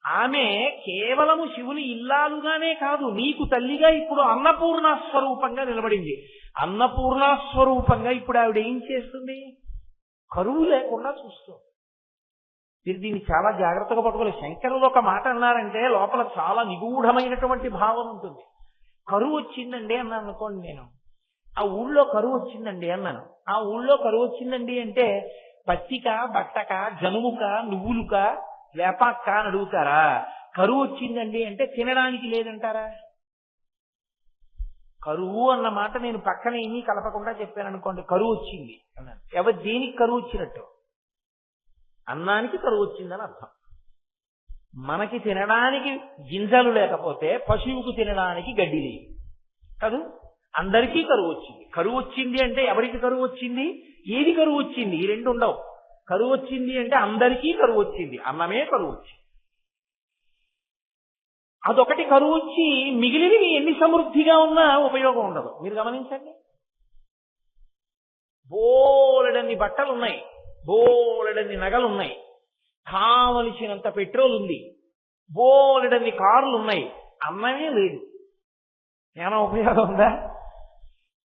ఆమె కేవలము శివుని ఇల్లాలుగానే కాదు, నీకు తల్లిగా ఇప్పుడు అన్నపూర్ణ స్వరూపంగా నిలబడింది. అన్నపూర్ణ స్వరూపంగా ఇప్పుడు ఆవిడ ఏం చేస్తుంది? కరువు లేకుండా చూస్తుంది. మీరు దీన్ని చాలా జాగ్రత్తగా పట్టుకోలేదు. శంకరులు ఒక మాట అన్నారంటే లోపల చాలా నిగూఢమైనటువంటి భావం ఉంటుంది. కరువు వచ్చిందండి అన్నాను అనుకోండి, నేను ఆ ఊళ్ళో కరువు వచ్చిందండి అన్నాను. ఆ ఊళ్ళో కరువు వచ్చిందండి అంటే పత్తిక, బట్టక, జనుముక, నువ్వులుక, వేపాక్క అని అడుగుతారా? కరువు వచ్చిందండి అంటే తినడానికి లేదంటారా? కరువు అన్న మాట నేను పక్కన ఏమీ కలపకుండా చెప్పాను అనుకోండి, కరువు వచ్చింది అన్నాను. ఎవరు దేనికి కరువు వచ్చినట్టు? అన్నానికి కరువు వచ్చిందని అర్థం. మనకి తినడానికి గింజలు లేకపోతే పశువుకు తినడానికి గడ్డి లేదు కాదు, అందరికీ కరువు వచ్చింది. కరువు వచ్చింది అంటే ఎవరికి కరువు వచ్చింది? ఏది కరువు వచ్చింది? ఈ రెండు ఉండవు. కరువు వచ్చింది అంటే అందరికీ కరువు వచ్చింది, అన్నమే కరువు వచ్చింది. అదొకటి కరువు వచ్చి మిగిలినవి ఎన్ని సమృద్ధిగా ఉన్నా ఉపయోగం ఉండదు. మీరు గమనించండి, బోలెడన్ని బట్టలు ఉన్నాయి, బోలెడన్ని నగలు ఉన్నాయి, కావలసినంత పెట్రోల్ ఉంది, బోలెడన్ని కార్లు ఉన్నాయి, అన్నమే లేదు. ఏమైనా ఉపయోగం ఉందా?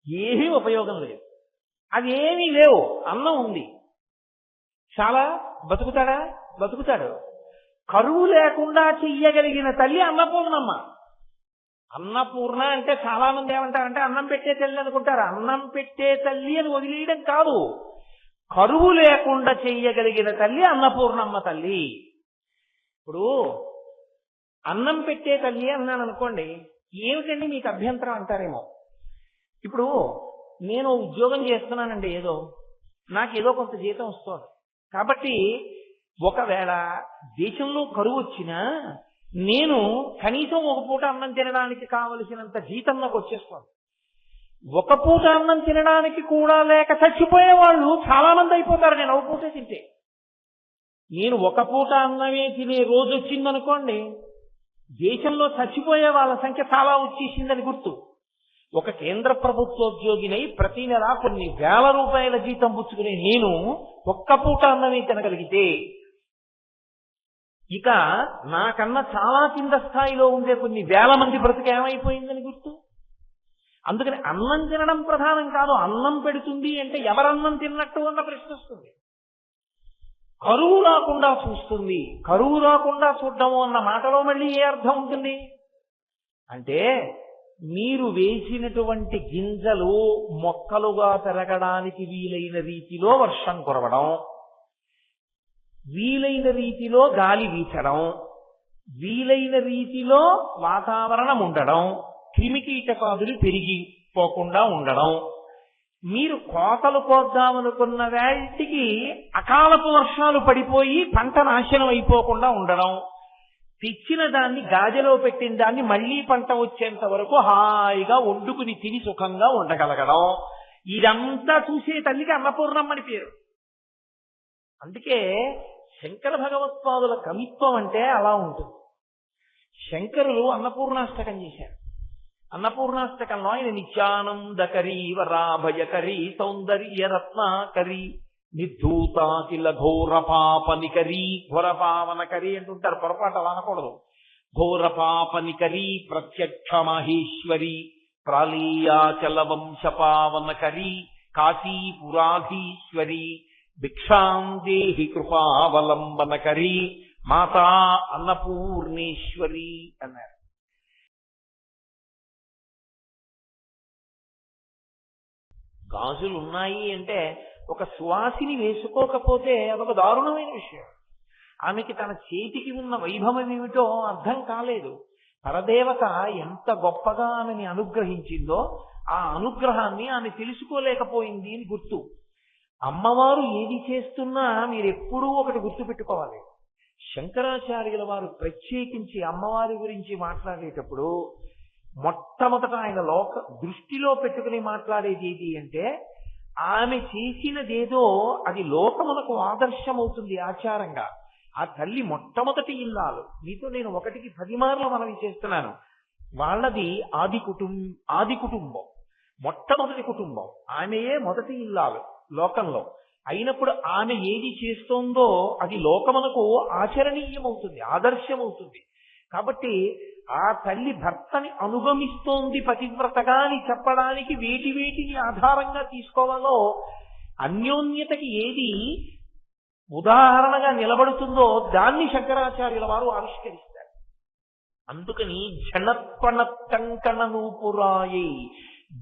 ఏమీ ఉపయోగం లేదు. అది ఏమీ లేవు, అన్నం ఉంది. చాలా బతుకుతాడా? బతుకుతాడు. కరువు లేకుండా చెయ్యగలిగిన తల్లి అన్నపూర్ణమ్మ. అన్నపూర్ణ అంటే చాలా మంది ఏమంటారంటే అన్నం పెట్టే తల్లి అనుకుంటారు. అన్నం పెట్టే తల్లి అని వదిలేయడం కాదు, కరువు లేకుండా చెయ్యగలిగిన తల్లి అన్నపూర్ణమ్మ తల్లి. ఇప్పుడు అన్నం పెట్టే తల్లి అన్నాను అనుకోండి, ఏమిటండి మీకు అభ్యంతరం అంటారేమో. ఇప్పుడు నేను ఉద్యోగం చేస్తున్నానండి, నాకేదో కొంత జీతం వస్తుంది. కాబట్టి ఒకవేళ దేశంలో కరువు వచ్చినా నేను కనీసం ఒక పూట అన్నం తినడానికి కావలసినంత జీతం నాకు వచ్చేస్తుంది. ఒక పూట అన్నం తినడానికి కూడా లేక చచ్చిపోయే వాళ్ళు చాలా మంది అయిపోతారు నేను ఒక పూటే తింటే. నేను ఒక పూట అన్నమే తినే రోజు వచ్చిందనుకోండి, దేశంలో చచ్చిపోయే వాళ్ళ సంఖ్య చాలా వచ్చేసిందని గుర్తు. ఒక కేంద్ర ప్రభుత్వోద్యోగినై ప్రతి నెల కొన్ని వేల రూపాయల జీతం పుచ్చుకునే నేను ఒక్క పూట అన్నమే తినగలిగితే, ఇక నాకన్నా చాలా కింద స్థాయిలో ఉండే కొన్ని వేల మంది బ్రతుకు ఏమైపోయిందని గుర్తు. అందుకని అన్నం తినడం ప్రధానం కాదు, అన్నం పెడుతుంది అంటే ఎవరన్నం తిన్నట్టు అన్న ప్రశ్న వస్తుంది. కరువు రాకుండా చూస్తుంది. కరువు రాకుండా చూడడము అన్న మాటలో మళ్ళీ ఏ అర్థం ఉంటుంది అంటే, మీరు వేసినటువంటి గింజలు మొక్కలుగా పెరగడానికి వీలైన రీతిలో వర్షం కురవడం, వీలైన రీతిలో గాలి వీచడం, వీలైన రీతిలో వాతావరణం ఉండడం, క్రిమికీటకాదులు పెరిగిపోకుండా ఉండడం, మీరు కోతలు కోద్దామనుకున్న వాటికి అకాలపు వర్షాలు పడిపోయి పంట నాశనం అయిపోకుండా ఉండడం, తెచ్చిన దాన్ని గాజలో పెట్టిన దాన్ని మళ్లీ పంట వచ్చేంత వరకు హాయిగా వండుకుని తిని సుఖంగా ఉండగలగడం, ఇదంతా చూసే తల్లికి అన్నపూర్ణమ్మని పేరు. అందుకే శంకర భగవత్పాదుల కవిత్వం అంటే అలా ఉంటుంది. శంకరులు అన్నపూర్ణాష్టకం చేశారు. అన్నపూర్ణాష్టకంలో ఆయన నిత్యానందకరీ వరాభయకరీ సౌందర్య రత్నాకరీ నిర్ధూతాకిల ఘోర పాపనికరీ, ఘోర పావనకరీ అంటుంటారు, పొరపాటు అలా అనకూడదు. ఘోర పాపనికరీ ప్రత్యక్ష మహేశ్వరి ప్రాళీయాచల వంశ పావనకరీ కాశీపురాధీశ్వరి భిక్షాం దేహి కృపావలంబనకరీ మాతా అన్నపూర్ణేశ్వరి అన్నారు. గాజులు ఉన్నాయి అంటే ఒక సువాసిని వేసుకోకపోతే అదొక దారుణమైన విషయం. ఆమెకి తన చేతికి ఉన్న వైభవం ఏమిటో అర్థం కాలేదు. పరదేవత ఎంత గొప్పగా ఆమెని అనుగ్రహించిందో ఆ అనుగ్రహాన్ని ఆమె తెలుసుకోలేకపోయింది అని గుర్తు. అమ్మవారు ఏది చేస్తున్నా మీరెప్పుడూ ఒకటి గుర్తు పెట్టుకోవాలి. శంకరాచార్యుల వారు ప్రత్యేకించి అమ్మవారి గురించి మాట్లాడేటప్పుడు మొట్టమొదట ఆయన దృష్టిలో పెట్టుకుని మాట్లాడేది ఏది అంటే, ఆమె చేసినదేదో అది లోకమునకు ఆదర్శమవుతుంది ఆచారంగా. ఆ తల్లి మొట్టమొదటి ఇల్లాలు. మీతో నేను 1కి 10 మార్లు మనవి చేస్తున్నాను. వాళ్ళది ఆది కుటుంబం, మొట్టమొదటి కుటుంబం. ఆమెయే మొదటి ఇల్లాలు లోకంలో. అయినప్పుడు ఆమె ఏది చేస్తోందో అది లోకమునకు ఆచరణీయమవుతుంది, ఆదర్శమవుతుంది. కాబట్టి ఆ తల్లి భర్తని అనుగమిస్తోంది పతివ్రతగా అని చెప్పడానికి వేటిని ఆధారంగా తీసుకోవాలో, అన్యోన్యతకి ఏది ఉదాహరణగా నిలబడుతుందో దాన్ని శంకరాచార్యుల వారు ఆవిష్కరిస్తారు. అందుకని జనత్పణత్ కంకణ నూపురాయి,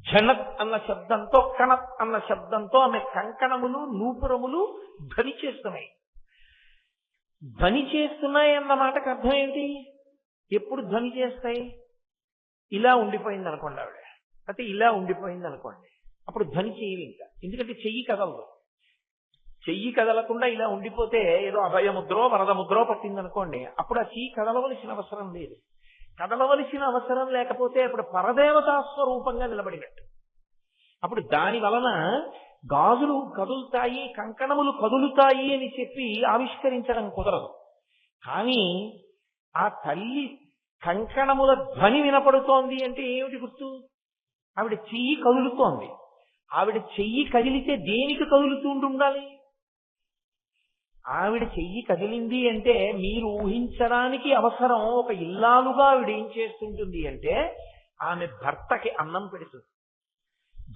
జనత్ అన్న శబ్దంతో కణత్ అన్న శబ్దంతో ఆమె కంకణములు నూపురములు ధ్వని చేస్తున్నాయి. ధ్వని చేస్తున్నాయి అన్న మాటకు అర్థం ఏంటి? ఎప్పుడు ధ్వని చేస్తాయి? ఇలా ఉండిపోయింది అనుకోండి ఆవిడ, అయితే ఇలా ఉండిపోయింది అనుకోండి, అప్పుడు ధ్వని చేయదు ఇంకా. ఎందుకంటే చెయ్యి కదలదు. చెయ్యి కదలకుండా ఇలా ఉండిపోతే ఏదో అభయముద్రో వరదముద్రో పట్టింది అనుకోండి, అప్పుడు ఆ చెయ్యి కదలవలసిన అవసరం లేదు. కదలవలసిన అవసరం లేకపోతే అప్పుడు పరదేవతా స్వరూపంగా నిలబడినట్టు. అప్పుడు దాని వలన గాజులు కదులుతాయి, కంకణములు కదులుతాయి అని చెప్పి ఆవిష్కరించడం కుదరదు. కానీ ఆ తల్లి కంకణముల ధ్వని వినపడుతోంది అంటే ఏమిటి గుర్తు? ఆవిడ చెయ్యి కదులుతోంది. ఆవిడ చెయ్యి కదిలితే దేనికి కదులుతూ ఉండాలి? ఆవిడ చెయ్యి కదిలింది అంటే మీరు ఊహించడానికి అవసరం, ఒక ఇల్లాలుగా ఆవిడ ఏం చేస్తుంటుంది అంటే ఆమె భర్తకి అన్నం పెడుతుంది.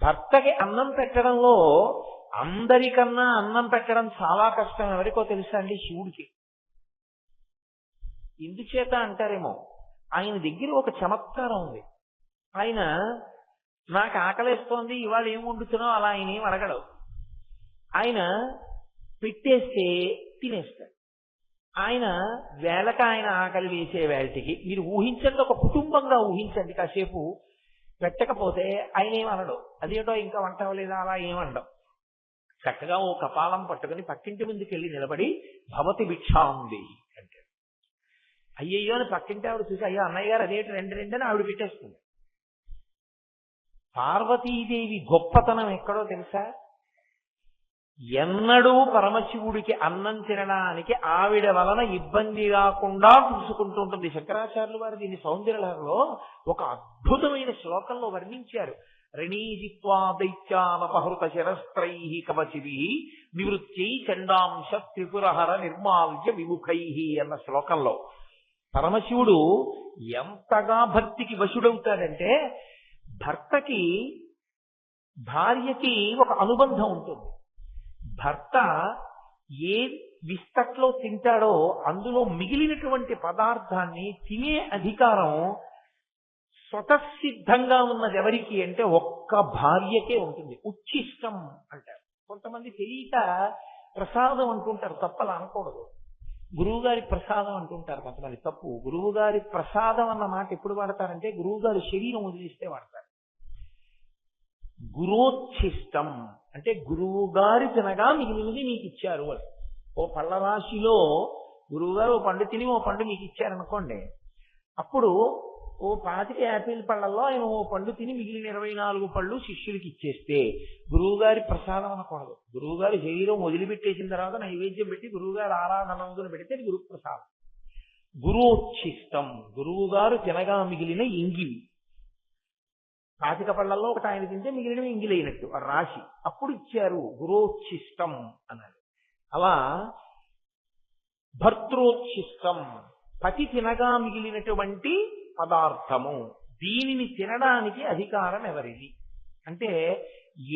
భర్తకి అన్నం పెట్టడంలో అందరికన్నా అన్నం పెట్టడం చాలా కష్టం. ఎవరికో తెలుసా అండి? శివుడికి. ఎందుచేత అంటారేమో, ఆయన దగ్గర ఒక చమత్కారం ఉంది. ఆయన నాకు ఆకలేస్తోంది ఇవాళ ఏం వండుతున్నావు అలా ఆయన ఏం అడగడు. ఆయన పెట్టేస్తే తినేస్తాడు. ఆయన వేళకి ఆయన ఆకలి వేసే వేళటికి మీరు ఊహించండి, ఒక కుటుంబంగా ఊహించండి కాసేపు. పెట్టకపోతే ఆయన ఏమనడు, అదేటో ఇంకా వంట అవ్వలేదా అలా ఏమనడం. చక్కగా ఓ కపాలం పట్టుకుని పక్కింటి ముందుకు వెళ్ళి నిలబడి భవతి భిక్షాంది అంటాడు. అయ్యయ్యో అని పక్కింటి ఆవిడ చూసి, అయ్యో అన్నయ్య గారు అదేంటి రెండు అని ఆవిడ పెట్టేస్తుంది. పార్వతీదేవి గొప్పతనం ఎక్కడో తెలుసా? ఎన్నడూ పరమశివుడికి అన్నం తినడానికి ఆవిడ వలన ఇబ్బంది రాకుండా చూసుకుంటూ ఉంటుంది. శంకరాచార్యులు వారు దీన్ని సౌందర్యలహరిలో ఒక అద్భుతమైన శ్లోకంలో వర్ణించారు. రణీజిత్వా దైత్యానపహృత శరస్త్రై కవచిభి నివృత్యై చండాంశ త్రిపురహర నిర్మాల్య విముఖై అన్న శ్లోకంలో పరమశివుడు ఎంతగా భక్తికి వశుడవుతాడంటే, భర్తకి భార్యకి ఒక అనుబంధం ఉంటుంది. భర్త ఏ విస్తట్లో తింటాడో అందులో మిగిలినటువంటి పదార్థాన్ని తినే అధికారం స్వతసిద్ధంగా ఉన్నది ఎవరికి అంటే ఒక్క భార్యకే ఉంటుంది. ఉచ్ఛిష్టం అంటారు. కొంతమంది తెలియక ప్రసాదం అంటుంటారు, తప్పలా అనకూడదు. గురువుగారి ప్రసాదం అంటుంటారు కొంతమంది, తప్పు. గురువుగారి ప్రసాదం అన్న మాట ఎప్పుడు వాడతారంటే గురువుగారి శరీరం వదిలిస్తే వాడతారు. గురోచ్ఛిష్టం అంటే గురువు గారి తినగా మిగిలినది మీకు ఇచ్చారు అని. ఓ పళ్ళ రాశిలో గురువు గారు ఓ పండు తిని ఓ పండు మీకు ఇచ్చారనుకోండి, అప్పుడు ఓ 25 యాపిల్ పళ్ళల్లో ఆయన ఓ పండు తిని మిగిలిన 24 పళ్ళు శిష్యులకి ఇచ్చేస్తే గురువు గారి ప్రసాదం అనకూడదు. గురువు గారి శరీరం వదిలిపెట్టేసిన తర్వాత నైవేద్యం పెట్టి గురువు గారు ఆరాధన పెడితే గురు ప్రసాదం. గురోచ్ఛిష్టం గురువు గారు తినగా మిగిలిన ఇంగిలి. 25 పళ్ళల్లో ఒకటి ఆయన తింటే మిగిలినవి ఇంగిలైనట్టు ఆ రాశి, అప్పుడు ఇచ్చారు. గురోచ్ఛిష్టం అన్నారు. అలా భర్తృచ్ఛిష్టం పతి తినగా మిగిలినటువంటి పదార్థము, దీనిని తినడానికి అధికారం ఎవరిది అంటే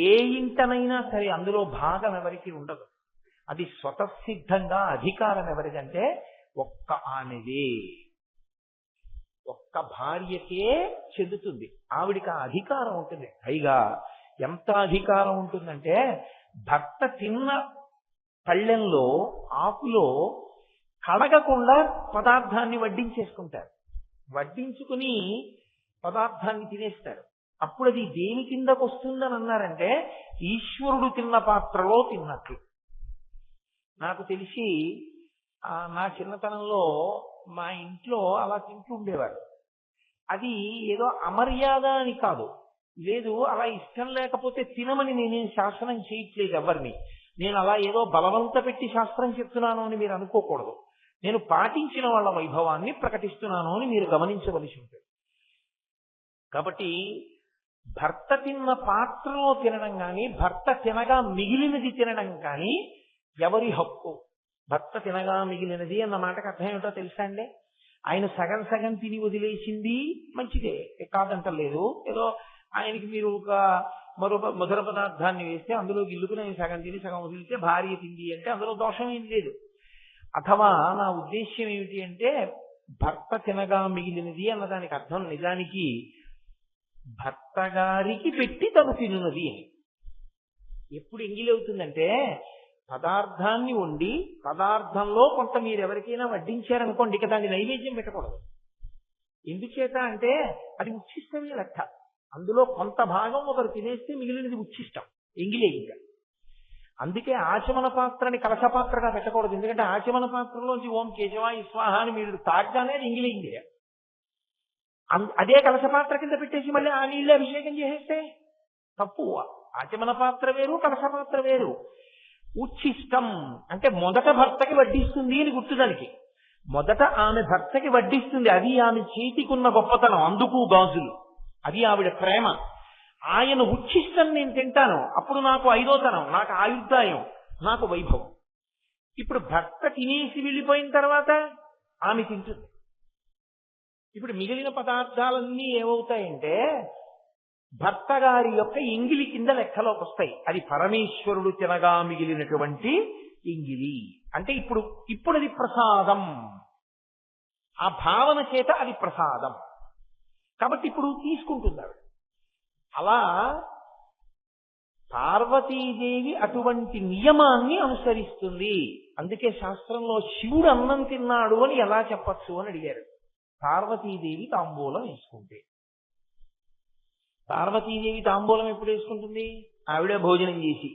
ఏ ఇంటనైనా సరే అందులో భాగం ఎవరికి ఉండదు. అది స్వతసిద్ధంగా అధికారం ఎవరిదంటే ఒక్క ఆమెదే, ఒక్క భార్యకే చెందుతుంది. ఆవిడికి ఆ అధికారం ఉంటుంది. పైగా ఎంత అధికారం ఉంటుందంటే భర్త తిన్న పళ్ళెంలో ఆకులో కడగకుండా పదార్థాన్ని వడ్డించేసుకుంటారు. వడ్డించుకుని పదార్థాన్ని తినేస్తారు. అప్పుడు అది దేని కిందకు వస్తుందని అన్నారంటే ఈశ్వరుడు తిన్న పాత్రలో తిన్నట్లు. నాకు తెలిసి నా చిన్నతనంలో మా ఇంట్లో అలా తింటూ ఉండేవారు. అది ఏదో అమర్యాద అని కాదు, లేదు అలా ఇష్టం లేకపోతే తినమని నేనేం శాస్త్రం చేయట్లేదు ఎవరిని. నేను అలా ఏదో బలవంత పెట్టి శాస్త్రం చెప్తున్నాను అని మీరు అనుకోకూడదు. నేను పాటించిన వాళ్ళ వైభవాన్ని ప్రకటిస్తున్నాను అని మీరు గమనించవలసి ఉంటుంది. కాబట్టి భర్త తిన్న పాత్రలో తినడం కానీ భర్త తినగా మిగిలినది తినడం కానీ ఎవరి హక్కు? భర్త తినగా మిగిలినది అన్న మాటకు అర్థం ఏమిటో తెలుసా అండి? ఆయన సగం సగం తిని వదిలేసింది మంచిదే, కాదంటలేదు. ఏదో ఆయనకి మీరు ఒక మధుర పదార్థాన్ని వేస్తే అందులో గిల్లుకుని ఆయన సగం తిని సగం వదిలితే భార్య తింది అంటే అందులో దోషం ఏం లేదు. అథవా నా ఉద్దేశ్యం ఏమిటి అంటే, భర్త తినగా మిగిలినది అన్నదానికి అర్థం నిజానికి భర్త గారికి పెట్టి తను తినున్నది అని. ఎప్పుడు ఎంగిలి అవుతుందంటే, పదార్థాన్ని వండి పదార్థంలో కొంత మీరు ఎవరికైనా వడ్డించారనుకోండి, ఇక దాన్ని నైవేద్యం పెట్టకూడదు. ఎందుచేత అంటే అది ఉచ్ఛిష్టమే లెక్క. అందులో కొంత భాగం ఒకరు తినేస్తే మిగిలినది ఉచ్ఛిష్టం, ఎంగిలే. ఇంకా అందుకే ఆచమన పాత్రని కలశ పాత్రగా పెట్టకూడదు. ఎందుకంటే ఆచమన పాత్రలోంచి ఓం కేశవాయ స్వాహ అని మీరు తాగ్గానే ఎంగిలైంది. అదే కలశ పాత్ర కింద పెట్టేసి మళ్ళీ ఆ నీళ్ళే అభిషేకం చేసేస్తే తప్పు. ఆచమన పాత్ర వేరు, కలశ పాత్ర వేరు. ఉచ్ఛిష్టం అంటే మొదట భర్తకి వడ్డిస్తుంది అని గుర్తుదానికి. మొదట ఆమె భర్తకి వడ్డిస్తుంది, అది ఆమె చేతికున్న గొప్పతనం. అందుకు గాజులు, అది ఆవిడ ప్రేమ. ఆయన ఉచ్ఛిష్టం నేను తింటాను, అప్పుడు నాకు ఐదోతనం, నాకు ఆయుర్దాయం, నాకు వైభవం. ఇప్పుడు భర్త తినేసి వెళ్ళిపోయిన తర్వాత ఆమె తింటుంది. ఇప్పుడు మిగిలిన పదార్థాలన్నీ ఏమవుతాయంటే భర్త గారి యొక్క ఎంగిలి కింద లెక్కలోకి వస్తాయి. అది పరమేశ్వరుడు తినగా మిగిలినటువంటి ఎంగిలి అంటే ఇప్పుడు అది ప్రసాదం. ఆ భావన చేత అది ప్రసాదం కాబట్టి ఇప్పుడు తీసుకుంటుంది ఆవిడ. అలా పార్వతీదేవి అటువంటి నియమాన్ని అనుసరిస్తుంది. అందుకే శాస్త్రంలో శివుడు అన్నం తిన్నాడు అని ఎలా చెప్పచ్చు అని అడిగారు. పార్వతీదేవి తాంబూలం వేసుకుంటే. పార్వతీదేవి తాంబూలం ఎప్పుడు వేసుకుంటుంది? ఆవిడే భోజనం చేసి.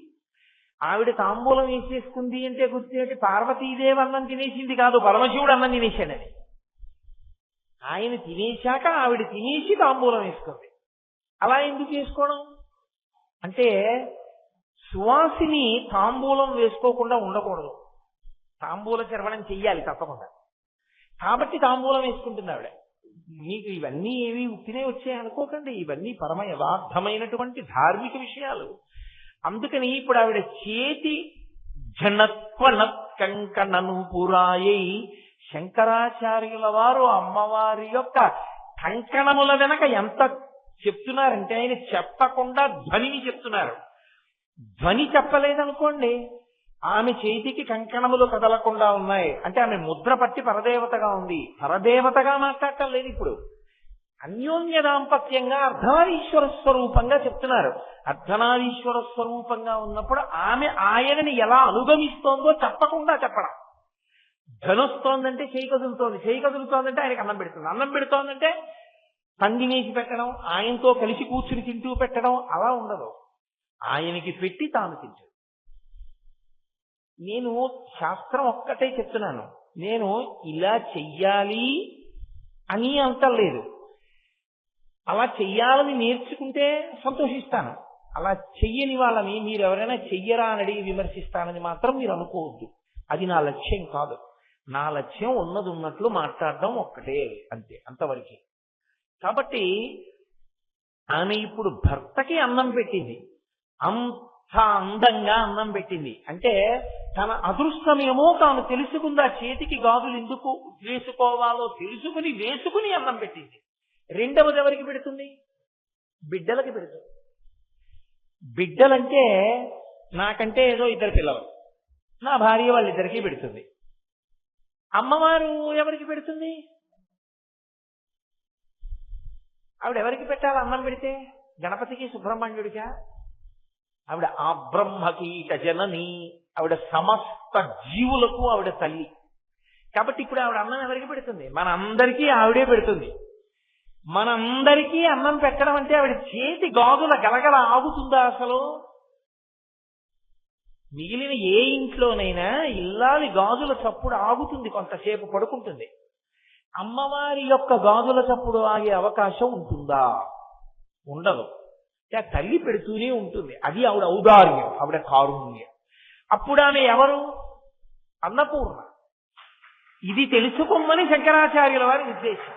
ఆవిడ తాంబూలం వేసేసుకుంది అంటే గుర్తు పార్వతీదేవి అన్నం తినేసింది కాదు, పరమశివుడు అన్నం తినేశాడని. ఆయన తినేశాక ఆవిడ తినేసి తాంబూలం వేసుకుంది. అలా ఎందుకు వేసుకోవడం అంటే, సువాసిని తాంబూలం వేసుకోకుండా ఉండకూడదు, తాంబూల చర్వణం చెయ్యాలి తప్పకుండా. కాబట్టి తాంబూలం వేసుకుంటుంది ఆవిడ. మీకు ఇవన్నీ ఏవి ఉత్తినే వచ్చాయి అనుకోకండి, ఇవన్నీ పరమ యథార్థమైనటువంటి ధార్మిక విషయాలు. అందుకని ఇప్పుడు ఆవిడ చేతి జనత్వనత్కంకణను పురాయై, శంకరాచార్యుల వారు అమ్మవారి యొక్క కంకణముల వెనక ఎంత చెప్తున్నారంటే, ఆయన చెప్పకుండా ధ్వనిని చెప్తున్నారు. ధ్వని చెప్పలేదనుకోండి, ఆమె చేతికి కంకణములు కదలకుండా ఉన్నాయి అంటే ఆమె ముద్ర పట్టి పరదేవతగా ఉంది. పరదేవతగా మాట్లాడటం లేదు. ఇప్పుడు అన్యోన్య దాంపత్యంగా అర్ధనారీశ్వర స్వరూపంగా చెప్తున్నారు. అర్ధనారీశ్వర స్వరూపంగా ఉన్నప్పుడు ఆమె ఆయనని ఎలా అనుగమిస్తోందో చెప్పకుండా చెప్పడం. ధనొస్తోందంటే చేయి కదులుతోంది, చేయి కదులుతోందంటే ఆయనకి అన్నం పెడుతుంది, అన్నం పెడుతోందంటే పందినేసి పెట్టడం, ఆయనతో కలిసి కూర్చుని తింటూ పెట్టడం అలా ఉండదు. ఆయనకి పెట్టి తాను తింటాడు. నేను శాస్త్రం ఒక్కటే చెప్తున్నాను, నేను ఇలా చెయ్యాలి అని అంటలేదు. అలా చెయ్యాలని నేర్చుకుంటే సంతోషిస్తాను. అలా చెయ్యని వాళ్ళని మీరు ఎవరైనా చెయ్యరా అని అడిగి విమర్శిస్తానని మాత్రం మీరు అనుకోవద్దు. అది నా లక్ష్యం కాదు. నా లక్ష్యం ఉన్నది ఉన్నట్లు మాట్లాడడం ఒక్కటే, అంతే, అంతవరకే. కాబట్టి ఆమె ఇప్పుడు భర్తకి అన్నం పెట్టింది, అంత అందంగా అన్నం పెట్టింది. అంటే తన అదృష్టమేమో తాను తెలుసుకుంది. ఆ చేతికి గాజులు ఎందుకు వేసుకోవాలో వేసుకుని అన్నం పెట్టింది. రెండవది ఎవరికి పెడుతుంది? బిడ్డలకి పెడుతుంది. బిడ్డలంటే నాకంటే ఏదో ఇద్దరు పిల్లలు, నా భార్య వాళ్ళిద్దరికీ పెడుతుంది. అమ్మవారు ఎవరికి పెడుతుంది? ఆవిడ ఎవరికి పెట్టాలి అన్నం పెడితే? గణపతికి, సుబ్రహ్మణ్యుడికా? ఆవిడ ఆ బ్రహ్మకీట జనని, ఆవిడ సమస్త జీవులకు ఆవిడ తల్లి. కాబట్టి ఇప్పుడు ఆవిడ అన్నం ఎవరికి పెడుతుంది? మనందరికీ ఆవిడే పెడుతుంది. మనందరికీ అన్నం పెట్టడం అంటే ఆవిడ చేతి గాజుల గలగల ఆగుతుందా అసలు? మిగిలిన ఏ ఇంట్లోనైనా ఇల్లాలి గాజుల చప్పుడు ఆగుతుంది, కొంతసేపు పడుకుంటుంది. అమ్మవారి యొక్క గాజుల చప్పుడు ఆగే అవకాశం ఉంటుందా? ఉండదు. తల్లి పెడుతూనే ఉంటుంది. అది ఆవిడ ఔదార్యం, ఆవిడ కారుణ్యం. అప్పుడు ఆమె ఎవరు? అన్నపూర్ణ. ఇది తెలుసుకోమని శంకరాచార్యుల వారి ఉద్దేశం.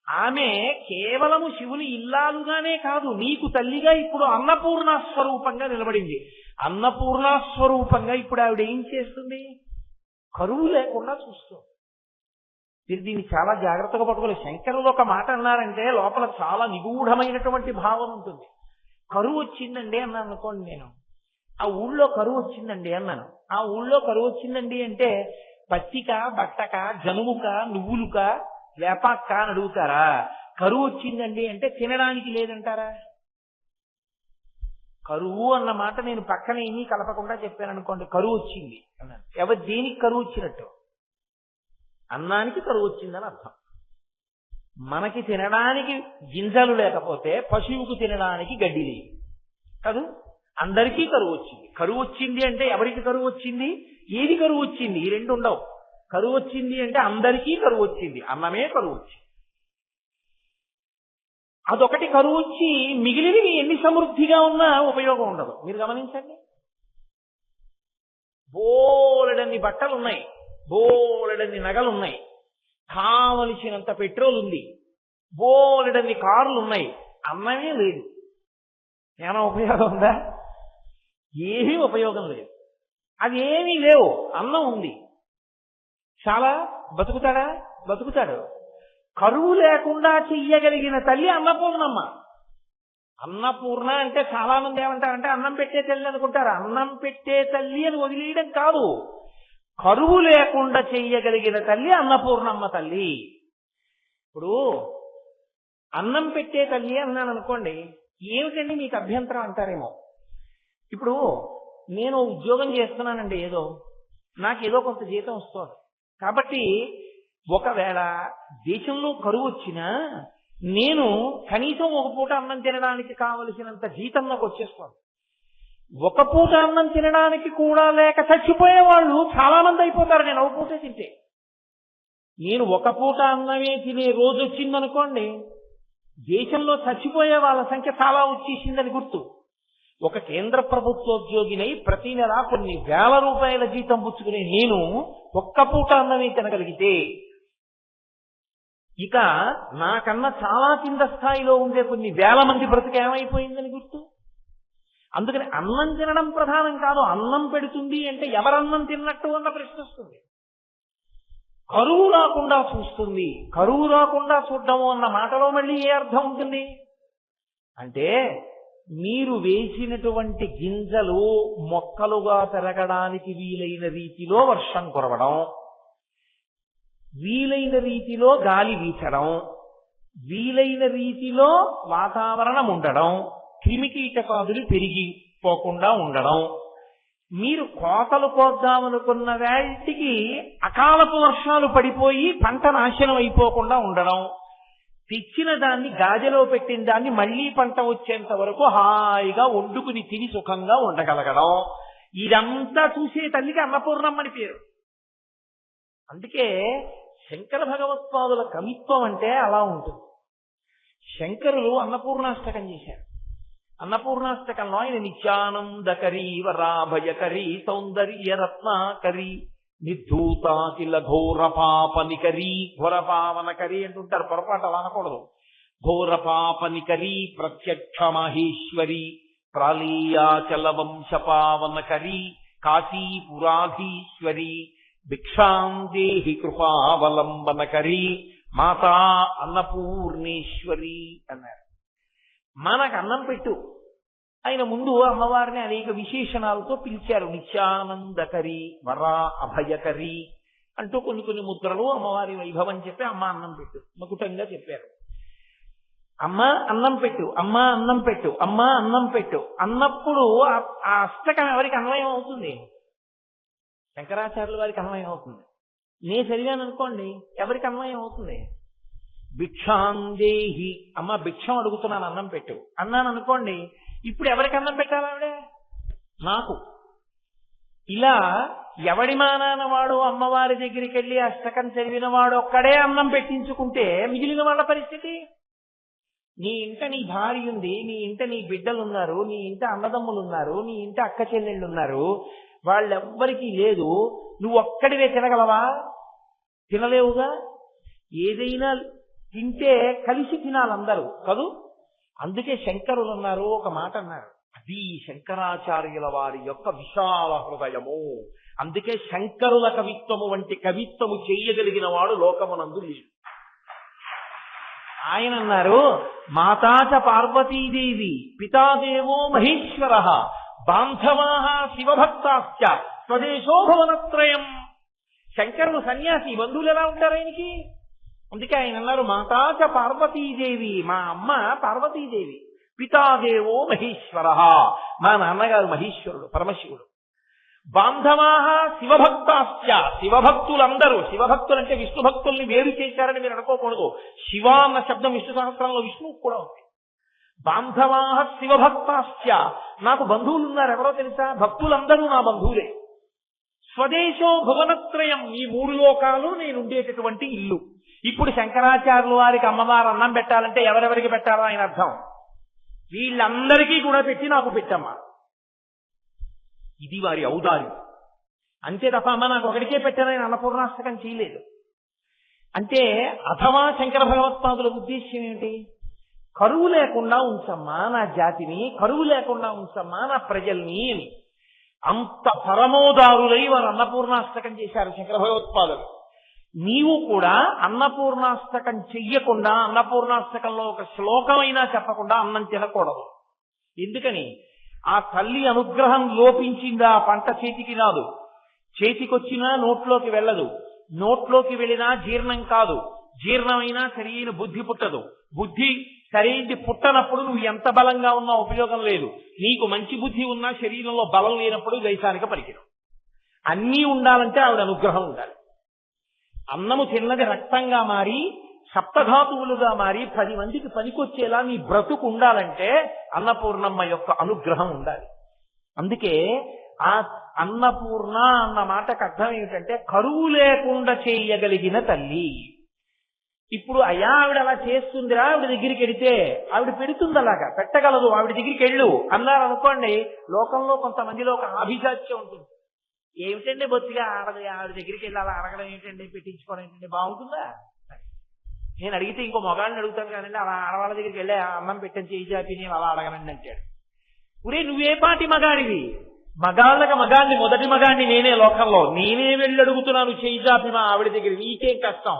ఆమె కేవలము శివుని ఇల్లాలుగానే కాదు, నీకు తల్లిగా ఇప్పుడు అన్నపూర్ణ స్వరూపంగా నిలబడింది. అన్నపూర్ణ స్వరూపంగా ఇప్పుడు ఆవిడ ఏం చేస్తుంది? కరువు లేకుండా చూస్తుంది. మీరు దీన్ని చాలా జాగ్రత్తగా పట్టుకోలేదు. శంకరులు ఒక మాట అన్నారంటే లోపల చాలా నిగూఢమైనటువంటి భావం ఉంటుంది. కరువు వచ్చిందండి అన్నాను అనుకోండి, నేను ఆ ఊళ్ళో కరువు వచ్చిందండి అన్నాను. ఆ ఊళ్ళో కరువు వచ్చిందండి అంటే పత్తిక, బట్టక, జనుముక, నువ్వులుక, వేపాక్క అని అడుగుతారా? కరువు వచ్చిందండి అంటే తినడానికి లేదంటారా? కరువు అన్న మాట నేను పక్కన ఏమీ కలపకుండా చెప్పాను అనుకోండి, కరువు వచ్చింది అన్నాను. దేనికి కరువు వచ్చినట్టు? అన్నానికి కరువు వచ్చిందని అర్థం. మనకి తినడానికి గింజలు లేకపోతే పశువుకు తినడానికి గడ్డి లేదు కాదు. అందరికీ కరువు వచ్చింది. కరువు వచ్చింది అంటే ఎవరికి కరువు వచ్చింది? ఏది కరువు వచ్చింది? ఈ రెండు ఉండవు. కరువు వచ్చింది అంటే అందరికీ కరువు వచ్చింది, అన్నమే కరువు వచ్చింది. అదొకటి కరువు వచ్చి మిగిలినవి ఎన్ని సమృద్ధిగా ఉన్నా ఉపయోగం ఉండదు. మీరు గమనించండి, బోలెడన్ని బట్టలు ఉన్నాయి, బోలెడన్ని నగలు ఉన్నాయి, కావలసినంత పెట్రోల్ ఉంది, బోలెడన్ని కార్లు ఉన్నాయి, అన్నమే లేదు. ఏమైనా ఉపయోగం ఉందా? ఏమీ ఉపయోగం లేదు. అది ఏమీ లేవు, అన్నం ఉంది. చాలా బతుకుతాడా? బతుకుతాడు. కరువు లేకుండా చెయ్యగలిగిన తల్లి అన్నపూర్ణమ్మ. అన్నపూర్ణ అంటే చాలా మంది ఏమంటారంటే అన్నం పెట్టే తల్లి అనుకుంటారు. అన్నం పెట్టే తల్లి అని వదిలేయడం కాదు, కరువు లేకుండా చెయ్యగలిగిన తల్లి అన్నపూర్ణమ్మ తల్లి. ఇప్పుడు అన్నం పెట్టే తల్లి అన్నాను అనుకోండి, ఏమిటండి మీకు అభ్యంతరం అంటారేమో. ఇప్పుడు నేను ఉద్యోగం చేస్తున్నానండి, నాకేదో కొంత జీతం వస్తుంది. కాబట్టి ఒకవేళ దేశంలో కరువు వచ్చినా నేను కనీసం ఒక పూట అన్నం తినడానికి కావలసినంత జీతం నాకు వచ్చేస్తుంది. ఒక పూట అన్నం తినడానికి కూడా లేక చచ్చిపోయే వాళ్ళు చాలా మంది అయిపోతారు నేను ఒక పూటే తింటే. నేను ఒక పూట అన్నమే తినే రోజు వచ్చిందనుకోండి, దేశంలో చచ్చిపోయే వాళ్ళ సంఖ్య చాలా వచ్చేసిందని గుర్తు. ఒక కేంద్ర ప్రభుత్వోద్యోగినై ప్రతి నెల కొన్ని వేల రూపాయల జీతం పుచ్చుకునే నేను ఒక్క పూట అన్నమే తినగలిగితే, ఇక నాకన్నా చాలా కింద స్థాయిలో ఉండే కొన్ని వేల మంది బ్రతుకు ఏమైపోయిందని గుర్తు. అందుకని అన్నం తినడం ప్రధానం కాదు. అన్నం పెడుతుంది అంటే ఎవరన్నం తిన్నట్టు అన్న ప్రశ్న వస్తుంది. కరువు రాకుండా చూస్తుంది. కరువు రాకుండా చూడటము అన్న మాటలో మళ్ళీ ఏ అర్థం ఉంటుంది అంటే, మీరు వేసినటువంటి గింజలు మొక్కలుగా పెరగడానికి వీలైన రీతిలో వర్షం కురవడం, వీలైన రీతిలో గాలి వీచడం, వీలైన రీతిలో వాతావరణం ఉండడం, క్రిమికీటకాదులు పెరిగిపోకుండా ఉండడం, మీరు కోతలు కోద్దామనుకున్న వాటికి అకాలపు వర్షాలు పడిపోయి పంట నాశనం అయిపోకుండా ఉండడం, తెచ్చిన దాన్ని గాజలో పెట్టిన దాన్ని మళ్లీ పంట వచ్చేంత వరకు హాయిగా వండుకుని తిని సుఖంగా ఉండగలగడం, ఇదంతా చూసే తల్లికి అన్నపూర్ణమ్మని పేరు. అందుకే శంకర భగవత్పాదుల కవిత్వం అంటే అలా ఉంటుంది. శంకరులు అన్నపూర్ణాష్టకం చేశారు. అన్నపూర్ణాష్టకంలో ఆయన నిత్యానందకరీ వరాభయకరీ సౌందర్య రత్నాకరీ నిర్ధూతాకిల ఘోర పాపనికరీ, ఘోర పావనకరీ అంటుంటారు, పొరపాటు అలా అనకూడదు. ఘోర పాపనికరీ ప్రత్యక్ష మహేశ్వరి ప్రాళీయాచల వంశ పావనకరీ కాశీపురాధీశ్వరి భిక్షాం దేహి కృపావలంబనకరీ మాతా అన్నపూర్ణేశ్వరి అన్నారు. మనకు అన్నం పెట్టు. ఆయన ముందు అమ్మవారిని అనేక విశేషణాలతో పిలిచారు. నిత్యానందకరి, వరా అభయకరి అంటూ కొన్ని కొన్ని ముద్రలు అమ్మవారి వైభవం చెప్పి అమ్మ అన్నం పెట్టు మకుటంగా చెప్పారు. అమ్మ అన్నం పెట్టు, అమ్మ అన్నం పెట్టు, అమ్మ అన్నం పెట్టు అన్నప్పుడు ఆ అష్టకం ఎవరికి అన్వయం అవుతుంది? శంకరాచార్యుల వారికి అన్వయం అవుతుంది. నేను చదివాను అనుకోండి, ఎవరికి అన్వయం అవుతుంది? భిక్షాందేహి, అమ్మ భిక్షం అడుగుతున్నాను అన్నం పెట్టు అన్నాను అనుకోండి, ఇప్పుడు ఎవరికి అన్నం పెట్టాలి? ఆవిడే నాకు. ఇలా ఎవడి మానాన వాడు అమ్మవారి దగ్గరికి వెళ్ళి అష్టకం చదివిన వాడు ఒక్కడే అన్నం పెట్టించుకుంటే మిగిలిన వాళ్ళ పరిస్థితి? నీ ఇంట నీ భార్య ఉంది, నీ ఇంట నీ బిడ్డలున్నారు, నీ ఇంట అన్నదమ్ములు ఉన్నారు, నీ ఇంట అక్క చెల్లెళ్ళు ఉన్నారు, వాళ్ళెవ్వరికీ లేదు, నువ్వు ఒక్కడివే తినగలవా? తినలేవుగా. ఏదైనా తింటే కలిసి తినాలందరూ కదూ. అందుకే శంకరులు అన్నారు, ఒక మాట అన్నారు, అది శంకరాచార్యుల వారి యొక్క విశాల హృదయము. అందుకే శంకరుల కవిత్వము వంటి కవిత్వము చెయ్యగలిగిన వాడు లోకమునందు లేడు. ఆయన అన్నారు, మాతాచ పార్వతీదేవి పితాదేవో మహేశ్వర బాంధవా శివభక్తాశ్చ స్వదేశో భువనత్రయం. శంకరుడు సన్యాసి, బంధువులు ఎలా ఉంటారు ఆయనకి? అందుకే ఆయన అన్నారు, మాతాచ పార్వతీదేవి, మా అమ్మ పార్వతీదేవి, పితాదేవో మహేశ్వర, మా నాన్నగారు మహేశ్వరుడు పరమశివుడు, బాంధవా శివభక్తాశ్చ, శివభక్తులందరూ, శివభక్తులు అంటే విష్ణు భక్తుల్ని వేరు చేశారని మీరు అనుకోకూడదు. శివ అన్న శబ్దం విష్ణు సహస్రంలో విష్ణువు కూడా ఉంది. బాంధవా శివభక్తాశ్చ, నాకు బంధువులు ఉన్నారు, ఎవరో తెలుసా? భక్తులందరూ నా బంధువులే. స్వదేశో భువనత్రయం, ఈ 3 లోకాలు నేను ఉండేటటువంటి ఇల్లు. ఇప్పుడు శంకరాచార్యుల వారికి అమ్మవారు అన్నం పెట్టాలంటే ఎవరెవరికి పెట్టాలో ఆయన అర్థం, వీళ్ళందరికీ కూడా పెట్టి నాకు పెట్టమ్మా. ఇది వారి ఔదార్యం. అంతే తప్ప అమ్మ నాకు ఒకటికే పెట్టానని అన్నపూర్ణాష్టకం చేయలేదు. అంటే అథవా శంకర భగవత్పాదుల ఉద్దేశ్యం ఏమిటి? కరువు లేకుండా ఉంచమ్మా నా జాతిని, కరువు లేకుండా ఉంచమ్మా నా ప్రజల్ని అని. అంత పరమోదారులై వారు అన్నపూర్ణాష్టకం చేశారు శంకర భగవత్పాదులు. నీవు కూడా అన్నపూర్ణాష్టకం చెయ్యకుండా, అన్నపూర్ణాష్టకంలో ఒక శ్లోకమైనా చెప్పకుండా అన్నం తినకూడదు. ఎందుకని? ఆ తల్లి అనుగ్రహం లోపించిందా పంట చేతికి రాదు, చేతికొచ్చినా నోట్లోకి వెళ్ళదు, నోట్లోకి వెళ్ళినా జీర్ణం కాదు, జీర్ణమైనా సరైన బుద్ధి పుట్టదు, బుద్ధి సరైనది పుట్టనప్పుడు నువ్వు ఎంత బలంగా ఉన్నా ఉపయోగం లేదు. నీకు మంచి బుద్ధి ఉన్నా శరీరంలో బలం లేనప్పుడు దేశానికి పనికిరావు. అన్నీ ఉండాలంటే ఆవిడ అనుగ్రహం ఉండాలి. అన్నము తిన్నది రక్తంగా మారి సప్తధాతువులుగా మారి 10 మందికి పనికొచ్చేలా నీ బ్రతుకు ఉండాలంటే అన్నపూర్ణమ్మ యొక్క అనుగ్రహం ఉండాలి. అందుకే ఆ అన్నపూర్ణ అన్న మాటకు అర్థం ఏమిటంటే కరువు లేకుండా చేయగలిగిన తల్లి. ఇప్పుడు అయ్యా ఆవిడ అలా చేస్తుందిరా, ఆవిడ దగ్గరికి వెడితే ఆవిడ పెడుతుంది, అలాగా పెట్టగలదు, ఆవిడ దగ్గరికి వెళ్ళు అన్నారు అనుకోండి. లోకంలో కొంతమందిలో ఒక అభిజాత్యం ఉంటుంది. ఏమిటండి బొత్తిగా ఆడది, ఆవిడ దగ్గరికి వెళ్ళి అలా అడగడం ఏంటండి, పెట్టించుకోవడం ఏంటండి, బాగుంటుందా? నేను అడిగితే ఇంకో మగాళ్ళని అడుగుతాను కానండి, అలా ఆడవాళ్ళ దగ్గరికి వెళ్ళి అన్నం పెట్టని చేయి చాపి నేను అలా అడగనండి అంటాడు. ఒరే నువ్వే పాటి మగాడివి? మగాళ్ళకి మగాడిని, మొదటి మగాడిని నేనే లోకంలో, నేనే వెళ్ళి అడుగుతున్నాను చేయి చాపి మా ఆవిడ దగ్గర. నీకేం కష్టం?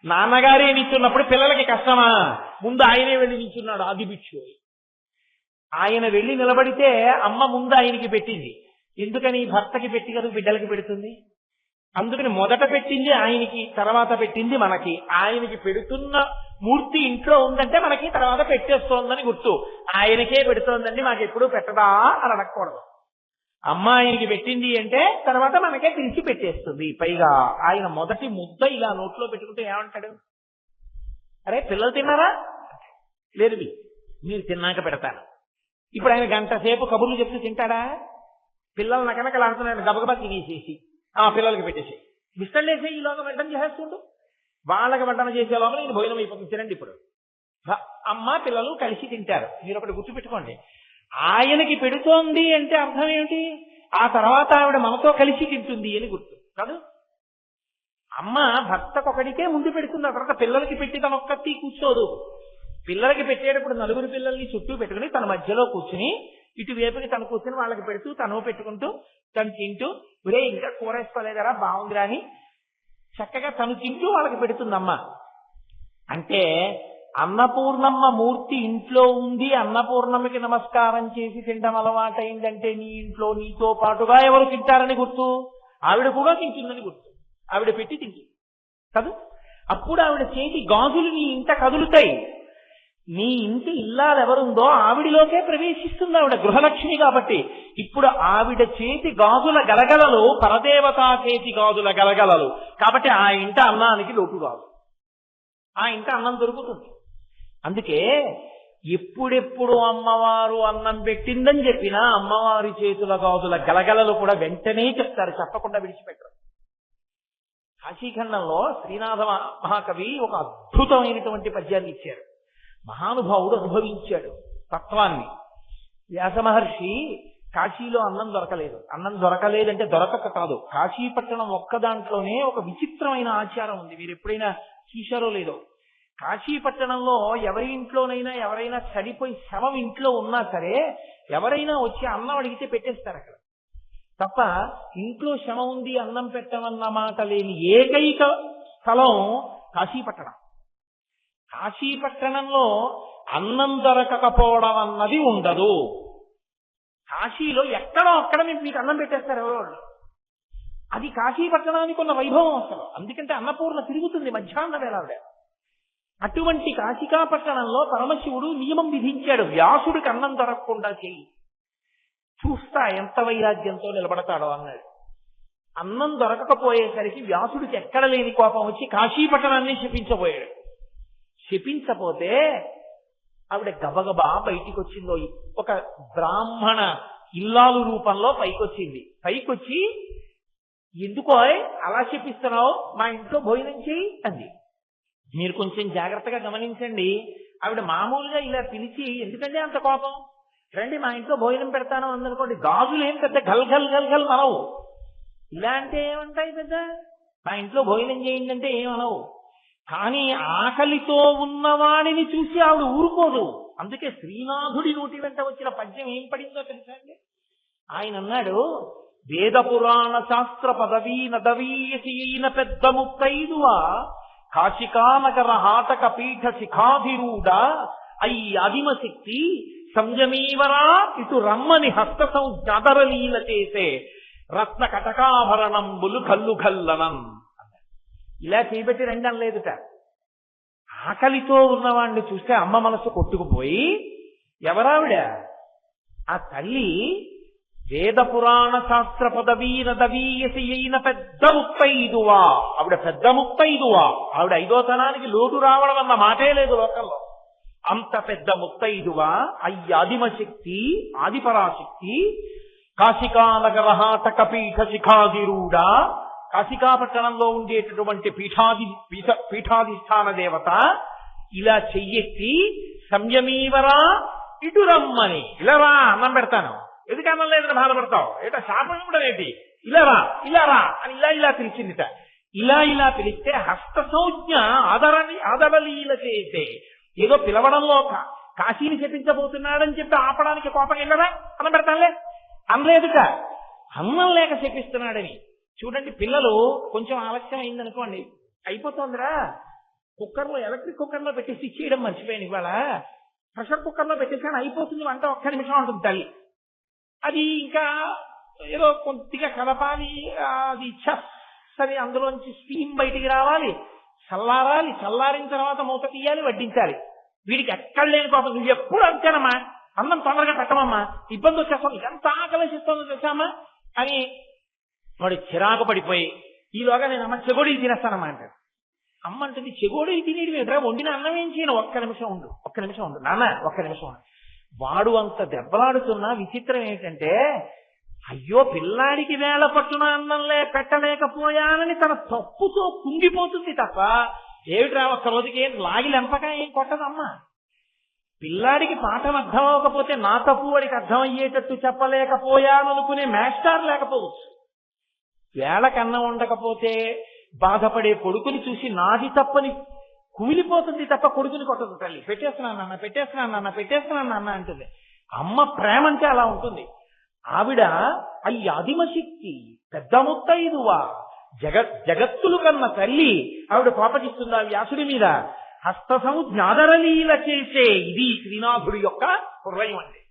నాన్నగారే నిల్చున్నప్పుడు పిల్లలకి కష్టమా? ముందు ఆయనే వెళ్ళి నిల్చున్నాడు ఆదిభిక్షు. ఆయన వెళ్ళి నిలబడితే అమ్మ ముందు ఆయనకి పెట్టింది. ఎందుకని? భర్తకి పెట్టి కదా బిడ్డలకి పెడుతుంది. అందుకని మొదట పెట్టింది ఆయనకి, తర్వాత పెట్టింది మనకి. ఆయనకి పెడుతున్న మూర్తి ఇంట్లో ఉందంటే మనకి తర్వాత పెట్టేస్తోందని గుర్తు. ఆయనకే పెడుతోందండి మాకెప్పుడు పెట్టదా అని అడగకూడదు. అమ్మ ఆయనకి పెట్టింది అంటే తర్వాత మనకే పిలిచి పెట్టేస్తుంది. పైగా ఆయన మొదటి ముద్ద ఇలా నోట్లో పెట్టుకుంటే ఏమంటాడు? అరే పిల్లలు తిన్నారా? లేదు, మీరు తిన్నాక పెడతాను. ఇప్పుడు ఆయన గంట సేపు కబుర్లు చెప్తూ తింటాడా? పిల్లలు నకనకలాడుతున్నాడు, గబగబా తినేసేసి ఆ పిల్లలకి పెట్టేసి విస్తళ్ళేసి ఈలోగా వెంటనే చేసేస్తుండు. వాళ్ళకి వంటన చేసే లోపల నేను భోజనం అయిపోతుంది, తినండి. ఇప్పుడు అమ్మ పిల్లలు కలిసి తింటారు. మీరు ఒకటి గుర్తుపెట్టుకోండి, ఆయనకి పెడుతోంది అంటే అర్థం ఏమిటి? ఆ తర్వాత ఆవిడ మనతో కలిసి తింటుంది అని గుర్తు కాదు. అమ్మ భర్తకొకడికే ముందు పెడుతుంది, ఆ తర్వాత పిల్లలకి పెట్టి తన ఒక్కటి కూర్చోదు. పిల్లలకి పెట్టేటప్పుడు 4 పిల్లల్ని చుట్టూ పెట్టుకుని తన మధ్యలో కూర్చుని ఇటువైపుకి తను కూర్చుని వాళ్ళకి పెడుతూ తను పెట్టుకుంటూ తను తింటూ, ఒరే ఇంకా కూర వేసుకోలేదరా బాగుందిరా అని చక్కగా తను తింటూ వాళ్ళకి పెడుతుందమ్మ. అంటే అన్నపూర్ణమ్మ మూర్తి ఇంట్లో ఉంది, అన్నపూర్ణమ్మకి నమస్కారం చేసి తినడం అలవాటైందంటే నీ ఇంట్లో నీతో పాటుగా ఎవరు తింటారని గుర్తు, ఆవిడ కూడా తింటుందని గుర్తు. ఆవిడ పెట్టి తింటుంది కాదు. అప్పుడు ఆవిడ చేతి గాజులు నీ ఇంట కదులుతాయి. నీ ఇంటి ఇల్లాలు ఎవరుందో ఆవిడిలోకే ప్రవేశిస్తుంది ఆవిడ, గృహలక్ష్మి కాబట్టి. ఇప్పుడు ఆవిడ చేతి గాజుల గలగలలు పరదేవతా చేతి గాజుల గలగలలు కాబట్టి ఆ ఇంట అన్నానికి లోటు కాదు, ఆ ఇంట అన్నం దొరుకుతుంది. అందుకే ఎప్పుడెప్పుడు అమ్మవారు అన్నం పెట్టిందని చెప్పినా అమ్మవారి చేతుల గాజుల గలగలలు కూడా వెంటనే చెప్తారు, చెప్పకుండా విడిచిపెట్టరు. కాశీఖండంలో శ్రీనాథ మహాకవి ఒక అద్భుతమైనటువంటి పద్యాన్ని ఇచ్చారు. మహానుభావుడు అనుభవించాడు తత్వాన్ని. వ్యాస మహర్షి కాశీలో అన్నం దొరకలేదు. అన్నం దొరకలేదంటే దొరకక కాదు, కాశీపట్టణం ఒక్క దాంట్లోనే ఒక విచిత్రమైన ఆచారం ఉంది. మీరు ఎప్పుడైనా చూశారో లేదో, కాశీపట్టణంలో ఎవరి ఇంట్లోనైనా ఎవరైనా చనిపోయి శవం ఇంట్లో ఉన్నా సరే ఎవరైనా వచ్చి అన్నం అడిగితే పెట్టేస్తారు అక్కడ. తప్ప ఇంట్లో శవం ఉంది అన్నం పెట్టమన్న మాట లేని ఏకైక స్థలం కాశీపట్టణం. కాశీపట్టణంలో అన్నం దొరకకపోవడం అన్నది ఉండదు. కాశీలో ఎక్కడో అక్కడ మీకు అన్నం పెట్టేస్తారు ఎవరు. అది కాశీపట్టణానికి ఉన్న వైభవం అసలు. అందుకంటే అన్నపూర్ణ తిరుగుతుంది మధ్యాహ్నం వేళ ఆవిడ. అటువంటి కాశికాపట్టణంలో పరమశివుడు నియమం విధించాడు, వ్యాసుడికి అన్నం దొరకకుండా చెయ్యి, చూస్తా ఎంత వైరాగ్యంతో నిలబడతాడో అన్నాడు. అన్నం దొరకకపోయేసరికి వ్యాసుడికి ఎక్కడ లేని కోపం వచ్చి కాశీపట్టణాన్ని శపించబోయాడు. శపించపోతే ఆవిడ గబగబా బయటికి వచ్చిందో, ఒక బ్రాహ్మణ ఇల్లాలు రూపంలో పైకొచ్చింది. పైకొచ్చి, ఎందుకో అలా శపిస్తున్నావు, మా ఇంట్లో భోజనం చేయి అంది. మీరు కొంచెం జాగ్రత్తగా గమనించండి, ఆవిడ మామూలుగా ఇలా పిలిచి ఎందుకంటే అంత కోపం, రండి మా ఇంట్లో భోజనం పెడతాను అందనుకోండి, గాజులు ఏం పెద్ద గల్ గల్ గల్ గల్ అనవు. ఇలా అంటే ఏమంటాయి పెద్ద, మా ఇంట్లో భోజనం చేయండి అంటే ఏమనవు. కానీ ఆకలితో ఉన్నవాడిని చూసి ఆవిడ ఊరుకోదు. అందుకే శ్రీనాథుడి నోటి వెంట వచ్చిన పద్యం ఏం పడిందో తెలుసా అండి. ఆయన అన్నాడు, వేద పురాణ శాస్త్ర పదవీ నదవీయసి అయిన పెద్ద ముత్తైదువా, కాశికానగర హాటక పీఠ శిఖాధిరూఢ అయి ఆదిమశక్తి సంయమీవరా ఇటు రమ్మని హస్త సంజ్ఞాదరలీల చేసే రత్న కటకాభరణంబులు కల్లు కల్లనం. ఇలా చేయబెట్టి రండి అనలేదుట. ఆకలితో ఉన్నవాడిని చూస్తే అమ్మ మనసు కొట్టుకుపోయి, ఎవరావిడ? ఆ తల్లి వేద పురాణ శాస్త్ర పదవీ నదవీయసి అయిన పెద్ద ముత్తైదువా. ఆవిడ పెద్ద ముత్తైదువా. ఆవిడ ఐదోతనానికి లోటు రావడం అన్న మాటే లేదు లోకంలో. అంత పెద్ద ముత్తైదువా, అయ్యాదిమశక్తి, ఆదిపరాశక్తి, కాశికానగర హాటక పీఠ శిఖాధిరూఢ, కాశికాపట్టణంలో ఉండేటటువంటి పీఠాధిష్టాన దేవత, ఇలా చెయ్యెత్తి సంయమీవరా ఇటు రమ్మని, ఇలా రా అన్నం పెడతాను, ఎందుకు అన్నం లేదని బాధపడతావు, ఏటో శాపం కూడా ఏంటి, ఇలా రా అని ఇలా పిలిచిందిట. ఇలా పిలిస్తే హస్త సంజ్ఞ ఆదరలీల చేసే, ఏదో పిలవడంలో కాశీని శపించబోతున్నాడని చెప్పి ఆపడానికి కోపం వెళ్ళరా, అన్నం పెడతానులే అనలేదుట. అన్నం లేక శపిస్తున్నాడని. చూడండి, పిల్లలు కొంచెం ఆలస్యం అయిందనుకోండి, అయిపోతుందిరా, కుక్కర్లో ఎలక్ట్రిక్ కుక్కర్లో పెట్టేసి ఇచ్చేయడం మర్చిపోయాను, ఇవాళ ప్రెషర్ కుక్కర్లో పెట్టేసాను అయిపోతుంది వంట, ఒక్క నిమిషం ఉంటుంది తల్లి. అది ఇంకా ఏదో కొద్దిగా కలపాలి, అది సరే అందులోంచి స్టీమ్ బయటికి రావాలి, చల్లారాలి, చల్లారిన తర్వాత మూత తీయాలి, వడ్డించాలి. వీడికి ఎక్కడ లేని కోపం, నువ్వు ఎప్పుడు అంతేనమ్మా, అన్నం తొందరగా పెట్టమమ్మా, ఇబ్బంది వచ్చేస్తాను, ఎంత ఆకలిసిస్తుందో తెలుసామా అని వాడు చిరాకు పడిపోయి, ఈలోగా నేను అమ్మ చెగోడీలు తినేస్తానమ్మా అంటాడు. అమ్మ అంటుంది, చెగోడీలు తినేది ఎదురా, వండిన అన్నం ఏం చేయను, ఒక్క నిమిషం ఉండు నాన్న, ఒక్క నిమిషం ఉండు. వాడు అంత దెబ్బలాడుతున్నా విచిత్రం ఏంటంటే, అయ్యో పిల్లాడికి వేళ పట్టున అన్నంలే పెట్టలేకపోయానని తన తప్పుతో కుంగిపోతుంది తప్ప, ఏమిట్రా ఒక్క రోజుకి ఏం లాగి లెంపగా ఏం కొట్టదమ్మా. పిల్లాడికి పాఠం అర్థం అవ్వకపోతే నా తప్పు వాడికి అర్థం అయ్యేటట్టు చెప్పలేకపోయాననుకునే మాస్టర్ లేకపోవచ్చు. వేళకన్నం ఉండకపోతే బాధపడే కొడుకుని చూసి నాది తప్పని కుమిలిపోతుంది తప్ప కొడుకుని కొట్టదు తల్లి. పెట్టేస్తున్నాను నాన్న అంటుంది. అమ్మ ప్రేమ అంటే అలా ఉంటుంది. ఆవిడ ఆదిమశక్తి, పెద్ద ముత్తైదువా, జగత్తులు కన్న తల్లి. ఆవిడ కోపగిస్తుందా వ్యాసుడి మీద? హస్త సంజ్ఞాదరలీల చేసే, ఇది శ్రీనాథుడి యొక్క హృదయం అండి.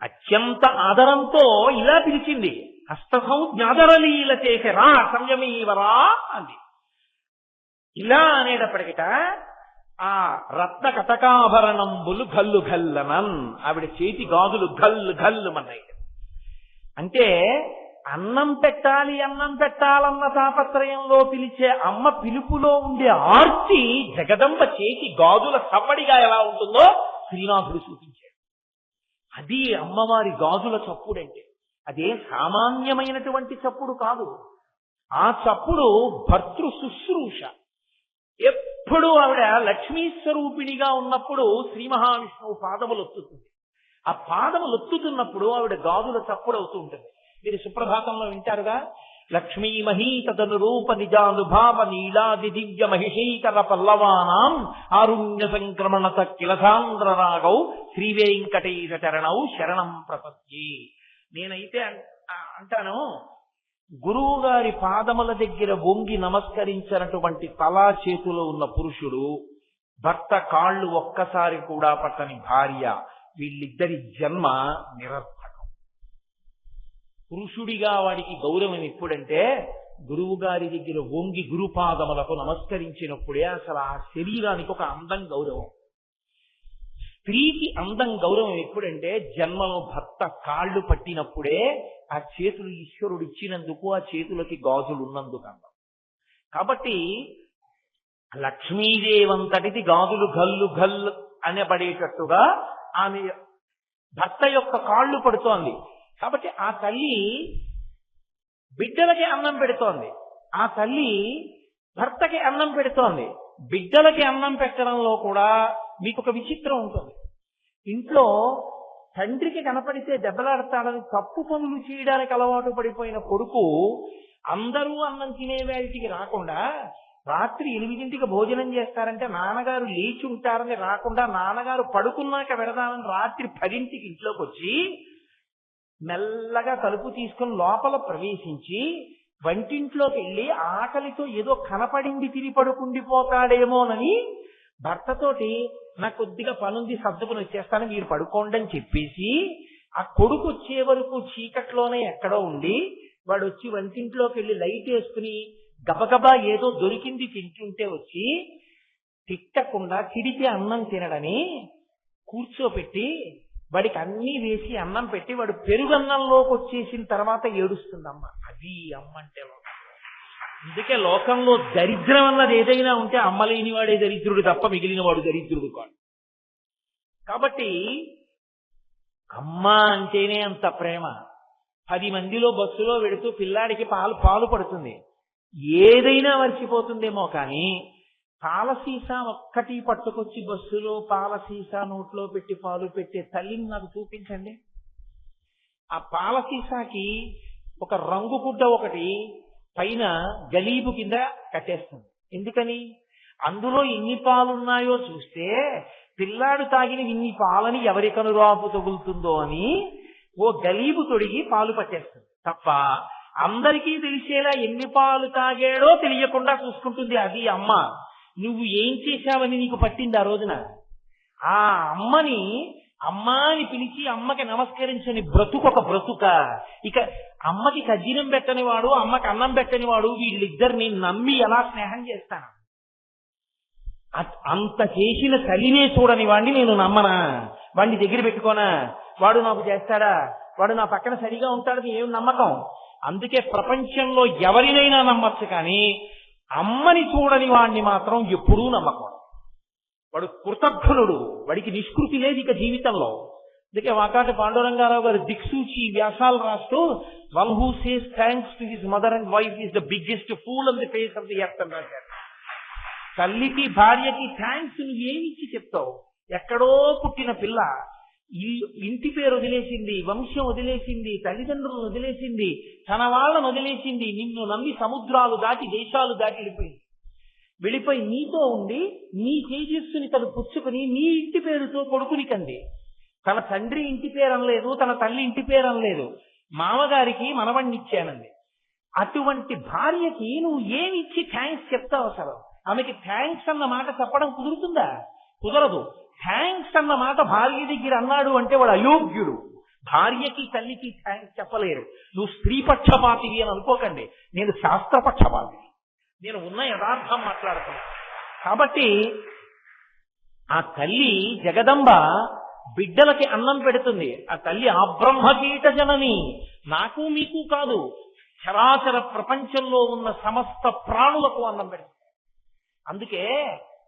అత్యంత ఆదరంతో ఇలా పిలిచింది, హస్త సంజ్ఞాదరలీల చేసే, రా సంయమీవరా అంది. ఇలా అనేటప్పటికిట ఆ రత్న కటకాభరణంబులు గల్లు గల్లనన్, ఆవిడ చేతి గాజులు గల్లు గల్లు మన్నాయి. అంటే అన్నం పెట్టాలన్న తాపత్రయంలో పిలిచే అమ్మ పిలుపులో ఉండే ఆర్తి జగదంబ చేతి గాజుల సవ్వడిగా ఎలా ఉంటుందో శ్రీనాథుడు చూపించాడు. అది అమ్మవారి గాజుల చప్పుడంటే. అదే సామాన్యమైనటువంటి చప్పుడు కాదు. ఆ చప్పుడు భర్తృ శుశ్రూష. ఎప్పుడు ఆవిడ లక్ష్మీ స్వరూపిణిగా ఉన్నప్పుడు శ్రీ మహావిష్ణువు పాదములు ఒత్తుతుంది. ఆ పాదములు ఒత్తుతున్నప్పుడు ఆవిడ గాజుల చప్పుడు అవుతూ ఉంటుంది. మీరు సుప్రభాతంలో వింటారుగా, లక్ష్మీమహీ తదనురూప నిజానుభావ నీలాది దివ్య మహిషీకర పల్లవానాం ఆరుణ్య సంక్రమణత కిలసాంధ్ర రాగౌ శ్రీ వెంకటేశ చరణౌ శరణం ప్రపత్తి. నేనైతే అంటాను, గురువు గారి పాదముల దగ్గర వంగి నమస్కరించినటువంటి తలా చేతిలో ఉన్న పురుషుడు, భర్త కాళ్ళు ఒక్కసారి కూడా పట్టని భార్య, వీళ్ళిద్దరి జన్మ నిరర్థకం. పురుషుడిగా వాడికి గౌరవం ఎప్పుడంటే గురువు గారి దగ్గర వంగి గురుపాదములకు నమస్కరించినప్పుడే అసలు ఆ శరీరానికి ఒక అందం, గౌరవం. స్త్రీకి అందం, గౌరవం ఎప్పుడంటే జన్మలో భర్త కాళ్ళు పట్టినప్పుడే, ఆ చేతులు ఈశ్వరుడు ఇచ్చినందుకు, ఆ చేతులకి గాజులు ఉన్నందుకు అందం. కాబట్టి లక్ష్మీదేవంతటిది గాజులు గల్లు గల్లు అనబడేటట్టుగా ఆమె భర్త యొక్క కాళ్ళు పడుతోంది. కాబట్టి ఆ తల్లి బిడ్డలకి అన్నం పెడుతోంది, ఆ తల్లి భర్తకి అన్నం పెడుతోంది. బిడ్డలకి అన్నం పెట్టడంలో కూడా మీకు ఒక విచిత్రం ఉంటుంది. ఇంట్లో తండ్రికి కనపడితే దెబ్బలాడతాడని తప్పు పనులు చేయడానికి అలవాటు పడిపోయిన కొడుకు అందరూ అన్నం తినే వేళటికి రాకుండా, రాత్రి 8ంటికి భోజనం చేస్తారంటే నాన్నగారు లేచి ఉంటారని రాకుండా, నాన్నగారు పడుకున్నాక వెడదామని రాత్రి 10ంటికి ఇంట్లోకి వచ్చి మెల్లగా తలుపు తీసుకుని లోపల ప్రవేశించి వంటింట్లోకి వెళ్ళి ఆకలితో ఏదో కనపడింది తిని పడుకుండిపోతాడేమోనని భర్తతోటి నాకు కొద్దిగా పనుంది సర్దుకుని వచ్చేస్తాను మీరు పడుకోండి అని చెప్పేసి, ఆ కొడుకు వచ్చే వరకు చీకట్లోనే ఎక్కడో ఉండి వాడు వచ్చి వంటింట్లోకి వెళ్ళి లైట్ వేసుకుని గబగబా ఏదో దొరికింది తింటుంటే వచ్చి తిట్టకుండా తిడితే అన్నం తినడని కూర్చోపెట్టి వాడికి అన్నీ వేసి అన్నం పెట్టి వాడు పెరుగన్నంలోకి వచ్చేసిన తర్వాత ఏడుస్తుందమ్మ. అది అమ్మ అంటే లోకం. అందుకే లోకంలో దరిద్రం అన్నది ఏదైనా ఉంటే అమ్మ లేని వాడే దరిద్రుడు తప్ప మిగిలిన వాడు దరిద్రుడు కాదు. కాబట్టి అమ్మ అంటేనే అంత ప్రేమ. 10 మందిలో బస్సులో వెడుతూ పిల్లాడికి పాలు పడుతుంది, ఏదైనా మర్చిపోతుందేమో కానీ పాల సీసా ఒక్కటి పట్టుకొచ్చి బస్సులో పాల సీసా నోట్లో పెట్టి పాలు పెట్టే తల్లిని నాకు చూపించండి. ఆ పాల సీసాకి ఒక రంగు గుడ్డ ఒకటి పైన గలీబు కింద కట్టేస్తుంది. ఎందుకని? అందులో ఎన్ని పాలున్నాయో చూస్తే పిల్లాడు తాగిన ఇన్ని పాలని ఎవరి కనురాపు తగులుతుందో అని ఓ గలీబు తొడిగి పాలు పట్టేస్తుంది తప్ప అందరికీ తెలిసేలా ఎన్ని పాలు తాగాడో తెలియకుండా చూసుకుంటుంది. అది అమ్మ. నువ్వు ఏం చేశావని నీకు పట్టింది ఆ రోజున. ఆ అమ్మని అమ్మాని పిలిచి అమ్మకి నమస్కరించని బ్రతుకొక బ్రతుక. ఇక అమ్మకి కజ్జినం పెట్టని వాడు, అమ్మకి అన్నం పెట్టని వాడు, వీళ్ళిద్దరిని నమ్మి ఎలా స్నేహం చేస్తాను? అంత చేసిన తల్లినే చూడని వాడిని నేను నమ్మనా? వాడిని దగ్గర పెట్టుకోనా? వాడు నాకు చేస్తాడా? వాడు నా పక్కన సరిగా ఉంటాడని ఏం నమ్మకం? అందుకే ప్రపంచంలో ఎవరినైనా నమ్మచ్చు, కానీ అమ్మని చూడని వాడిని మాత్రం ఎప్పుడూ నమ్మకం. వాడు కృతజ్ఞుడు, వాడికి నిష్కృతి లేదు ఇక జీవితంలో. అందుకే వాకాటి పాండురంగారావు గారు దిక్సూచి వ్యాసాలు రాస్తూ one who says thanks to his mother and wife is the biggest pool on the face of the earth అని రాశారు. తల్లికి భార్యకి థ్యాంక్స్ నువ్వు ఏమిచ్చి చెప్తావు? ఎక్కడో పుట్టిన పిల్ల ఇంటి పేరు వదిలేసింది, వంశం వదిలేసింది, తల్లిదండ్రులను వదిలేసింది, తన వాళ్ళను వదిలేసింది, నిన్ను నమ్మి సముద్రాలు దాటి దేశాలు దాటి వెళ్ళిపోయి నీతో ఉండి నీ తేజస్సుని తను పుచ్చుకుని నీ ఇంటి పేరుతో కొడుకుని కంది. తన తండ్రి ఇంటి పేరు అనలేదు, తన తల్లి ఇంటి పేరు అనలేదు, మామగారికి మనవణ్ణిచ్చానండి. అటువంటి భార్యకి నువ్వు ఏమిచ్చి థ్యాంక్స్ చెప్తావు? అసలు ఆమెకి థ్యాంక్స్ అన్న మాట చెప్పడం కుదురుతుందా? కుదరదు. థ్యాంక్స్ అన్న మాట భార్య దగ్గర అన్నాడు అంటే వాడు అయోగ్యుడు. భార్యకి తల్లికి థ్యాంక్స్ చెప్పలేరు. నువ్వు స్త్రీ పక్షపాతివి అని అనుకోకండి, నేను శాస్త్రపక్షపాతిని, నేను ఉన్న యథార్థం మాట్లాడుతున్నా. కాబట్టి ఆ తల్లి జగదంబ బిడ్డలకి అన్నం పెడుతుంది. ఆ తల్లి ఆబ్రహ్మకీట జనని, నాకు మీకు కాదు, చరాచర ప్రపంచంలో ఉన్న సమస్త ప్రాణులకు అన్నం పెడుతుంది. అందుకే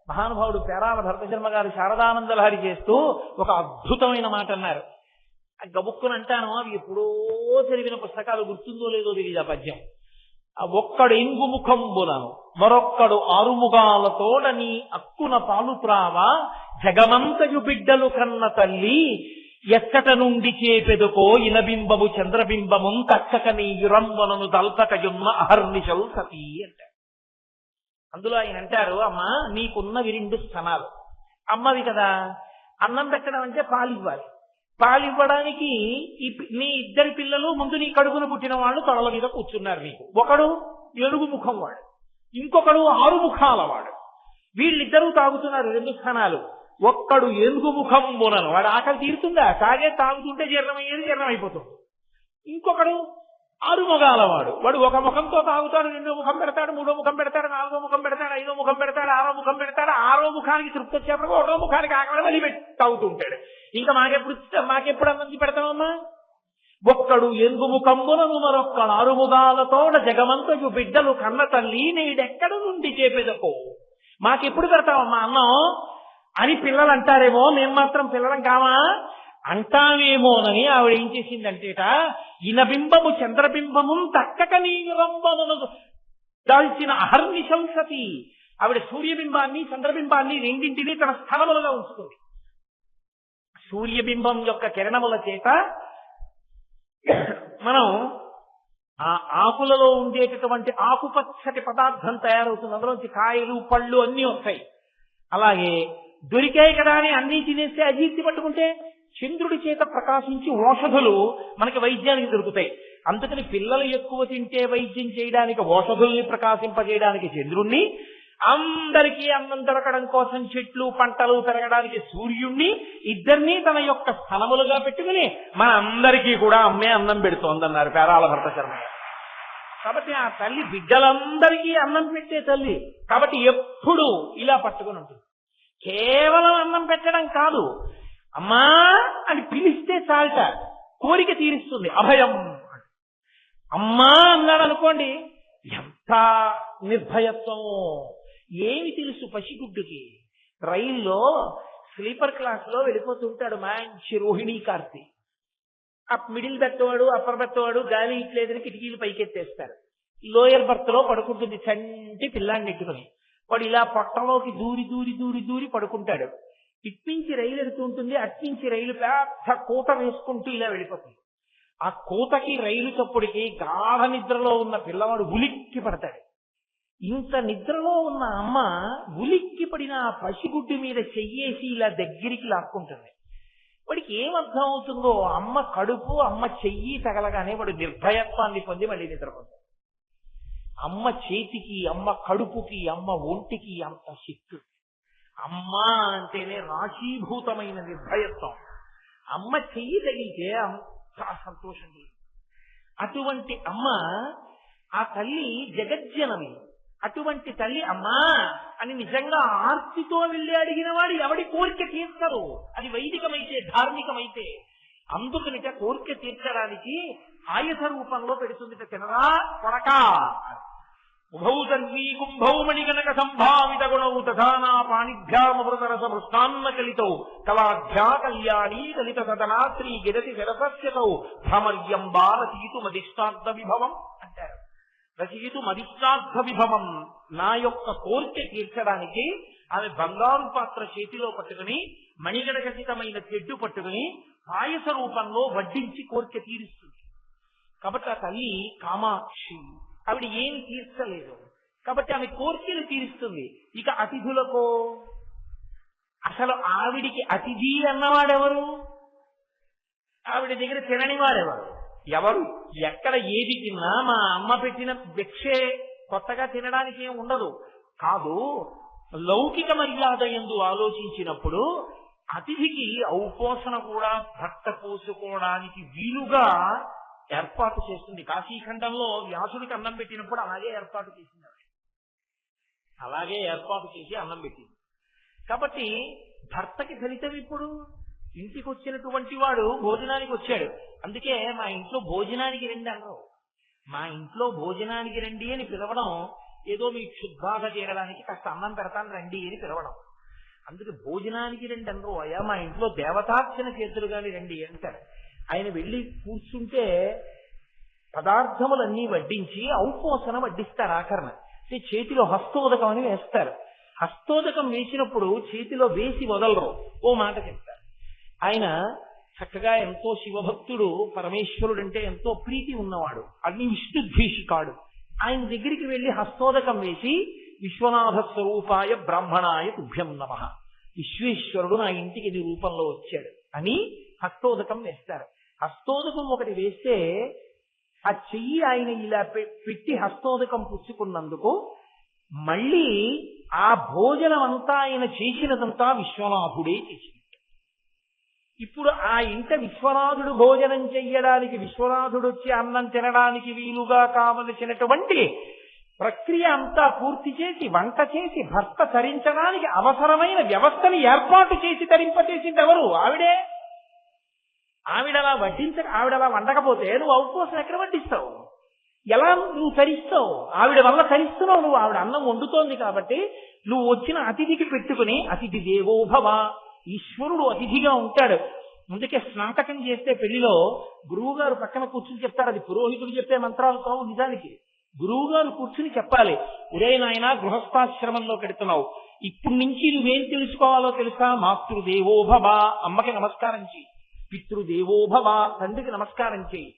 మహానుభావుడు పేరాల భరతశర్మ గారు శారదానంద లహరి చేస్తూ ఒక అద్భుతమైన మాట అన్నారు. గబుక్కుని అంటాను, అవి ఎప్పుడో చదివిన పుస్తకాలు గుర్తుందో లేదో తెలియదు ఆ పద్యం. ఒక్కడు ఇంగుముఖంబులను మరొక్కడు ఆరుముగాలతోడని అక్కున పాలు త్రావ జగమంతయు బిడ్డలు కన్న తల్లి ఎచ్చట నుండి చేపెదుకో ఇనబింబము చంద్రబింబము తక్కక నీ యురంబనను దల్పకయున్న అహర్నిశల్ సతీ అంటారు. అందులో ఆయన అంటారు, అమ్మా నీకున్న 2 స్థనాలు అమ్మవి కదా, అన్నం పెట్టడం అంటే పాలివ్వాలి. పాలివ్వడానికి నీ 2 పిల్లలు ముందు నీ కడుపున పుట్టిన వాళ్ళు తొడల మీద కూర్చున్నారు నీకు. ఒకడు 7 ముఖం వాడు, ఇంకొకడు 6 ముఖాల వాడు. వీళ్ళిద్దరూ తాగుతున్నారు 2 స్థానాలు. ఒక్కడు 7 ముఖం బోనను, వాడు ఆకలి తీరుతుందా? తాగుతుంటే జీర్ణమైపోతుంది. ఇంకొకడు 6 ముఖాల వాడు, వాడు 1 ముఖంతో తాగుతాడు, 2వ ముఖం పెడతాడు, 3వ ముఖం పెడతాడు, 4వ ముఖం పెడతాడు, 5వ ముఖం పెడతాడు, 6వ ముఖం పెడతాడు. 6వ ముఖానికి తృప్తి వచ్చేప్పుడు 1వ ముఖానికి ఆకలి మళ్ళీ తాగుతుంటాడు. ఇంకా మాకెప్పుడు అన్నం పెడతామమ్మా? ఒక్కడు 7 ముఖంబునను మరొక్కడు 6 ముఖాలతోడ జగమంతయు బిడ్డలు కన్న తల్లి నేడెక్కడ నుండి చేపెదకో, మాకెప్పుడు పెడతావమ్మా అన్నం అని పిల్లలు అంటారేమో. మేము మాత్రం పిల్లలం కామా అంటామేమోనని ఆవిడ ఏం చేసిందంటేట, ఇనబింబము చంద్రబింబము తక్కక నీ రంబమును దాల్చిన అహర్నిశం సతి. ఆవిడ సూర్యబింబాన్ని చంద్రబింబాన్ని రెండింటినీ తన స్థలములుగా ఉంచుతుంది. సూర్యబింబం యొక్క కిరణముల చేత మనం ఆ ఆకులలో ఉండేటటువంటి ఆకుపచ్చటి పదార్థం తయారవుతుంది. అందులోంచి కాయలు పళ్ళు అన్నీ వస్తాయి. అలాగే దొరికాయి కదా అని అన్నీ తినేస్తే అజీర్తి పట్టుకుంటే చంద్రుడి చేత ప్రకాశించి ఔషధులు మనకి వైద్యానికి దొరుకుతాయి. అందుకని పిల్లలు ఎక్కువ తింటే వైద్యం చేయడానికి ఔషధుల్ని ప్రకాశింపజేయడానికి చంద్రుణ్ణి, అందరికీ అన్నం దొరకడం కోసం చెట్లు పంటలు పెరగడానికి సూర్యుణ్ణి, ఇద్దరినీ తన యొక్క స్థలములుగా పెట్టుకుని మన అందరికీ కూడా అమ్మే అన్నం పెడుతోందన్నారు పేరాల భర్త శర్మ. కాబట్టి ఆ తల్లి బిడ్డలందరికీ అన్నం పెట్టే తల్లి. కాబట్టి ఎప్పుడు ఇలా పట్టుకుని ఉంటుంది. కేవలం అన్నం పెట్టడం కాదు, అమ్మా అని పిలిస్తే చాలట, కోరిక తీరుస్తుంది. అభయం అమ్మా అన్నాడు అనుకోండి, ఎంత నిర్భయత్వమో. ఏమి తెలుసు పసిగుడ్డుకి? రైల్లో స్లీపర్ క్లాస్ లో వెళ్ళిపోతుంటాడు మంచి రోహిణీ కార్తీ. ఆ మిడిల్ బెర్త్ వాడు అప్పర్ బెర్త్ వాడు గాలి ఇట్లేదని కిటికీలు పైకెత్తేస్తారు. లోయర్ బెర్త్ లో పడుకుంటుంది చంటి పిల్లాన్ని ఎట్టుకుని. వాడు ఇలా పొట్టలోకి దూరి దూరి దూరి దూరి పడుకుంటాడు. ఇట్నుంచి రైలు ఎడుతుంటుంది, అట్నుంచి రైలు పెద్ద కూత వేసుకుంటూ ఇలా వెళ్ళిపోతుంది. ఆ కూతకి రైలు చప్పుడికి గాఢ నిద్రలో ఉన్న పిల్లవాడు ఉలిక్కి పడతాడు. ఇంత నిద్రలో ఉన్న అమ్మ ఉలిక్కి పడిన ఆ పసిగుడ్డు మీద చెయ్యేసి ఇలా దగ్గరికి లాక్కుంటుంది. వాడికి ఏమర్థం అవుతుందో, అమ్మ కడుపు అమ్మ చెయ్యి తగలగానే వాడు నిర్భయత్వాన్ని పొంది మళ్ళీ నిద్రపోతాడు. అమ్మ చేతికి అమ్మ కడుపుకి అమ్మ ఒంటికి అంత శక్తి. అమ్మ అంటేనే రాశీభూతమైన నిర్భయత్వం. అమ్మ చెయ్యి తగిలితే అంత సంతోషం. అటువంటి అమ్మ ఆ తల్లి జగజ్జనని. అటువంటి తల్లి అమ్మా అని నిజంగా ఆర్తితో వెళ్ళి అడిగిన వాడు ఎవడి కోరిక తీర్చరు. అది వైదికమైతే ధార్మికమైతే. అందుకనిట కోరిక తీర్చడానికి ఆయుధ రూపంలో పెడుతుందిట. తినరా కొడకా ఉభౌ సర్వీ కుంభౌ మణిగణక సంభావిత గుణౌ తథానా పాణిభ్యామృతరస మృష్టాన్న కలితౌ కళాఢ్యా కళ్యాణీ కలిత సదనా శ్రీ గిరతి శరసస్యతౌ భ్రమర్యంబా రచయితు మదిష్టార్థ విభవం అంటారు. రచయితు మదిష్టార్థ విభవం. నా యొక్క కోరిక తీర్చడానికి ఆమె బంగారు పాత్ర చేతిలో పట్టుకుని మణిగణకసితమైన తెడ్డు పట్టుకుని పాయస రూపంలో వడ్డించి కోరిక తీరుస్తుంది. కాబట్టి ఆ తల్లి కామాక్షి. ఆవిడ ఏమి తీర్చలేదు కాబట్టి ఆమె కోరికలు తీరుస్తుంది. ఇక అతిథులకు అసలు ఆవిడికి అతిథి అన్నవాడెవరు? ఆవిడ దగ్గర తినని వాడెవరు? ఎవరు? ఎక్కడ ఏది తిన్నా మా అమ్మ పెట్టిన భిక్షే కొత్తగా తినడానికి ఏం ఉండదు. కాదు, లౌకిక మర్యాద యందు ఆలోచించినప్పుడు అతిథికి ఔపోసన కూడా భర్త పోసుకోవడానికి వీలుగా ఏర్పాటు చేస్తుంది. కాశీఖండంలో వ్యాసుడికి అన్నం పెట్టినప్పుడు అలాగే ఏర్పాటు చేసింది. అలాగే ఏర్పాటు చేసి అన్నం పెట్టింది. కాబట్టి భర్తకి ఫలితం ఇప్పుడు ఇంటికి వచ్చినటువంటి వాడు భోజనానికి వచ్చాడు. అందుకే మా ఇంట్లో భోజనానికి రండి అన్నారు. మా ఇంట్లో భోజనానికి రండి అని పిలవడం ఏదో మీ క్షుద్బాధ తీరడానికి కాస్త అన్నం పెడతాను రండి అని పిలవడం. అందుకే భోజనానికి రండి అన్నారు. అయ్యా మా ఇంట్లో దేవతార్చన చేతులు గాని రండి అంటారు. ఆయన వెళ్ళి కూర్చుంటే పదార్థములన్నీ వడ్డించి ఔపోసన వడ్డిస్తారు. ఆఖరణ చేతిలో హస్తోదకం అని వేస్తారు. హస్తోదకం వేసినప్పుడు చేతిలో వేసి వదలరు. ఓ మాట చెప్తారు ఆయన, చక్కగా ఎంతో శివభక్తుడు, పరమేశ్వరుడు అంటే ఎంతో ప్రీతి ఉన్నవాడు, అగ్ని విష్ణుద్వేషికాడు. ఆయన దగ్గరికి వెళ్లి హస్తోదకం వేసి విశ్వనాథ స్వరూపాయ బ్రాహ్మణాయ తుభ్యం నమః, విశ్వేశ్వరుడు నా ఇంటికి నీ రూపంలో వచ్చాడు అని హస్తోదకం వేస్తారు. హస్తోదకం ఒకటి వేస్తే ఆ చెయ్యి ఆయన ఇలా పెట్టి హస్తోదకం పుచ్చుకున్నందుకు మళ్ళీ ఆ భోజనం అంతా ఆయన చేసినదంతా విశ్వనాథుడే చేసింది. ఇప్పుడు ఆ ఇంట విశ్వనాథుడు భోజనం చెయ్యడానికి, విశ్వనాథుడు వచ్చి అన్నం తినడానికి వీలుగా కావలసినటువంటి ప్రక్రియ అంతా పూర్తి చేసి, వంట చేసి, భర్త తరించడానికి అవసరమైన వ్యవస్థని ఏర్పాటు చేసి తరింపచేసింది ఎవరు? ఆవిడే. ఆవిడలా ఆవిడలా వండకపోతే నువ్వు ఉపవాసం ఎక్కడ వడ్డిస్తావు? ఎలా నువ్వు తరిస్తావు? ఆవిడ వల్ల తరిస్తున్నావు నువ్వు. ఆవిడ అన్నం వండుతోంది కాబట్టి నువ్వు వచ్చిన అతిథికి పెట్టుకుని, అతిథి దేవోభవ, ఈశ్వరుడు అతిథిగా ఉంటాడు. అందుకే స్నాతకం చేస్తే పెళ్లిలో గురువు గారు పక్కన కూర్చుని చెప్తారు. అది పురోహితుడు చెప్పే మంత్రాలు కావు, నిజానికి గురువు గారు కూర్చుని చెప్పాలి. ఒరే నాయన, గృహస్థాశ్రమంలో పెడుతున్నావు, ఇప్పుడు నుంచి నువ్వేం తెలుసుకోవాలో తెలుసా? మాతృదేవోభవ, అమ్మకి నమస్కారం చెయ్యి. పితృదేవోభవ, తండ్రికి నమస్కారం చెయ్యి.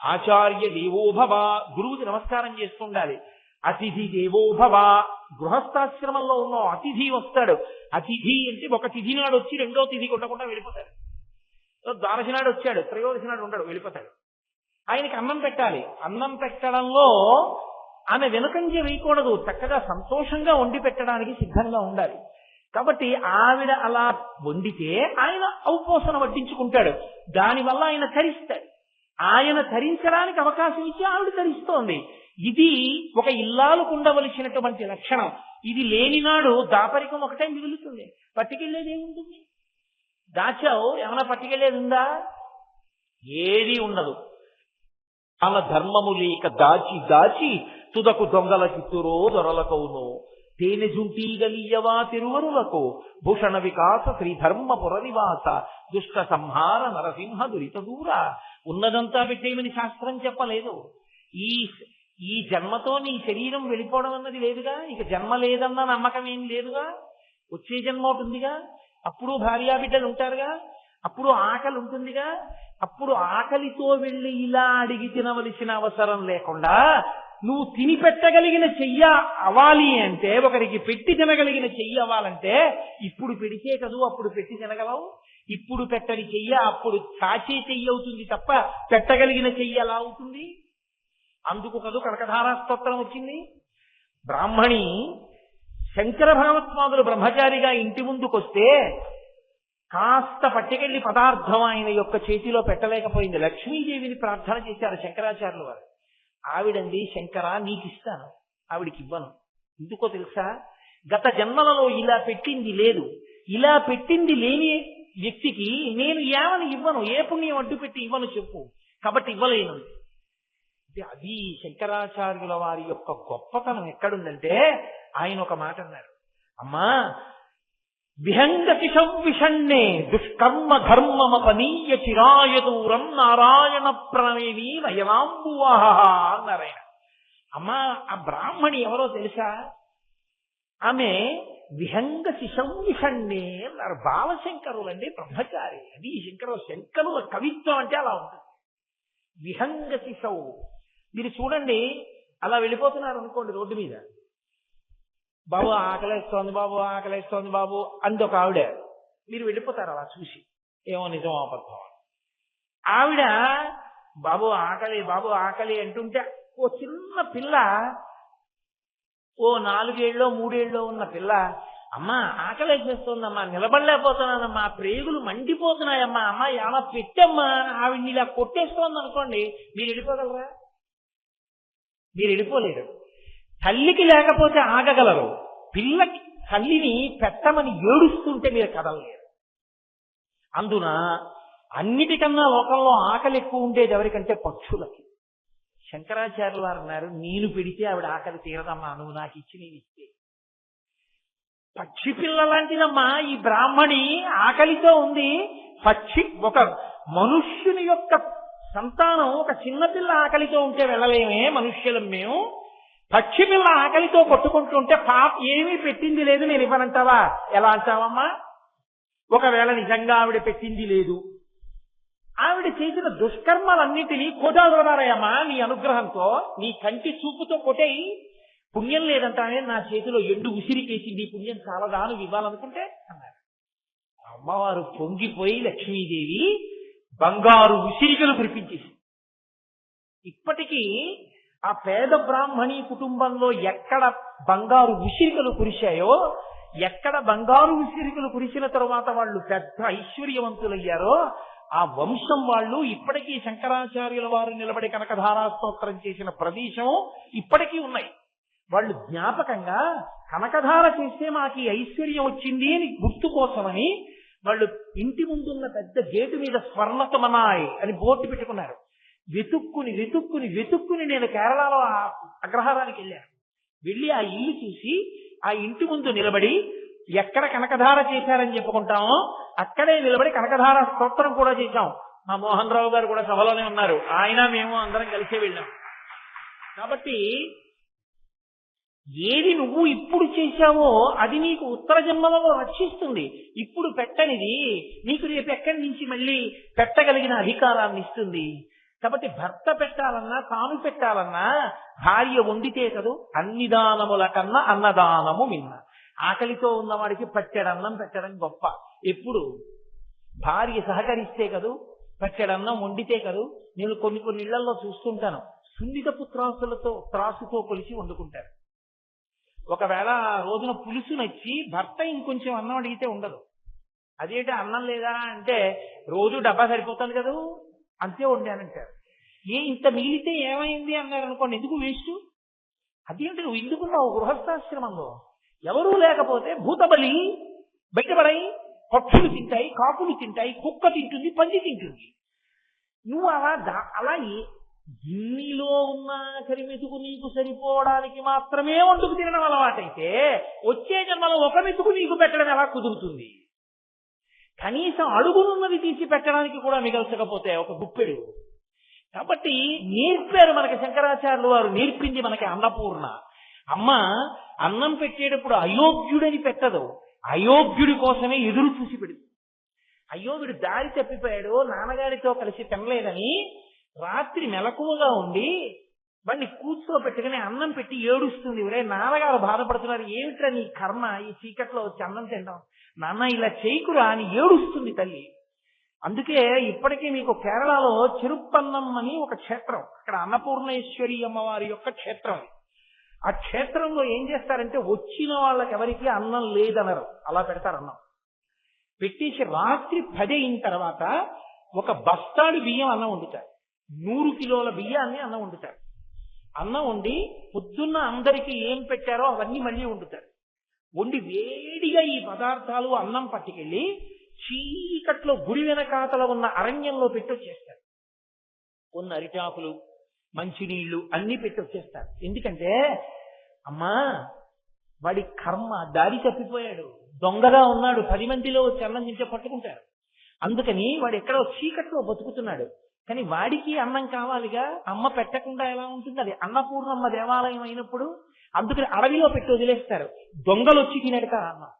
ఆచార్య దేవోభవ, గురువుకి నమస్కారం చేస్తుండాలి. అతిథి దేవోభవ, గృహస్థాశ్రమంలో ఉన్న అతిథి వస్తాడు. అతిథి అంటే ఒక తిథి నాడు వచ్చి రెండో తిథి కొట్టకుండా వెళ్ళిపోతాడు. ద్వాదశి నాడు వచ్చాడు, త్రయోదశి నాడు ఉండడు, వెళ్ళిపోతాడు. ఆయనకి అన్నం పెట్టాలి. అన్నం పెట్టడంలో ఆమె వెనుకంజ వేయకూడదు, చక్కగా సంతోషంగా వండి పెట్టడానికి సిద్ధంగా ఉండాలి. కాబట్టి ఆవిడ అలా వండితే ఆయన ఔపోసన వడ్డించుకుంటాడు. దానివల్ల ఆయన తరిస్తాడు. ఆయన తరించడానికి అవకాశం ఇచ్చి ఆవిడ తరిస్తోంది. ఇది ఒక ఇల్లాలకు ఉండవలసినటువంటి లక్షణం. ఇది లేనినాడు దాపరికం ఒకటే మిగులుతుంది. పట్టుకెళ్లేది ఏముంటుంది? దాచావు, ఏమైనా పట్టుకెళ్లేది ఉందా? ఏది ఉండదు. తన ధర్మము లేక దాచి దాచి తుదకు దొంగల చిత్తురో దొరలకవును, తేనె జుంటీగలియవా తిరువరులకు, భూషణ వికాస శ్రీధర్మ పురనివాస, దుష్ట సంహార నరసింహ దురిత దూర. ఉన్నదంతా పెట్టేయమని శాస్త్రం చెప్పలేదు. ఈ జన్మతో నీ శరీరం వెళ్ళిపోవడం అన్నది లేదుగా. ఇక జన్మ లేదన్న నమ్మకం ఏం లేదుగా. వచ్చే జన్మ ఉంటుందిగా. అప్పుడు భార్యాబిడ్డలు ఉంటారుగా. అప్పుడు ఆకలి ఉంటుందిగా. అప్పుడు ఆకలితో వెళ్ళి ఇలా అడిగి తినవలసిన అవసరం లేకుండా నువ్వు తిని పెట్టగలిగిన చెయ్య అవ్వాలి అంటే, ఒకరికి పెట్టి తినగలిగిన చెయ్యి అవ్వాలంటే ఇప్పుడు పెడితే కదూ అప్పుడు పెట్టి తినగలవు. ఇప్పుడు పెట్టని చెయ్య అప్పుడు చాచే చెయ్యి అవుతుంది తప్ప పెట్టగలిగిన చెయ్యి ఎలా అవుతుంది? అందుకు కదూ కనకధారా స్తోత్రం వచ్చింది. బ్రాహ్మణి శంకర భగవత్పాదులు బ్రహ్మచారిగా ఇంటి ముందుకొస్తే కాస్త పట్టుకెళ్లి పదార్థం ఆయన యొక్క చేతిలో పెట్టలేకపోయింది. లక్ష్మీదేవిని ప్రార్థన చేశారు శంకరాచార్యుల వారు. ఆవిడంది, శంకర నీకు ఇస్తాను, ఆవిడికి ఇవ్వను. ఎందుకో తెలుసా? గత జన్మలలో ఇలా పెట్టింది లేదు. ఇలా పెట్టింది లేని వ్యక్తికి నేను ఏమని ఇవ్వను, ఏ పుణ్యం అడ్డు పెట్టి ఇవ్వను చెప్పు. కాబట్టి ఇవ్వలేను. అది శంకరాచార్యుల వారి యొక్క గొప్పతనం ఎక్కడుందంటే, ఆయన ఒక మాట అన్నారు, అమ్మా విహంగతి సంవిషణ్ణే దుష్కర్మ ధర్మమపనీయ చిరాయ దూరం నారాయణ ప్రణేవి నయనాంబువాహ అన్నారాయన. అమ్మా ఆ బ్రాహ్మణి ఎవరో తెలుసా? ఆమె విహంగతి సంవిషణ్ణే అన్నారు. బాలశంకరులండి, బ్రహ్మచారి. అది శంకరుల కవిత్వం అంటే అలా ఉంటుంది. విహంగతి సౌ. మీరు చూడండి, అలా వెళ్ళిపోతున్నారు అనుకోండి రోడ్డు మీద, బాబు ఆకలేస్తోంది బాబు, ఆకలేస్తోంది బాబు అంది ఒక ఆవిడ. మీరు వెళ్ళిపోతారు అలా చూసి, ఏమో నిజం అబద్ధం. ఆవిడ బాబు ఆకలి బాబు ఆకలి అంటుంటే ఓ చిన్న పిల్ల, ఓ 4 ఏళ్ళో 3 ఏళ్ళో ఉన్న పిల్ల, అమ్మా ఆకలేసేస్తోందమ్మా, నిలబడలేకపోతున్నానమ్మా, ప్రేగులు మండిపోతున్నాయమ్మా, అమ్మా ఏమన్నా పెట్టమ్మా, ఆవిడ్ని ఇలా కొట్టేస్తోంది అనుకోండి, మీరు వెళ్ళిపోగలరా? మీరు వెళ్ళిపోలేరు. తల్లికి లేకపోతే ఆగగలరు, పిల్లకి తల్లిని పెట్టమని ఏడుస్తుంటే మీరు కదలలేరు. అందున అన్నిటికన్నా లోకంలో ఆకలి ఎక్కువ ఉండేది ఎవరికంటే పక్షులకి. శంకరాచార్యులు వారు అన్నారు, నేను పెడితే ఆవిడ ఆకలి తీరదమ్మా, నువ్వు నాకు ఇచ్చి నేను ఇస్తే. పక్షి పిల్ల లాంటిదమ్మా ఈ బ్రాహ్మణి, ఆకలితో ఉంది. పక్షి ఒక మనుష్యుని యొక్క సంతానం, ఒక చిన్నపిల్ల ఆకలితో ఉంటే వెళ్ళలేమే మనుష్యులం మేము. పక్షి పిల్ల ఆకలితో కొట్టుకుంటుంటే పాప ఏమీ పెట్టింది లేదు నేను ఇవ్వనంటావా? ఎలా అంటావమ్మా? ఒకవేళ నిజంగా ఆవిడ పెట్టింది లేదు, ఆవిడ చేసిన దుష్కర్మలన్నింటినీ కోటాదులమారాయమ్మా నీ అనుగ్రహంతో, నీ కంటి చూపుతో కొట్టేయి, పుణ్యం లేదంటానే నా చేతిలో ఎండు ఉసిరికేసి నీ పుణ్యం చాలదా నువ్వు ఇవ్వాలనుకుంటే అన్నారు. అమ్మవారు పొంగిపోయి లక్ష్మీదేవి బంగారు ఉసిరికలు కురిపించేసి, ఇప్పటికీ ఆ పేద బ్రాహ్మణి కుటుంబంలో ఎక్కడ బంగారు ఉసిరికలు కురిశాయో, ఎక్కడ బంగారు ఉసిరికలు కురిసిన తరువాత వాళ్ళు పెద్ద ఐశ్వర్యవంతులయ్యారో, ఆ వంశం వాళ్ళు ఇప్పటికీ శంకరాచార్యుల వారు నిలబడి కనకధారా స్తోత్రం చేసిన ప్రదేశం ఇప్పటికీ ఉన్నాయి. వాళ్ళు జ్ఞాపకంగా కనకధార చేస్తే మాకు ఈ ఐశ్వర్యం వచ్చింది అని గుర్తు కోసమని వాళ్ళు ఇంటి ముందున్న పెద్ద గేటు మీద స్వర్ణతమనాయ్ అని బోర్డు పెట్టుకున్నారు. వెతుక్కుని వెతుక్కుని వెతుక్కుని నేను కేరళలో ఆ అగ్రహారానికి వెళ్ళాను. వెళ్ళి ఆ ఇల్లు చూసి ఆ ఇంటి ముందు నిలబడి ఎక్కడ కనకధార చేశారని చెప్పుకుంటామో అక్కడే నిలబడి కనకధార స్తోత్రం కూడా చేశాం. మా మోహన్ రావు గారు కూడా సభలోనే ఉన్నారు. ఆయన మేము అందరం కలిసే వెళ్ళాం. కాబట్టి ఏది నువ్వు ఇప్పుడు చేశావో అది నీకు ఉత్తర జన్మలలో రక్షిస్తుంది. ఇప్పుడు పెట్టనిది నీకు రేపు ఎక్కడి నుంచి మళ్ళీ పెట్టగలిగిన అధికారాన్ని ఇస్తుంది. కాబట్టి భర్త పెట్టాలన్నా తాను పెట్టాలన్నా భార్య వండితే కదూ అన్ని దానముల కన్నా అన్నదానము మిన్న. ఆకలితో ఉన్నవాడికి పట్టెడన్నం పెట్టడం గొప్ప. ఎప్పుడు భార్య సహకరిస్తే కదూ పట్టెడన్నం వండితే కదూ. నేను కొన్ని కొన్ని ఇళ్లలో చూస్తుంటాను, సున్నితపు త్రాసుతో కొలిసి వండుకుంటారు. ఒకవేళ రోజున పులుసు నచ్చి భర్త ఇంకొంచెం అన్నం అడిగితే ఉండదు. అదేంటి అన్నం లేదా అంటే రోజు డబ్బా సరిపోతుంది కదా అంతే వండానంటారు. ఇంత మిగిలితే ఏమైంది అన్నారు అనుకోండి, ఎందుకు వేస్ట్? అదేంటి నువ్వు ఎందుకున్నావు గృహస్థాశ్రమంలో? ఎవరూ లేకపోతే భూతబలి బయటపడాయి, పక్షులు తింటాయి, కాకులు తింటాయి, కుక్క తింటుంది, పంది తింటుంది. నువ్వు అలా గిన్నెలో ఉన్న కరిమెతుకు నీకు సరిపోవడానికి మాత్రమే వండుకు తినడం అలవాటైతే వచ్చే జన్మలో ఒక మెతుకు నీకు పెట్టడం ఎలా కుదురుతుంది? కనీసం అడుగునున్నది తీసి పెట్టడానికి కూడా మిగల్చకపోతే ఒక గుప్పెడు. కాబట్టి నేర్పారు మనకి శంకరాచార్యులు వారు, నేర్పింది మనకి అన్నపూర్ణ. అమ్మ అన్నం పెట్టేటప్పుడు అయోగ్యుడని పెట్టదు, అయోగ్యుడి కోసమే ఎదురు చూసి పెడుతుంది. అయోగ్యుడు దారి తప్పిపోయాడు, నాన్నగారితో కలిసి తినలేదని రాత్రి మెలకువగా ఉండి వాడిని కూర్చోబెట్టుకుని అన్నం పెట్టి ఏడుస్తుంది. ఒరే నాన్నగారు బాధపడుతున్నారు, ఏమిట్రా నీ కర్మ ఈ చీకట్లో వచ్చి అన్నం తింటాం, నాన్న ఇలా చేయకురా అని ఏడుస్తుంది తల్లి. అందుకే ఇప్పటికీ మీకు కేరళలో చెరుప్పన్నం అని ఒక క్షేత్రం, అక్కడ అన్నపూర్ణేశ్వరి అమ్మవారి యొక్క క్షేత్రం. ఆ క్షేత్రంలో ఏం చేస్తారంటే వచ్చిన వాళ్ళకి ఎవరికి అన్నం లేదనరు, అలా పెడతారు. అన్నం పెట్టేసి రాత్రి 10 అయిన తర్వాత ఒక బస్తాడు బియ్యం అన్నం వండుతారు. 100 కిలోల బియ్యాన్ని అన్నం వండుతారు. అన్నం వండి పొద్దున్న అందరికీ ఏం పెట్టారో అవన్నీ మళ్ళీ వండుతారు. వండి వేడిగా ఈ పదార్థాలు అన్నం పట్టుకెళ్ళి చీకట్లో గుడి వెనకాతల ఉన్న అరణ్యంలో పెట్టి వచ్చేస్తారు. కొన్ని అరిటాకులు, మంచినీళ్లు అన్ని పెట్టి వచ్చేస్తారు. ఎందుకంటే అమ్మా వాడి కర్మ దారి తప్పిపోయాడు, దొంగగా ఉన్నాడు, 10 మందిలో వచ్చి అన్నం తింటే పట్టుకుంటారు. అందుకని వాడు ఎక్కడో చీకట్లో బతుకుతున్నాడు, కానీ వాడికి అన్నం కావాలిగా. అమ్మ పెట్టకుండా ఎలా ఉంటుంది? అది అన్నపూర్ణమ్మ దేవాలయం అయినప్పుడు అందుకని అడవిలో పెట్టి వదిలేస్తారు. దొంగలు వచ్చి తినడతారు అన్నం.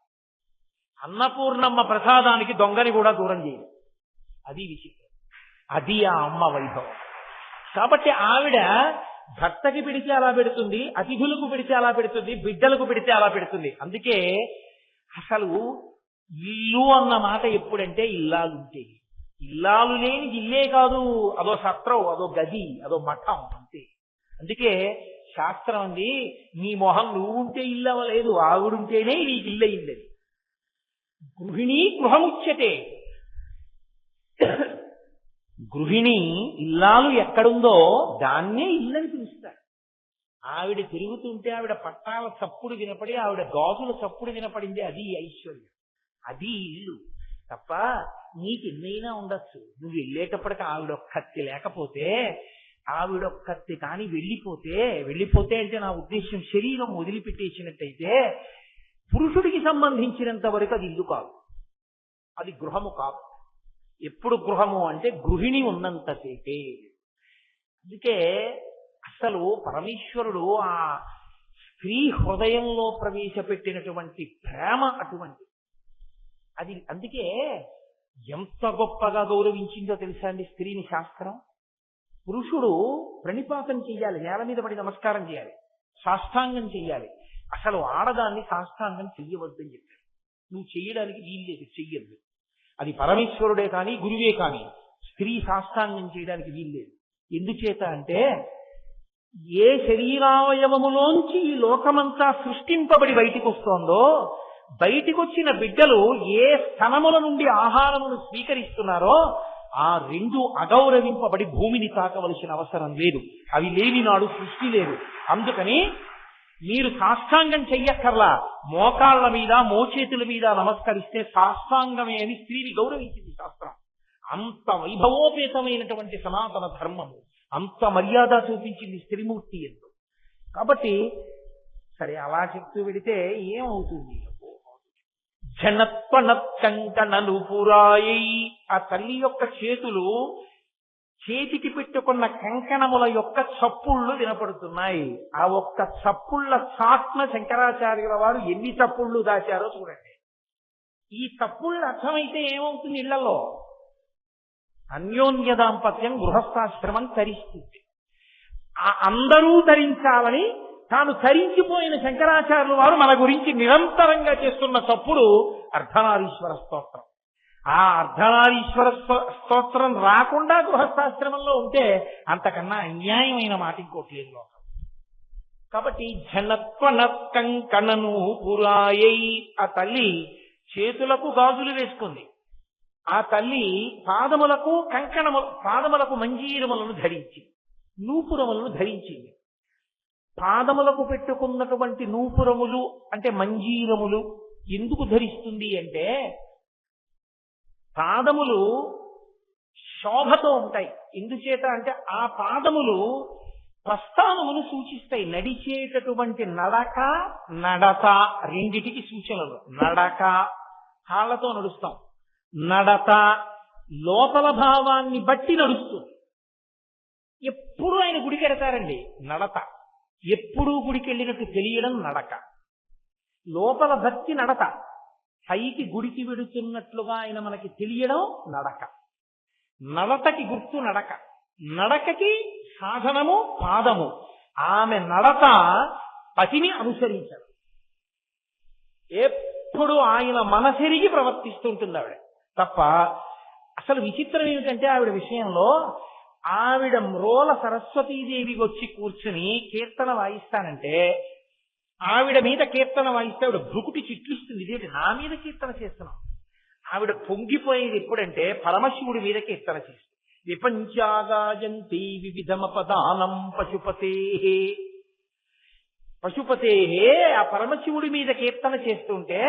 అన్నపూర్ణమ్మ ప్రసాదానికి దొంగని కూడా దూరం చేయదు. అది విచిత్రం. అది ఆ అమ్మ వైభవం. కాబట్టి ఆవిడ భర్తకి పెడితే అలా పెడుతుంది, అతిథులకు పెడితే అలా పెడుతుంది, బిడ్డలకు పెడితే అలా పెడుతుంది. అందుకే అసలు ఇల్లు అన్న మాట ఎప్పుడంటే ఇల్లాలుంటే, ఇల్లాలు లేని ఇల్లే కాదు, అదో సత్రం, అదో గది, అదో మఠం అంతే. అందుకే శాస్త్రం అంది, నీ మొహం నువ్వు ఉంటే ఇల్లు అవ్వలేదు, ఆవిడుంటేనే నీకు ఇల్లు అయిందని. గృహిణి గృహముచ్యతే. గృహిణి ఇల్లాలు ఎక్కడుందో దాన్నే ఇల్లని పిలుస్తారు. ఆవిడ తిరుగుతుంటే ఆవిడ పట్టాల చప్పుడు వినపడి, ఆవిడ గాజుల చప్పుడు వినపడింది, అది ఐశ్వర్యం, అది ఇల్లు. తప్ప నీకు ఎన్నైనా ఉండొచ్చు, నువ్వు వెళ్ళేటప్పటికి ఆవిడొక్కత్తి లేకపోతే, ఆవిడొక్కత్తి కానీ వెళ్ళిపోతే అంటే నా ఉద్దేశం శరీరం వదిలిపెట్టేసినట్టయితే పురుషుడికి సంబంధించినంత వరకు అది ఇల్లు కాదు, అది గృహము కాదు. ఎప్పుడు గృహము అంటే గృహిణి ఉన్నంతసేపే. అందుకే అసలు పరమేశ్వరుడు ఆ స్త్రీ హృదయంలో ప్రవేశపెట్టినటువంటి ప్రేమ అటువంటి అది. అందుకే ఎంత గొప్పగా గౌరవించిందో తెలుసా అండి స్త్రీని శాస్త్రం. పురుషుడు ప్రణిపాతం చెయ్యాలి, నేల మీద పడి నమస్కారం చేయాలి, సాష్టాంగం చెయ్యాలి. అసలు ఆడదాన్ని సాష్టాంగం చెయ్యవద్దని చెప్పాడు. నువ్వు చెయ్యడానికి వీల్లేదు, చెయ్యద్దు. అది పరమేశ్వరుడే కానీ గురువే కానీ స్త్రీ సాష్టాంగం చేయడానికి వీల్లేదు. ఎందుచేత అంటే ఏ శరీరావయవములోంచి ఈ లోకమంతా సృష్టింపబడి బయటికి వస్తోందో, బయటికి వచ్చిన బిడ్డలు ఏ స్థనముల నుండి ఆహారమును స్వీకరిస్తున్నారో ఆ రెండు అగౌరవింపబడి భూమిని తాకవలసిన అవసరం లేదు. అవి లేని నాడు సృష్టి లేదు. అందుకని మీరు సాష్టాంగం చెయ్యక్కర్లా, మోకాళ్ల మీద మోచేతుల మీద నమస్కరిస్తే సాష్టాంగమే అని స్త్రీని గౌరవించింది శాస్త్రం. అంత వైభవోపేతమైనటువంటి సనాతన ధర్మము, అంత మర్యాద చూపించింది స్త్రీమూర్తి ఎందు. కాబట్టి సరే అలా చెప్తూ వెడితే ఏమవుతుంది? జనత్వనత్కంకణలు పురాయి, ఆ తల్లి యొక్క చేతులు చేతికి పెట్టుకున్న కంకణముల యొక్క చప్పుళ్ళు వినపడుతున్నాయి. ఆ ఒక్క చప్పుళ్ళ చాట్న శంకరాచార్యుల వారు ఎన్ని చప్పుళ్ళు దాచారో చూడండి. ఈ చప్పుళ్ళు అర్థమైతే ఏమవుతుంది? ఇళ్లలో అన్యోన్య దాంపత్యం గృహస్థాశ్రమం తరిస్తుంది. అందరూ తరించాలని తాను తరించిపోయిన శంకరాచార్యుల వారు మన గురించి నిరంతరంగా చేస్తున్న చప్పుడు అర్ధనారీశ్వర స్తోత్రం. ఆ అర్ధనారీశ్వర స్తోత్రం రాకుండా గృహస్థాశ్రమంలో ఉంటే అంతకన్నా అన్యాయమైన మాట ఇంకోటి లేదు లోకం. కాబట్టి జనత్వనత్కంకణను పురాయై, ఆ తల్లి చేతులకు గాజులు వేసుకుంది. ఆ తల్లి పాదములకు పాదములకు మంజీరములను ధరించి నూపురములను ధరించింది. పాదములకు పెట్టుకున్నటువంటి నూపురములు అంటే మంజీరములు ఎందుకు ధరిస్తుంది అంటే పాదములు శోభతో ఉంటాయి. ఎందుచేత అంటే ఆ పాదములు ప్రస్థానమును సూచిస్తాయి. నడిచేటటువంటి నడక నడత రెండిటికి సూచనలు. నడక కాళ్లతో నడుస్తాం, నడత లోపల భావాన్ని బట్టి నడుస్తుంది. ఎప్పుడు ఆయన గుడికి వెడతారండి, నడత. ఎప్పుడూ గుడికి వెళ్ళినట్టు తెలియడం నడక. లోపల భక్తి నడత. పైకి గుడికి వెడుతున్నట్లుగా ఆయన మనకి తెలియడం నడక. నడతకి గుర్తు నడక, నడకకి సాధనము పాదము. ఆమె నడత పతిని అనుసరించారు. ఎప్పుడు ఆయన మనసెరిగి ప్రవర్తిస్తుంటుంది ఆవిడ తప్ప. అసలు విచిత్రం ఏమిటంటే ఆవిడ విషయంలో ఆవిడ మ్రోల సరస్వతీదేవి వచ్చి కూర్చుని కీర్తన వాయిస్తానంటే ఆవిడ మీద కీర్తన వాయిస్తే ఆవిడ భృకుటి చిట్లిస్తుంది. ఇదేంటి నా మీద కీర్తన చేస్తున్నాం? ఆవిడ పొంగిపోయేది ఎప్పుడంటే పరమశివుడి మీద కీర్తన చేస్తుంది. విపంచాగాజంతి వివిధమపదానం పశుపతే పశుపతే, ఆ పరమశివుడి మీద కీర్తన చేస్తుంటే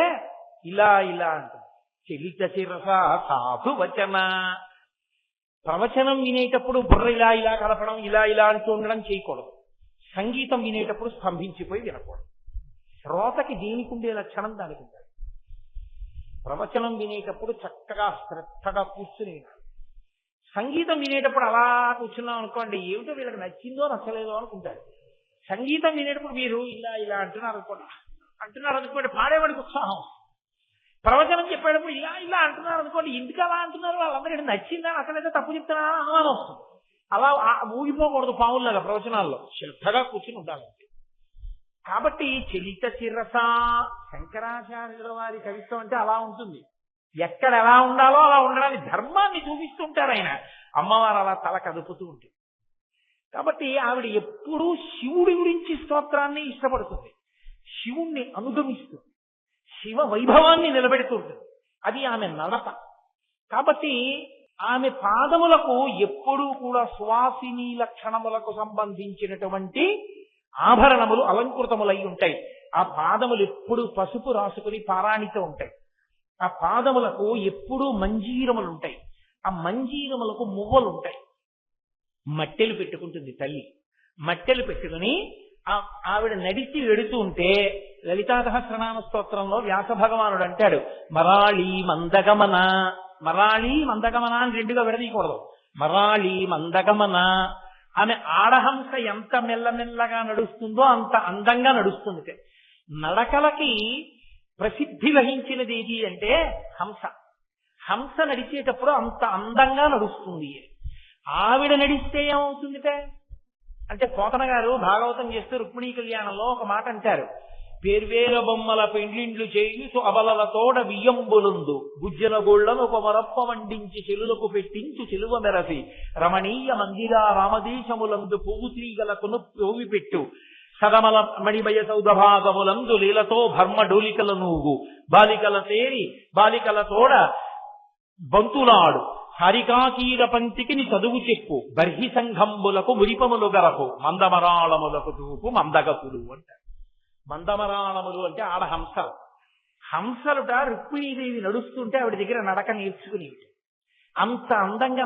ఇలా ఇలా అంటుంది. చలిత శిరస సాధు వచన. ప్రవచనం వినేటప్పుడు బుర్ర ఇలా ఇలా కలపడం, ఇలా ఇలా అంటూ ఉండడం చేయకూడదు. సంగీతం వినేటప్పుడు స్తంభించిపోయి వినకూడదు. శ్రోతకి దేనికి ఉండే లక్షణం దానికి ఉండాలి. ప్రవచనం వినేటప్పుడు చక్కగా శ్రద్ధగా కూర్చుని వినాలి. సంగీతం వినేటప్పుడు అలా కూర్చున్నాం అనుకోండి, ఏమిటో వీళ్ళకి నచ్చిందో నచ్చలేదో అనుకుంటారు. సంగీతం వినేటప్పుడు మీరు ఇలా ఇలా అంటున్నారు అనుకోండి పాడేవాడికి ఉత్సాహం. ప్రవచనం చెప్పేటప్పుడు ఇలా ఇలా అంటున్నారు అనుకోండి, ఎందుకు అలా అంటున్నారు, వాళ్ళందరికీ నచ్చిందా నచ్చలేదో తప్పు చెప్తున్నా అనుమానం వస్తుంది. అలా ఊగిపోకూడదు పావుల్లాగా ప్రవచనాల్లో, శ్రద్ధగా కూర్చుని ఉండాలి. కాబట్టి చలిత శిరస, శంకరాచార్యుల వారి కవిత్వం అంటే అలా ఉంటుంది. ఎక్కడ ఎలా ఉండాలో అలా ఉండడానికి ధర్మాన్ని చూపిస్తుంటారు ఆయన. అమ్మవారు అలా తల కదుపుతూ ఉంటుంది. కాబట్టి ఆవిడ ఎప్పుడూ శివుడి గురించి స్తోత్రాన్ని ఇష్టపడుతుంది, శివుణ్ణి అనుగమిస్తుంది, శివ వైభవాన్ని నిలబెడుతుంటుంది. అది ఆమె నడత. కాబట్టి ఆమె పాదములకు ఎప్పుడూ కూడా సువాసిని లక్షణములకు సంబంధించినటువంటి ఆభరణములు అలంకృతములై ఉంటాయి. ఆ పాదములు ఎప్పుడు పసుపు రాసుకుని పారాణితో ఉంటాయి. ఆ పాదములకు ఎప్పుడూ మంజీరములు ఉంటాయి. ఆ మంజీరములకు మువ్వలు ఉంటాయి. మట్టెలు పెట్టుకుంటుంది తల్లి. మట్టెలు పెట్టుకుని ఆవిడ నడిచి వెడుతూ ఉంటే లలితా సహస్రనామ స్తోత్రంలో వ్యాస భగవానుడు అంటాడు, మరాళి మందగమన. మరాళి మందగమన అని రెండుగా విడదీయకూడదు. మరాళి మందగమన. ఆమె ఆడహంస ఎంత మెల్లమెల్లగా నడుస్తుందో అంత అందంగా నడుస్తుంది. నడకలకి ప్రసిద్ధి వహించినది ఏది అంటే హంస. హంస నడిచేటప్పుడు అంత అందంగా నడుస్తుంది. ఆవిడ నడిస్తే ఏమవుతుందిట అంటే పోతన గారు భాగవతం చేస్తూ రుక్మిణీ కళ్యాణంలో ఒక మాట అంటారు. పేర్వేల బొమ్మల పెండ్లిండ్లు చేయుచు అబలలతోడ బియ్యంబులుందు గుజ్జల గోళ్లను ఒక మరప్ప వండించి చెలులకు పెట్టించు చెలువ మెరసి రమణీయ మందిరా రామదేశములందు పువ్వు తీగలకును పోవి పెట్టు సదమల మణిమయ సౌధభాగములందు లీలతో భర్మ డోలికల నూగు బాలికల తేరి బాలికల తోడ బంతులాడు హరికాకీర పంక్తికి చదువు చెప్పు బర్హి సంఘంబులకు మురిపములు గరపు మందమరాళములకు చూపు మందగతులు అంటారు. మందమరాళములు అంటే ఆడ హంసలు. హంసలుట రుక్మిణీదేవి నడుస్తుంటే ఆవిడ దగ్గర నడక నేర్చుకుని అంత అందంగా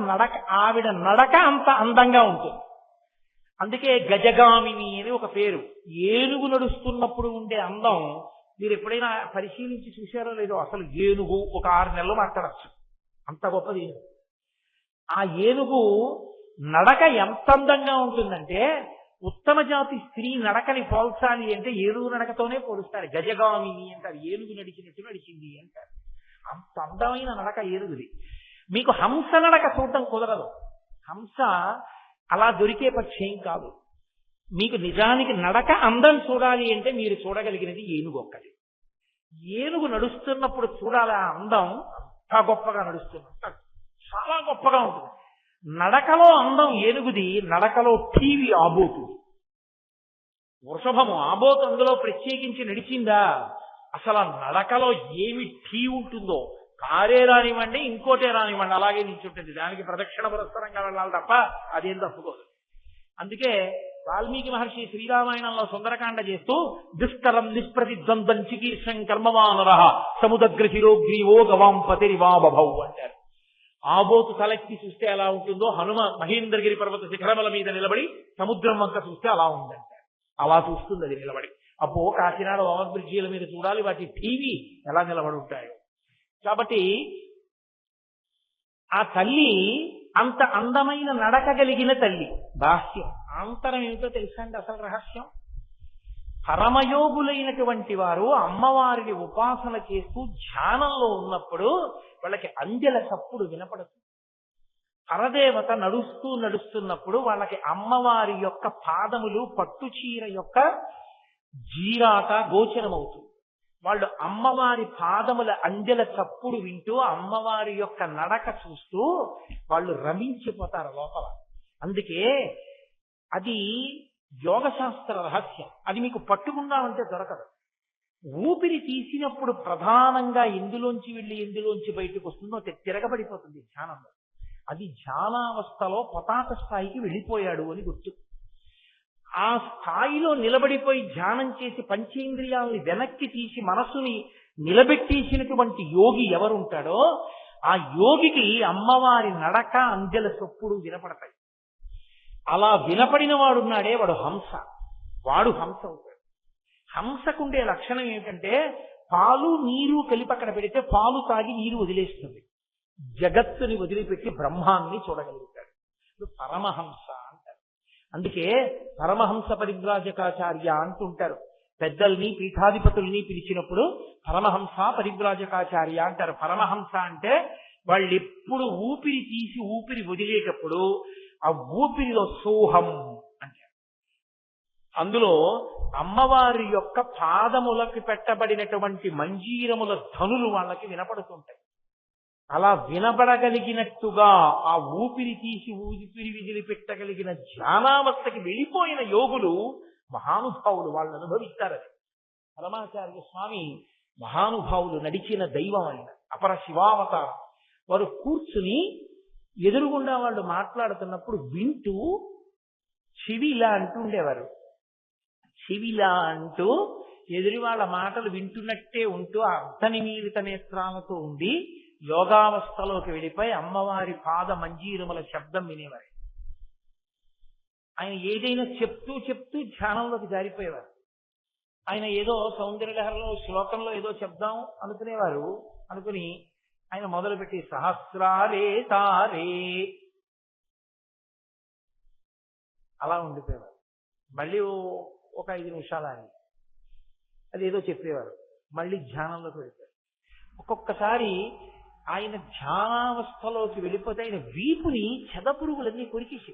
ఆవిడ నడక అంత అందంగా ఉంటుంది. అందుకే గజగామిని అని ఒక పేరు. ఏనుగు నడుస్తున్నప్పుడు ఉండే అందం మీరు ఎప్పుడైనా పరిశీలించి చూశారో లేదో. అసలు ఏనుగు ఒక 6 నెలలు మాట్లాడచ్చు, అంత గొప్పది ఏనుగు. ఆ ఏనుగు నడక ఎంత అందంగా ఉంటుందంటే ఉత్తమ జాతి స్త్రీ నడకని పోల్చాలి అంటే ఏనుగు నడకతోనే పోలుస్తారు. గజగామిని అంటారు, ఏనుగు నడిచినట్టు నడిచింది అంటారు. అంత అందమైన నడక ఏనుగుది. మీకు హంస నడక చూడటం కుదరదు. హంస అలా దొరికే పక్షేం కాదు. మీకు నిజానికి నడక అందం చూడాలి అంటే మీరు చూడగలిగినది ఏనుగు ఒక్కటి. ఏనుగు నడుస్తున్నప్పుడు చూడాలి ఆ అందం. అంత గొప్పగా నడుస్తున్నట్టు చాలా గొప్పగా ఉంటుంది. నడకలో అందం ఏనుగుది, నడకలో టీవీ ఆబోతుంది. వృషభము ఆబోతు అందులో ప్రత్యేకించి నడిచిందా? అసలు ఆ నడకలో ఏమి టీ ఉంటుందో. కారే రానివ్వండి, ఇంకోటే రానివ్వండి, అలాగే నిల్చుంటుంది. దానికి ప్రదక్షిణ పురస్కరంగా వెళ్ళాలి తప్ప అదేం తప్పుకోదు. అందుకే వాల్మీకి మహర్షి శ్రీరామాయణంలో సుందరకాండ చేస్తూ దుష్కరం నిష్ప్రతిద్వంద్వం చికీర్షం కర్మవానర సముద్ర శిరోగ్రీవో గవాంపతిరివాబభౌ అంటారు. ఆబోతు తలెత్తి చూస్తే ఎలా ఉంటుందో హనుమ మహేంద్రగిరి పర్వత శిఖరముల మీద నిలబడి సముద్రం వంక చూస్తే అలా ఉందంటారు. అలా చూస్తుంది అది నిలబడి. అబ్బో కాకినాడ ఓవర్ బ్రిడ్జీల మీద చూడాలి, వాటి టీవీ ఎలా నిలబడి ఉంటాయో. కాబట్టి ఆ తల్లి అంత అందమైన నడక కలిగిన తల్లి. బాహ్యం ఆంతరం ఏమిటో తెలుసా అండి అసలు రహస్యం? పరమయోగులైనటువంటి వారు అమ్మవారిని ఉపాసన చేస్తూ ధ్యానంలో ఉన్నప్పుడు వాళ్ళకి అంజల సప్పుడు వినపడుతుంది. పరదేవత నడుస్తున్నప్పుడు వాళ్ళకి అమ్మవారి యొక్క పాదములు పట్టుచీర యొక్క జీరాట గోచరమవుతుంది. వాళ్ళు అమ్మవారి పాదముల అంజల చప్పుడు వింటూ అమ్మవారి యొక్క నడక చూస్తూ వాళ్ళు రమించిపోతారు లోపల. అందుకే అది యోగశాస్త్ర రహస్యం. అది మీకు పట్టుకుందామంటే దొరకదు. ఊపిరి తీసినప్పుడు ప్రధానంగా ఎందులోంచి వెళ్ళి ఎందులోంచి బయటకు వస్తుందో తిరగబడిపోతుంది ధ్యానంలో. అది ధ్యానావస్థలో పతాక స్థాయికి వెళ్ళిపోయాడు అని గుర్తు. ఆ స్థాయిలో నిలబడిపోయి ధ్యానం చేసి పంచేంద్రియాలని వెనక్కి తీసి మనస్సుని నిలబెట్టేసినటువంటి యోగి ఎవరుంటాడో ఆ యోగికి అమ్మవారి నడక అంజల చప్పుడు వినపడతాయి. అలా వినపడిన వాడున్నాడే వాడు హంస. వాడు హంస అవుతాడు. హంసకుండే లక్షణం ఏమిటంటే పాలు నీరు కలిపి అక్కడ పెడితే పాలు తాగి నీరు వదిలేస్తుంది. జగత్తుని వదిలిపెట్టి బ్రహ్మాన్ని చూడగలుగుతాడు. పరమహంస అంటారు. అందుకే పరమహంస పరివ్రాజకాచార్య అంటుంటారు. పెద్దల్ని పీఠాధిపతుల్ని పిలిచినప్పుడు పరమహంస పరివ్రాజకాచార్య అంటారు. పరమహంస అంటే వాళ్ళు ఎప్పుడు ఊపిరి తీసి ఊపిరి వదిలేటప్పుడు ఆ ఊపిరిలో సోహం అంటారు. అందులో అమ్మవారి యొక్క పాదములకు పెట్టబడినటువంటి మంజీరముల ధనులు వాళ్ళకి వినపడుతుంటాయి. అలా వినబడగలిగినట్టుగా ఆ ఊపిరి తీసి ఊపిరి విదిలి పెట్టగలిగిన ధ్యానావస్థకి వెళ్ళిపోయిన యోగులు మహానుభావులు. వాళ్ళు అనుభవిస్తారని. పరమాచార్య స్వామి మహానుభావులు నడిచిన దైవం ఆయన, అపర శివావతారం. వారు కూర్చుని ఎదురుగుండా వాళ్ళు మాట్లాడుతున్నప్పుడు వింటూ చెవిలా అంటూ ఉండేవారు. చెవిలా అంటూ ఎదురి వాళ్ళ మాటలు వింటున్నట్టే ఉంటూ అర్ధనిమీలిత నేత్రాలతో ఉండి యోగావస్థలోకి వెళ్ళిపోయి అమ్మవారి పాద మంజీరముల శబ్దం వినేవారు. ఆయన ఏదైనా చెప్తూ చెప్తూ ధ్యానంలోకి జారిపోయేవారు. ఆయన ఏదో సౌందర్యలహరిలో శ్లోకంలో ఏదో చెప్దాం అనుకునేవారు. అనుకుని ఆయన మొదలుపెట్టి సహస్రారే తారే అలా ఉండిపోయేవారు. మళ్ళీ ఒక 5 నిమిషాలు అని అదేదో చెప్పేవారు. మళ్ళీ ధ్యానంలోకి వెళ్ళిపోయారు. ఒక్కొక్కసారి ఆయన ధ్యానావస్థలోకి వెళ్ళిపోతే ఆయన వీపుని చెదపురుగులన్నీ కొరికేసి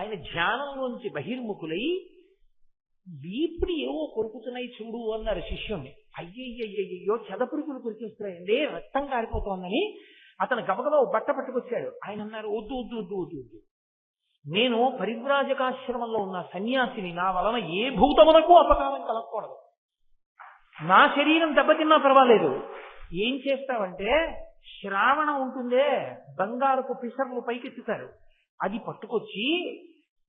ఆయన ధ్యానంలోంచి బహిర్ముఖులై వీపుని ఏవో కొరుకుతున్నాయి చూడు అన్నారు శిష్యుణ్ణి. అయ్యయ్యో చెదపురుగులు కొరికేస్తున్నాయండి, రక్తం కారిపోతోందని అతను గబగబా బట్ట పట్టుకొచ్చాడు. ఆయన అన్నారు, వద్దు వద్దు వద్దు వద్దు వద్దు, నేను పరివ్రాజకాశ్రమంలో ఉన్న సన్యాసిని, నా వలన ఏ భూతమునకు అపకారం కలగకూడదు, నా శరీరం దెబ్బతిన్నా పర్వాలేదు. ఏం చేస్తావంటే శ్రావణం ఉంటుందే, బంగారపు పిసర్లు పైకెత్తుతారు, అది పట్టుకొచ్చి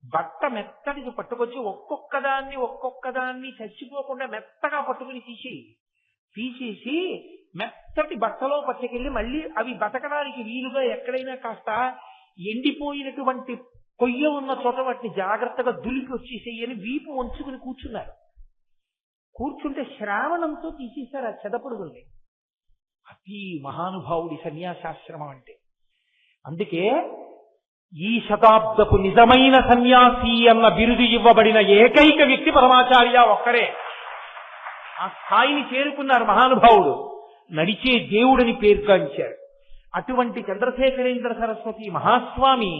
బట్ట మెత్తడికి పట్టుకొచ్చి ఒక్కొక్కదాన్ని చచ్చిపోకుండా మెత్తగా పట్టుకుని తీసేసి మెత్తటి బట్టలో పట్టుకెళ్ళి మళ్ళీ అవి బతకడానికి వీలుగా ఎక్కడైనా కాస్త ఎండిపోయినటువంటి కొయ్య ఉన్న చోట వాటిని జాగ్రత్తగా దులిపి వచ్చేసేయని వీపు వంచుకుని కూర్చున్నారు. కూర్చుంటే శ్రావణంతో తీసేశారు ఆ చెదపురుగుల్ని. అతి మహానుభావుడి సన్యాసాశ్రమం అంటే. అందుకే ఈ శతాబ్దపు నిజమైన సన్యాసి అన్న బిరుదు ఇవ్వబడిన ఏకైక వ్యక్తి పరమాచార్య ఒక్కడే. ఆ స్థాయిని చేరుకున్నారు మహానుభావుడు. నడిచే దేవుడని పేర్కొంచారు. అటువంటి చంద్రశేఖరేంద్ర సరస్వతి మహాస్వామి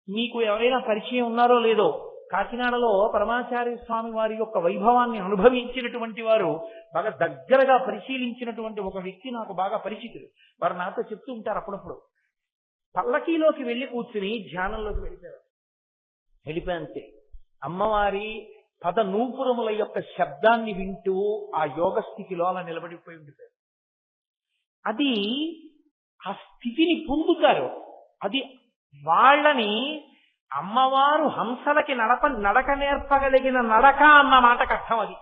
మీకు ఎవరైనా పరిచయం ఉన్నారో లేదో, కాకినాడలో పరమాచార్య స్వామి వారి యొక్క వైభవాన్ని అనుభవించినటువంటి వారు, బాగా దగ్గరగా పరిశీలించినటువంటి ఒక వ్యక్తి నాకు బాగా పరిచితులు. వారు నాతో చెప్తూ ఉంటారు అప్పుడప్పుడు. పల్లకీలోకి వెళ్ళి కూర్చుని ధ్యానంలోకి వెళ్ళిపోయంతే అమ్మవారి పద నూపురముల యొక్క శబ్దాన్ని వింటూ ఆ యోగ స్థితిలో అలా నిలబడిపోయి ఉండిపోయారు. అది ఆ స్థితిని పొందుతారు. అది వాళ్ళని అమ్మవారు హంసలకి నడక నేర్పగలిగిన నడక అన్న మాటకు అర్థం. అది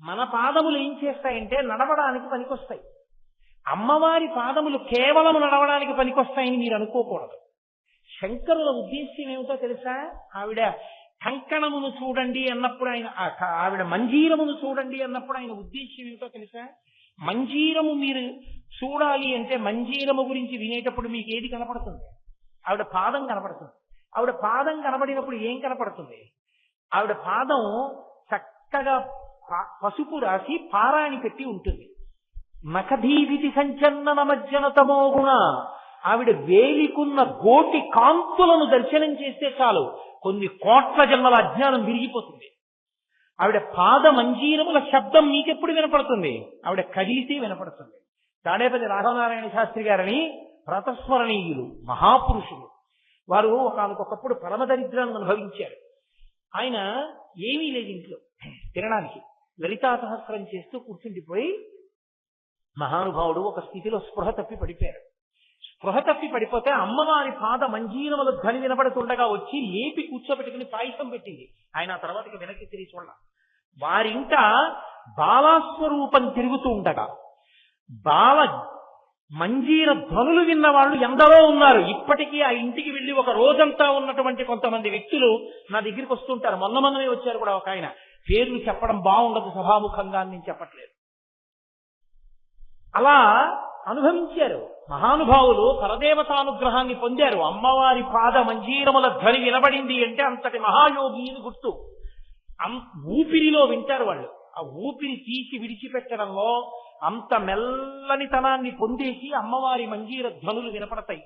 మన పాదములు ఏం చేస్తాయంటే నడవడానికి పనికొస్తాయి. అమ్మవారి పాదములు కేవలం నడవడానికి పనికొస్తాయని మీరు అనుకోకూడదు. శంకరుల ఉద్దేశ్యం ఏమిటో తెలుసా? ఆవిడ కంకణమును చూడండి అన్నప్పుడు ఆవిడ మంజీరమును చూడండి అన్నప్పుడు ఆయన ఉద్దేశ్యం ఏమిటో తెలుసా? మంజీరము మీరు చూడాలి అంటే మంజీరము గురించి వినేటప్పుడు మీకు ఏది కనపడుతుంది? ఆవిడ పాదం కనపడుతుంది. ఆవిడ పాదం కనబడినప్పుడు ఏం కనపడుతుంది? ఆవిడ పాదం చక్కగా పసుపు రాసి పారాణి పెట్టి ఉంటుంది. నఖధీవితి సంచలన మజ్జన తమోగుణ. ఆవిడ వేలికున్న గోటి కాంతులను దర్శనం చేస్తే చాలు కొన్ని కోట్ల జన్మల అజ్ఞానం విరిగిపోతుంది. ఆవిడ పాద మంజీరముల శబ్దం మీకెప్పుడు వినపడుతుంది? ఆవిడ కదిలితే వినపడుతుంది. తాడేపల్లి రాఘవనారాయణ శాస్త్రి గారని ప్రతస్మరణీయులు, మహాపురుషులు. వారు ఒకనకొకప్పుడు పరమదరిద్రాన్ని అనుభవించారు. ఆయన ఏమీ లేదు ఇంట్లో తినడానికి, లలితా సహస్రం చేస్తూ కూర్చుండిపోయి మహానుభావుడు ఒక స్థితిలో స్పృహ తప్పి పడిపోయారు. స్పృహ తప్పి పడిపోతే అమ్మవారి పాద మంజీరముల ధ్వని వినపడుతుండగా వచ్చి లేపి కూర్చోబెట్టుకుని పాయసం పెట్టింది. ఆయన ఆ తర్వాత వెనక్కి తిరిగి చూడాల. వారింట బాలాస్వరూపం తిరుగుతూ ఉండగా బాల మంజీర ధ్వనులు విన్న వాళ్ళు ఎందరో ఉన్నారు. ఇప్పటికీ ఆ ఇంటికి వెళ్ళి ఒక రోజంతా ఉన్నటువంటి కొంతమంది వ్యక్తులు నా దగ్గరికి వస్తుంటారు. మొన్నమే వచ్చారు కూడా ఒక ఆయన. పేర్లు చెప్పడం బాగుండదు సభాముఖంగా, నేను చెప్పట్లేదు. అలా అనుభవించారు మహానుభావులు. పరదేవతానుగ్రహాన్ని పొందారు. అమ్మవారి పాద మంజీరముల ధ్వని వినబడింది అంటే అంతటి మహాయోగి అని గుర్తు. ఊపిరిలో వింటారు వాళ్ళు. ఆ ఊపిరి తీసి విడిచిపెట్టడంలో అంత మెల్లనితనాన్ని పొందేసి అమ్మవారి మంజీర ధ్వనులు వినపడతాయి.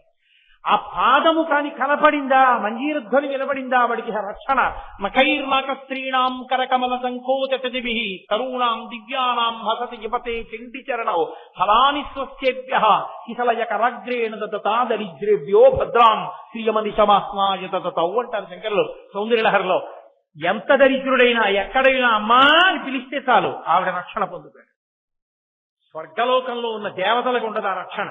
ఆ పాదము కాని కనపడిందా, మంజీర ధ్వని వినబడిందా, వాడికి రక్షణ. నఖైర్నాక స్త్రీణాం కరకమల సంకోచతిభి తరుణాం దివ్యానాం హసతి యుపతే చెండి చరణో ఫలాని స్వస్యేభ్యః కిసలయ కరాగ్రేణ దదతా దరిద్రేభ్యో భద్రాం శ్రియమనిశమాస్నాయ దదతౌ అంటారు శంకరులు సౌందర్యలహరిలో. ఎంత దరిద్రుడైనా ఎక్కడైనా అమ్మా అని పిలిస్తే చాలు ఆవిడ రక్షణ పొందుతాడు. స్వర్గలోకంలో ఉన్న దేవతలకు ఉండదు ఆ రక్షణ.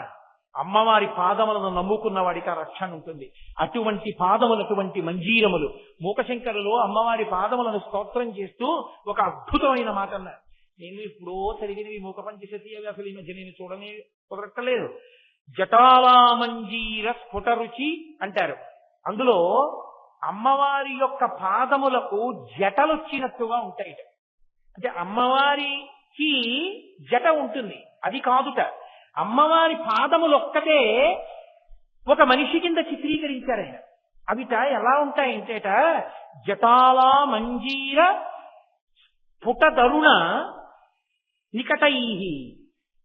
అమ్మవారి పాదములను నమ్ముకున్న వాడికి ఆ రక్షణ ఉంటుంది. అటువంటి పాదములు, అటువంటి మంజీరములు. మూకశంకరులు అమ్మవారి పాదములను స్తోత్రం చేస్తూ ఒక అద్భుతమైన మాట అన్నారు. నేను ఎప్పుడో చదివినవి మూక పంచశతి, అవి అసలు ఈ మధ్య నేను చూడనే కుదరట్టలేదు. జటాలా మంజీర స్ఫుట రుచి అంటారు. అందులో అమ్మవారి యొక్క పాదములకు జటలొచ్చినట్టుగా ఉంటాయి. అంటే అమ్మవారికి జట ఉంటుంది, అది కాదుట. అమ్మవారి పాదములు ఒక్కటే ఒక మనిషి కింద చిత్రీకరించారు ఆయన. అవిట ఎలా ఉంటాయంటేట జటాలా మంజీర స్ఫుట దరుణ నికటై.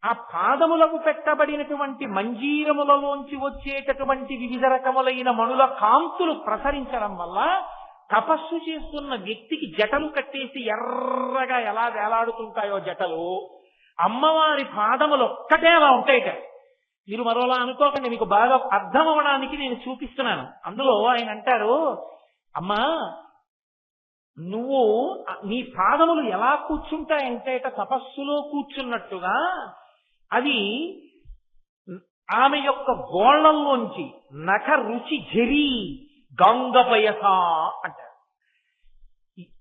ఆ పాదములకు పెట్టబడినటువంటి మంజీరములలోంచి వచ్చేటటువంటి వివిధ రకములైన మణుల కాంతులు ప్రసరించడం వల్ల తపస్సు చేస్తున్న వ్యక్తికి జటలు కట్టేసి ఎర్రగా ఎలా వేలాడుతుంటాయో జటలు, అమ్మవారి పాదములు ఒక్కటే అలా ఉంటాయిట. మీరు మరోలా అనుకోకండి, మీకు బాగా అర్థం అవ్వడానికి నేను చూపిస్తున్నాను. అందులో ఆయన అంటారు, అమ్మా నువ్వు నీ పాదములు ఎలా కూర్చుంటాయంటే తపస్సులో కూర్చున్నట్టుగా అవి ఆమె యొక్క గోళ్లల్లోంచి నఖ రుచి జరి గంగపయస అంటారు.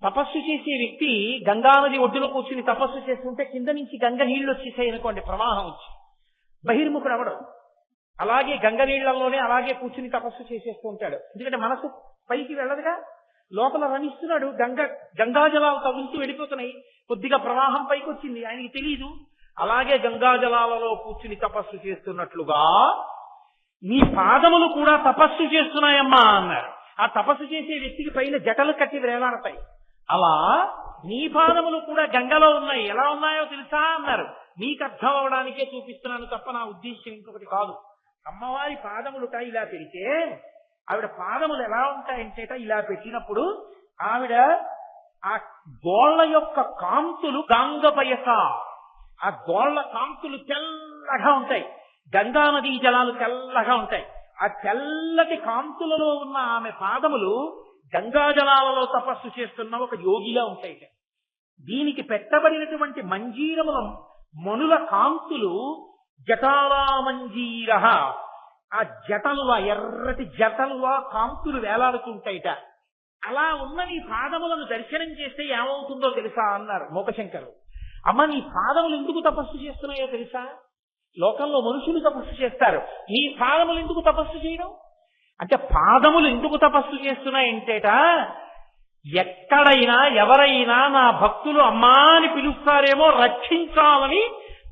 తపస్సు చేసే వ్యక్తి గంగానది ఒడ్డులో కూర్చుని తపస్సు చేస్తుంటే కింద నుంచి గంగ నీళ్లు వచ్చేసాయి అనుకోండి, ప్రవాహం వచ్చి బహిర్ముఖుడు అవడం. అలాగే గంగ నీళ్లలోనే అలాగే కూర్చుని తపస్సు చేసేస్తూ ఉంటాడు. ఎందుకంటే మనసు పైకి వెళ్ళదుగా, లోపల రమిస్తున్నాడు. గంగాజలాలు తగులుతూ వెళ్ళిపోతున్నాయి, కొద్దిగా ప్రవాహం పైకి వచ్చింది, ఆయనకి తెలియదు. అలాగే గంగాజలాలలో కూర్చుని తపస్సు చేస్తున్నట్లుగా నీ పాదములు కూడా తపస్సు చేస్తున్నాయమ్మా అన్నారు. ఆ తపస్సు చేసే వ్యక్తికి పైన జటలు కట్టి వేలాడతాయి. అలా నీ పాదములు కూడా గంగలో ఉన్నాయి. ఎలా ఉన్నాయో తెలుసా అన్నారు. మీకు అర్థం అవడానికే చూపిస్తున్నాను తప్ప నా ఉద్దేశం ఇంకొకటి కాదు. అమ్మవారి పాదములుట ఇలా పెడితే ఆవిడ పాదములు ఎలా ఉంటాయంటే ఇలా పెట్టినప్పుడు ఆవిడ ఆ గోళ్ల యొక్క కాంతులు గంగపయస, ఆ గోళ్ల కాంతులు తెల్లగా ఉంటాయి. గంగా నదీ జలాలు తెల్లగా ఉంటాయి. ఆ తెల్లటి కాంతులలో ఉన్న ఆమె పాదములు గంగా జలాలలో తపస్సు చేస్తున్న ఒక యోగిలా ఉంటాయి. దీనికి పెట్టబడినటువంటి మంజీరముల మణుల కాంతులు జటారామంజీర, ఆ జటలుగా ఎర్రటి జటలుగా కాంతులు వేలాడుతుంటాయిట. అలా ఉన్న నీ పాదములను దర్శనం చేస్తే ఏమవుతుందో తెలుసా అన్నారు మూకశంకరు. అమ్మ నీ పాదములు ఎందుకు తపస్సు చేస్తున్నాయో తెలుసా? లోకంలో మనుషులు తపస్సు చేస్తారు, నీ పాదములు ఎందుకు తపస్సు చేయడం అంటే, పాదములు ఎందుకు తపస్సు చేస్తున్నాయంటేట ఎక్కడైనా ఎవరైనా నా భక్తులు అమ్మా అని పిలుస్తారేమో రక్షించాలని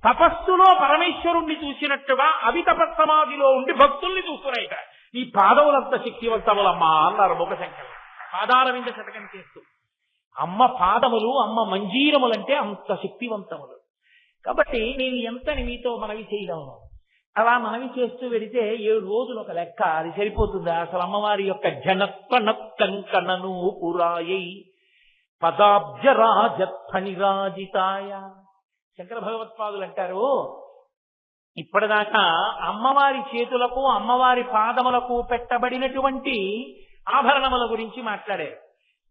తపస్సులో పరమేశ్వరుణ్ణి చూసినట్టుగా అవి తపస్సమాధిలో ఉండి భక్తుల్ని చూస్తున్నాయిట. ఈ పాదములంత శక్తివంతములమ్మా అన్నారు మూకశంకరు పాదారవింద శతకం చేస్తూ. అమ్మ పాదములు, అమ్మ మంజీరములంటే అంత శక్తివంతములు. కాబట్టి నేను ఎంతని మీతో మనవి చేయగలను. అలా మనవి చేస్తూ వెడితే 7 రోజులు ఒక లెక్క, అది సరిపోతుందా? అసలు అమ్మవారి యొక్క జనత్వనక్కను పురాయై పదాబ్జరాజత్ఫణిరాజితాయ. శంకర భగవత్పాదులు అంటారు, ఇప్పటిదాకా అమ్మవారి చేతులకు అమ్మవారి పాదములకు పెట్టబడినటువంటి ఆభరణముల గురించి మాట్లాడారు.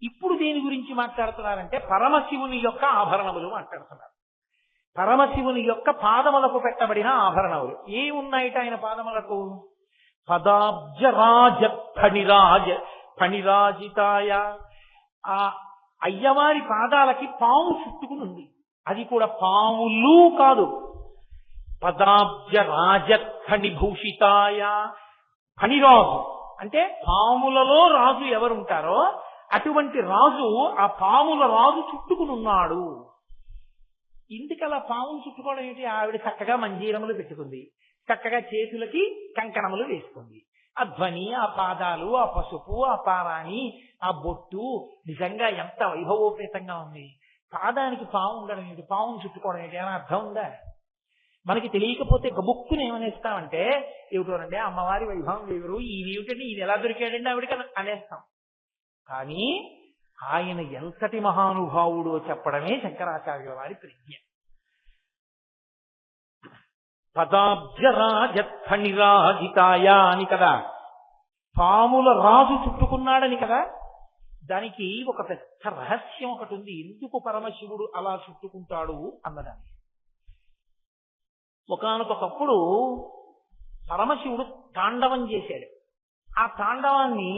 ఇప్పుడు దేని గురించి మాట్లాడుతున్నారంటే పరమశివుని యొక్క ఆభరణములు మాట్లాడుతున్నారు. పరమశివుని యొక్క పాదములకు పెట్టబడిన ఆభరణములు ఏమున్నాయిట ఆయన పాదములకు? పదాబ్జరాజత్ఫణిరాజితాయ. ఆ అయ్యవారి పాదాలకి పాము చుట్టుకుని ఉంది, అది కూడా పాములు కాదు. పదాబ్జరాజత్ఫణిభూషితాయ. ఫణిరాజు అంటే పాములలో రాజు ఎవరుంటారో అటువంటి రాజు, ఆ పాముల రాజు చుట్టుకుని ఉన్నాడు. ఇందుకలా పాములు చుట్టుకోవడం ఏంటి? ఆవిడ చక్కగా మంజీరములు పెట్టుకుంది, చక్కగా చేతులకి కంకణములు వేసుకుంది. ఆ ధ్వని, ఆ పాదాలు, ఆ పసుపు, ఆ పారాణి, ఆ బొట్టు నిజంగా ఎంత వైభవోపేతంగా ఉంది. పాదానికి పాము ఉండడం ఏంటి, పామును చుట్టుకోవడం ఏంటి అని అర్థం ఉందా? మనకి తెలియకపోతే గబుక్కుని ఏమనేస్తామంటే, ఏమిటోనండి అమ్మవారి వైభవం ఎవరు, ఈయనేమిటండి, ఈయన ఎలా దొరికాడండి ఆవిడకి అనేస్తాం. కానీ ఆయన ఎంతటి మహానుభావుడో చెప్పడమే శంకరాచార్యుల వారి ప్రజ్ఞ. పదాబ్జరాజత్ఫణిరాజితాయ అని కదా, పాముల రాజు చుట్టుకున్నాడని కదా. దానికి ఒక పెద్ద రహస్యం ఒకటి ఉంది, ఎందుకు పరమశివుడు అలా చుట్టుకుంటాడు అన్నదాన్ని. ఒకానొకప్పుడు పరమశివుడు తాండవం చేశాడు. ఆ తాండవాన్ని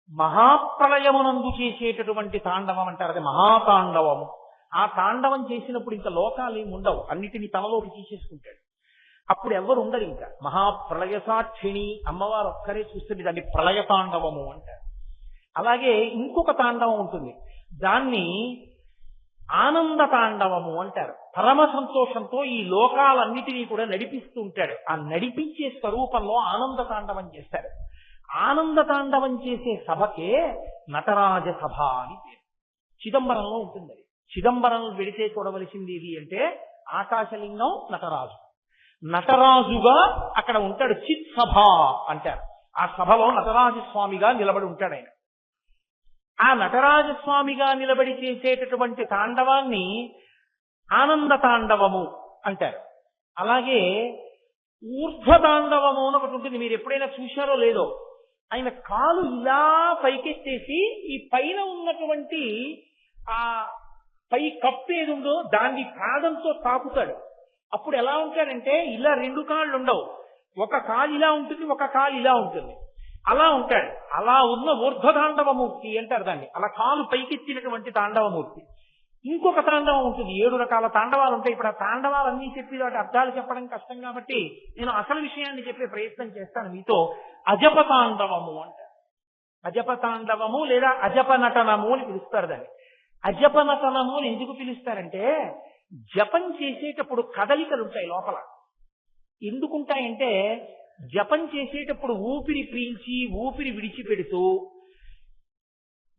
మహాప్రళయమునందు చేసేటటువంటి తాండవం అంటారు, అది మహాతాండవము. ఆ తాండవం చేసినప్పుడు ఇంకా లోకాలు ఏమి ఉండవు, అన్నిటినీ తనలోకి తీసేసుకుంటాడు. అప్పుడు ఎవరు ఉండరు, ఇంకా మహాప్రళయ సాక్షిణి అమ్మవారు ఒక్కరే చూస్తుంది, దాన్ని ప్రళయ తాండవము అంటారు. అలాగే ఇంకొక తాండవం ఉంటుంది, దాన్ని ఆనంద తాండవము అంటారు. పరమ సంతోషంతో ఈ లోకాలన్నిటినీ కూడా నడిపిస్తూ ఉంటాడు. ఆ నడిపించే స్వరూపంలో ఆనంద తాండవం చేస్తాడు. ఆనంద తాండవం చేసే సభకే నటరాజ సభ అని పేరు. చిదంబరంలో ఉంటుంది. చిదంబరం వెడితే చూడవలసింది ఏది అంటే ఆకాశలింగం, నటరాజు. నటరాజుగా అక్కడ ఉంటాడు. చిత్ సభ అంటారు. ఆ సభలో నటరాజస్వామిగా నిలబడి ఉంటాడు ఆయన. ఆ నటరాజస్వామిగా నిలబడి చేసేటటువంటి తాండవాన్ని ఆనంద తాండవము అంటారు. అలాగే ఊర్ధ్వ తాండవము అని ఒకటి ఉంటుంది. మీరు ఎప్పుడైనా చూశారో లేదో, ఆయన కాలు ఇలా పైకెత్తేసి ఈ పైన ఉన్నటువంటి ఆ పై కప్పు ఏది ఉందో దాన్ని పాదంతో తాకుతాడు. అప్పుడు ఎలా ఉంటాడంటే ఇలా రెండు కాళ్ళు ఉండవు, ఒక కాలు ఇలా ఉంటుంది, ఒక కాలు ఇలా ఉంటుంది, అలా ఉంటాడు. అలా ఉన్న ఊర్ధ్వ తాండవమూర్తి అంటారు దాన్ని. అలా కాలు పైకెత్తినటువంటి తాండవమూర్తి. ఇంకొక తాండవం ఉంటుంది. 7 రకాల తాండవాలు ఉంటాయి. ఇప్పుడు ఆ తాండవాలన్నీ చెప్పి వాటి అర్థాలు చెప్పడం కష్టం కాబట్టి నేను అసలు విషయాన్ని చెప్పే ప్రయత్నం చేస్తాను మీతో. అజప తాండవము అంటారు. అజప తాండవము లేదా అజప నటనము అని పిలుస్తారు దాన్ని. అజప నటనము అని ఎందుకు పిలుస్తారంటే, జపం చేసేటప్పుడు కదలికలు ఉంటాయి లోపల. ఎందుకుంటాయంటే, జపం చేసేటప్పుడు ఊపిరి పీల్చి ఊపిరి విడిచిపెడుతూ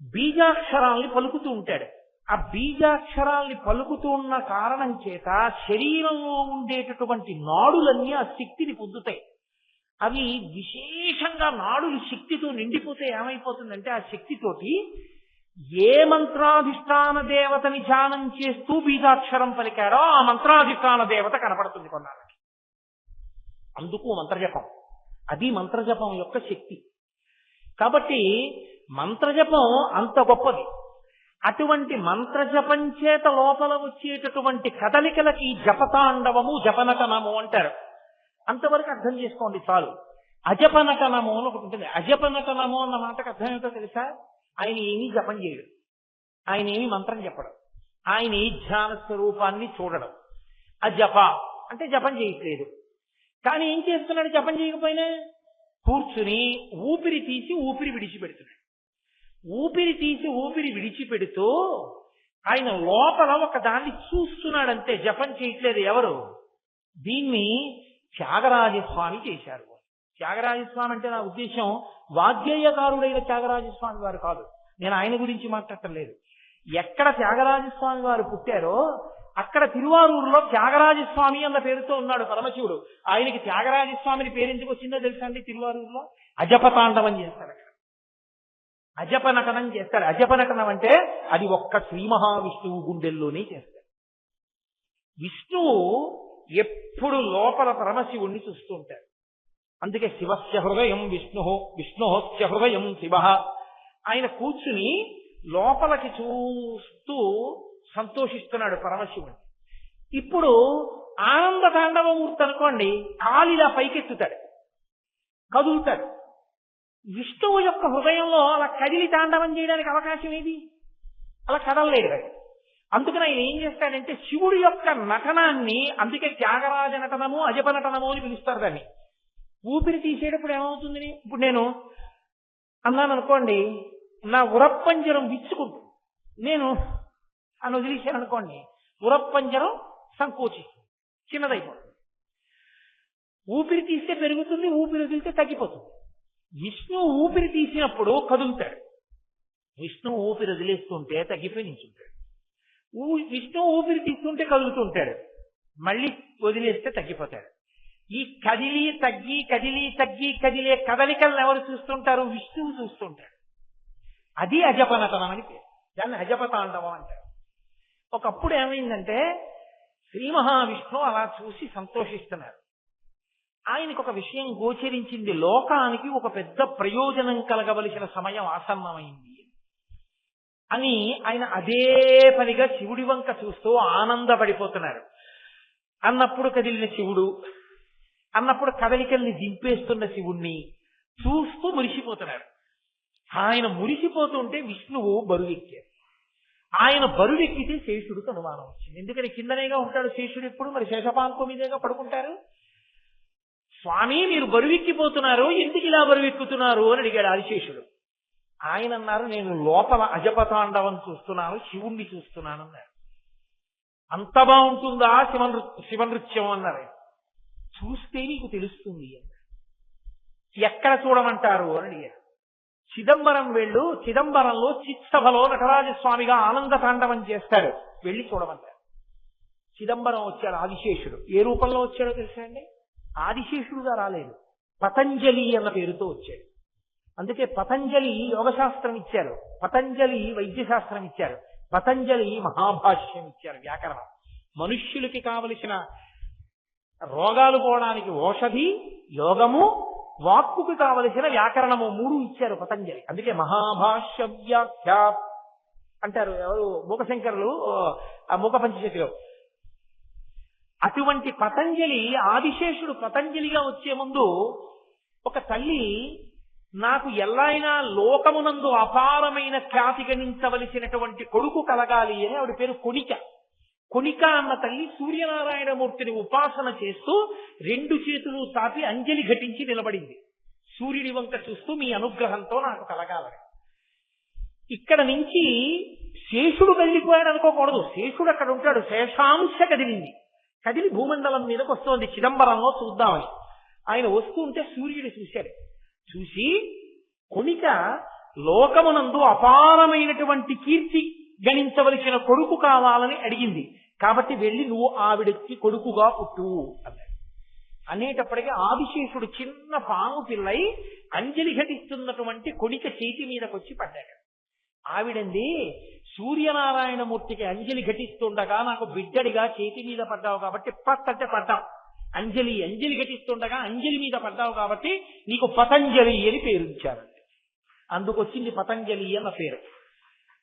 బీజాక్షరాల్ని పలుకుతూ ఉంటాడు. ఆ బీజాక్షరాల్ని పలుకుతూ ఉన్న కారణం చేత శరీరంలో ఉండేటటువంటి నాడులన్నీ ఆ శక్తిని పొందుతాయి. అవి విశేషంగా నాడులు శక్తితో నిండిపోతే ఏమైపోతుందంటే, ఆ శక్తితోటి ఏ మంత్రాధిష్టాన దేవతని ధ్యానం చేస్తూ బీజాక్షరం పలికాడో ఆ మంత్రాధిష్టాన దేవత కనపడుతుంది కొన్నాళ్ళకి. అందుకు మంత్రజపం. అది మంత్రజపం యొక్క శక్తి. కాబట్టి మంత్రజపం అంత గొప్పది. అటువంటి మంత్రజపం చేత లోపల వచ్చేటటువంటి కదలికలకి జపతాండవము జపనటనము అంటారు. అంతవరకు అర్థం చేసుకోండి చాలు. అజపనటనము అని ఒకటి ఉంటుంది. అజపనటనము అన్న మాటకు అర్థం ఏమిటో తెలుసా? ఆయన ఏమీ జపం చేయడు, ఆయన ఏమీ మంత్రం చెప్పడం, ఆయన ఈ ధ్యాన స్వరూపాన్ని చూడడం. అజప అంటే జపం చేయట్లేదు. కానీ ఏం చేస్తున్నాడు? జపం చేయకపోయినా కూర్చుని ఊపిరి తీసి ఊపిరి విడిచిపెడుతున్నాడు. ఊపిరి తీసి ఊపిరి విడిచిపెడుతూ ఆయన లోపల ఒక దాన్ని చూస్తున్నాడంతే, జపం చేయట్లేదు. ఎవరు? దీన్ని త్యాగరాజస్వామి చేశారు. త్యాగరాజస్వామి అంటే నా ఉద్దేశం వాగ్గేయకారుడైన త్యాగరాజస్వామి వారు కాదు. నేను ఆయన గురించి మాట్లాడటం లేదు. ఎక్కడ త్యాగరాజస్వామి వారు పుట్టారో అక్కడ తిరువారూరులో త్యాగరాజస్వామి అన్న పేరుతో ఉన్నాడు పరమశివుడు. ఆయనకి త్యాగరాజస్వామిని పేరు ఎందుకు వచ్చిందో తెలుసా అండి? తిరువారూరులో అజపతాండవం చేస్తారు. అక్కడ అజప నటనం చేస్తారు. అజప నటనం అంటే అది ఒక్క శ్రీ మహావిష్ణువు గుండెల్లోనే చేస్తారు. విష్ణువు ఎప్పుడు లోపల పరమశివుణ్ణి చూస్తూ ఉంటారు. అందుకే శివస్య హృదయం విష్ణు, విష్ణోస్య హృదయం శివ. ఆయన కూర్చుని లోపలికి చూస్తూ సంతోషిస్తున్నాడు పరమశివుడు. ఇప్పుడు ఆనంద తాండవమూర్తి అనుకోండి, కాలిలా పైకెత్తుతాడు, కదులుతాడు. విష్ణువు యొక్క హృదయంలో అలా కదిలి తాండవం చేయడానికి అవకాశం ఏది? అలా కదలలేడు. అందుకని ఆయన ఏం చేస్తాడంటే శివుడి యొక్క నటనాన్ని, అందుకే త్యాగరాజ నటనము అజప నటనము అని పిలుస్తారు దాన్ని. ఊపిరి తీసేటప్పుడు ఏమవుతుంది? ఇప్పుడు నేను అన్నాను అనుకోండి, నా ఉరప్పంజరం విచ్చుకుంటుంది, నేను అని వదిలేశాను అనుకోండి, ఉరప్పంజరం సంకోచిస్తుంది, చిన్నదైపోతుంది. ఊపిరి తీస్తే పెరుగుతుంది, ఊపిరి వదిలితే తగ్గిపోతుంది. విష్ణువు ఊపిరి తీసినప్పుడు కదులుతాడు, విష్ణువు ఊపిరి వదిలేస్తుంటే తగ్గిపోయి నిల్చుంటాడు. విష్ణువు ఊపిరి తీస్తుంటే కదులుతుంటాడు, మళ్ళీ వదిలేస్తే తగ్గిపోతాడు. ఈ కదిలి తగ్గి కదిలి తగ్గి కదిలే కదలికలను ఎవరు చూస్తుంటారు? విష్ణువు చూస్తుంటాడు. అది అజపనటనం అని పేరు. దాన్ని అజపతాండవం అంటారు. ఒకప్పుడు ఏమైందంటే శ్రీ మహావిష్ణువు అలా చూసి సంతోషిస్తున్నారు. ఆయనకు ఒక విషయం గోచరించింది, లోకానికి ఒక పెద్ద ప్రయోజనం కలగవలసిన సమయం ఆసన్నమైంది అని ఆయన అదే పనిగా శివుడి వంక చూస్తూ ఆనందపడిపోతున్నారు. అన్నప్పుడు కదిలిన శివుడు, అన్నప్పుడు కదలికల్ని దింపేస్తున్న శివుణ్ణి చూస్తూ మురిసిపోతున్నారు. ఆయన మురిసిపోతుంటే విష్ణువు బరువెక్కారు. ఆయన బరువెక్కితే శేషుడికి అనుమానం వచ్చింది. ఎందుకని కిందనేగా ఉంటాడు శేషుడు ఎప్పుడు, మరి శేషపాంకు మీదేగా పడుకుంటారు. స్వామి మీరు బరువెక్కిపోతున్నారు, ఎందుకు ఇలా బరువెక్కుతున్నారు అని అడిగాడు ఆదిశేషుడు. ఆయన అన్నారు, నేను లోపల అజపతాండవం చూస్తున్నాను, శివుణ్ణి చూస్తున్నాను అన్నారు. అంత బాగుంటుందా శివనృత్యం అన్నారు. చూస్తే నీకు తెలుస్తుంది అన్నారు. ఎక్కడ చూడమంటారు అని అడిగారు. చిదంబరం వెళ్ళు, చిదంబరంలో చిత్సభలో నటరాజస్వామిగా ఆనంద తాండవం చేస్తాడు, వెళ్ళి చూడమంటారు. చిదంబరం వచ్చాడు ఆదిశేషుడు. ఏ రూపంలో వచ్చాడో తెలుసా అండి? ఆదిశేషుడుగా రాలేదు, పతంజలి అన్న పేరుతో వచ్చాడు. అందుకే పతంజలి యోగశాస్త్రం ఇచ్చారు, పతంజలి వైద్యశాస్త్రం ఇచ్చారు, పతంజలి మహాభాష్యం ఇచ్చారు, వ్యాకరణం. మనుష్యులకి కావలసిన రోగాలు పోవడానికి ఔషధి, యోగము, వాక్కుకి కావలసిన వ్యాకరణము 3 ఇచ్చారు పతంజలి. అందుకే మహాభాష్య వ్యాఖ్య అంటారు ఎవరు? మూకశంకరులు ఆ మూక పంచశతిలో. అటువంటి పతంజలి, ఆదిశేషుడు పతంజలిగా వచ్చే ముందు ఒక తల్లి, నాకు ఎల్లైనా లోకమునందు అపారమైన ఖ్యాతి గణించవలసినటువంటి కొడుకు కలగాలి అని ఆవిడ పేరు కొణిక. కొణిక అన్న తల్లి సూర్యనారాయణమూర్తిని ఉపాసన చేస్తూ 2 చేతులు తాపి అంజలి ఘటించి నిలబడింది, సూర్యుడి వంక చూస్తూ మీ అనుగ్రహంతో నాకు కలగాలని. ఇక్కడ నుంచి శేషుడు కదిలిపోయాడు అనుకోకూడదు, శేషుడు అక్కడ ఉంటాడు. శేషాంశ కదిలింది, కదిలి భూమండలం మీదకి వస్తోంది చిదంబరంలో చూద్దామని. ఆయన వస్తూ ఉంటే సూర్యుడు చూశాడు. చూసి కొణిక లోకమునందు అపారమైనటువంటి కీర్తి గణించవలసిన కొడుకు కావాలని అడిగింది. కాబట్టి వెళ్ళి నువ్వు ఆవిడకి కొడుకుగా పుట్టు అన్నాడు. అనేటప్పటికీ ఆదిశేషుడు చిన్న పాము పిల్లై అంజలి ఘటిస్తున్నటువంటి కొణిక చేతి మీదకొచ్చి పడ్డాడు. ఆవిడంది, సూర్యనారాయణమూర్తికి అంజలి ఘటిస్తుండగా నాకు బిడ్డడిగా చేతి మీద పడ్డావు కాబట్టి పట్టంటే పడ్డావు, అంజలి ఘటిస్తుండగా అంజలి మీద పడ్డావు కాబట్టి నీకు పతంజలి అని పేరుంచారండి. అందుకొచ్చింది పతంజలి అన్న పేరు.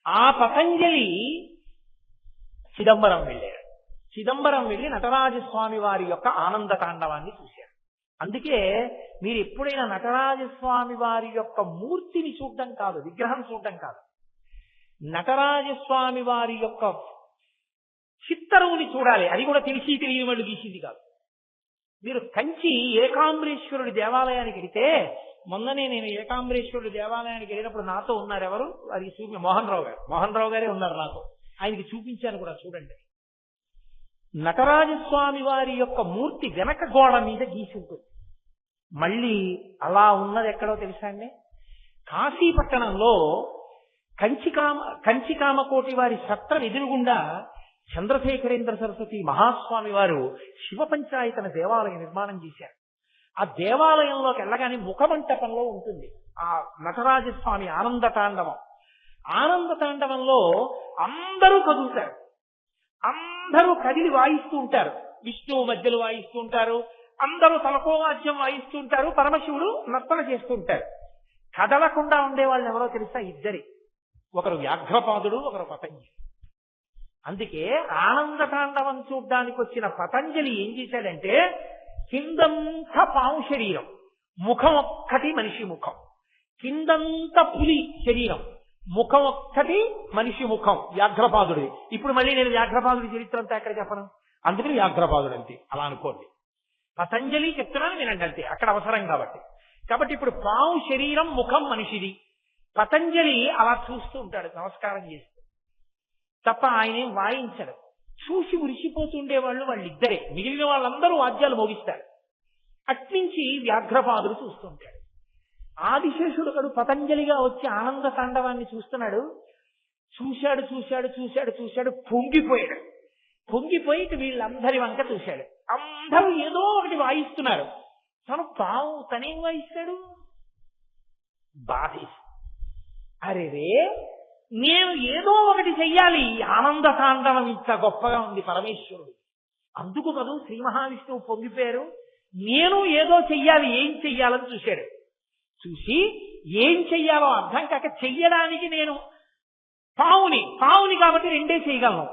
ఆ పతంజలి చిదంబరం వెళ్ళాడు. చిదంబరం వెళ్ళి నటరాజస్వామి వారి యొక్క ఆనంద తాండవాన్ని చూశారు. అందుకే మీరు ఎప్పుడైనా నటరాజస్వామి వారి యొక్క మూర్తిని చూడడం కాదు, విగ్రహం చూడడం కాదు, నటరాజస్వామి వారి యొక్క చిత్తరువుని చూడాలి. అది కూడా తెలిసి తెలియని వాళ్ళు గీసింది కాదు. మీరు కంచి ఏకాంబరేశ్వరుడి దేవాలయానికి వెళితే, మొన్ననే నేను ఏకాంబరేశ్వరుడి దేవాలయానికి వెళ్ళినప్పుడు నాతో ఉన్నారు ఎవరు? అది మోహన్ రావు గారే ఉన్నారు నాతో. ఆయనకి చూపించాను కూడా, చూడండి. నటరాజస్వామి వారి యొక్క మూర్తి వెనక గోడ మీద గీసి ఉంటుంది. మళ్ళీ అలా ఉన్నది ఎక్కడో తెలుసా అండి? కాశీపట్టణంలో కంచికామకోటి వారి సత్రం ఎదురుగుండా చంద్రశేఖరేంద్ర సరస్వతి మహాస్వామి వారు శివ పంచాయతన దేవాలయం నిర్మాణం చేశారు. ఆ దేవాలయంలోకి వెళ్ళగానే ముఖమంటపంలో ఉంటుంది ఆ నటరాజస్వామి ఆనంద తాండవం. ఆనంద తాండవంలో అందరూ కదులుతారు, అందరూ కదిలి వాయిస్తూ ఉంటారు. విష్ణువు మధ్యలో వాయిస్తూ ఉంటారు, అందరూ తలకో వాద్యం వాయిస్తూ ఉంటారు, పరమశివుడు నర్తన చేస్తూ ఉంటారు. కదలకుండా ఉండేవాళ్ళు ఎవరో తెలుసా? ఇద్దరి, ఒకరు వ్యాఘ్రపాదుడు, ఒకరు పతంజలి. అందుకే ఆనంద తాండవం చూడ్డానికి వచ్చిన పతంజలి ఏం చేశాడంటే, కిందంతా పాము శరీరం, ముఖం ఒక్కటి మనిషి ముఖం, కిందంతా పులి శరీరం, ముఖం ఒక్కటి మనిషి ముఖం వ్యాఘ్రపాదుడి. ఇప్పుడు మళ్ళీ నేను వ్యాఘ్రపాదుడి చరిత్ర అంతా ఎక్కడ చెప్పను, అందుకని వ్యాఘ్రపాదుడు అంతే అలా అనుకోండి. పతంజలి చెప్తున్నాను వినండి అంతే, అక్కడ అవసరం కాబట్టి. కాబట్టి ఇప్పుడు పాము శరీరం, ముఖం మనిషిది. పతంజలి అలా చూస్తూ ఉంటాడు నమస్కారం చేస్తూ, తప్ప ఆయనేం వాయించడు. చూసి మురిసిపోతుండేవాళ్ళు వాళ్ళిద్దరే, మిగిలిన వాళ్ళందరూ వాద్యాలు మోగిస్తారు. అట్నుంచి వ్యాఘ్రపాదుడు చూస్తుంటాడు. ఆదిశేషుడు కడు పతంజలిగా వచ్చి ఆనంద తాండవాన్ని చూస్తున్నాడు. చూశాడు, పొంగిపోయి వీళ్ళందరి వంక చూశాడు. అందరూ ఏదో ఒకటి వాయిస్తున్నారు, తనేం వాయిస్తాడు? బాధేసి, అరేరే నేను ఏదో ఒకటి చెయ్యాలి, ఆనంద తాండవం ఇంత గొప్పగా ఉంది పరమేశ్వరుడు, అందుకు కదూ శ్రీ మహావిష్ణువు పొంగిపోయారు. నేను ఏదో చెయ్యాలి, ఏం చెయ్యాలని చూశాడు. చూసి ఏం చెయ్యాలో అర్థం కాక, చెయ్యడానికి నేను పావుని కాబట్టి 2 చేయగలను.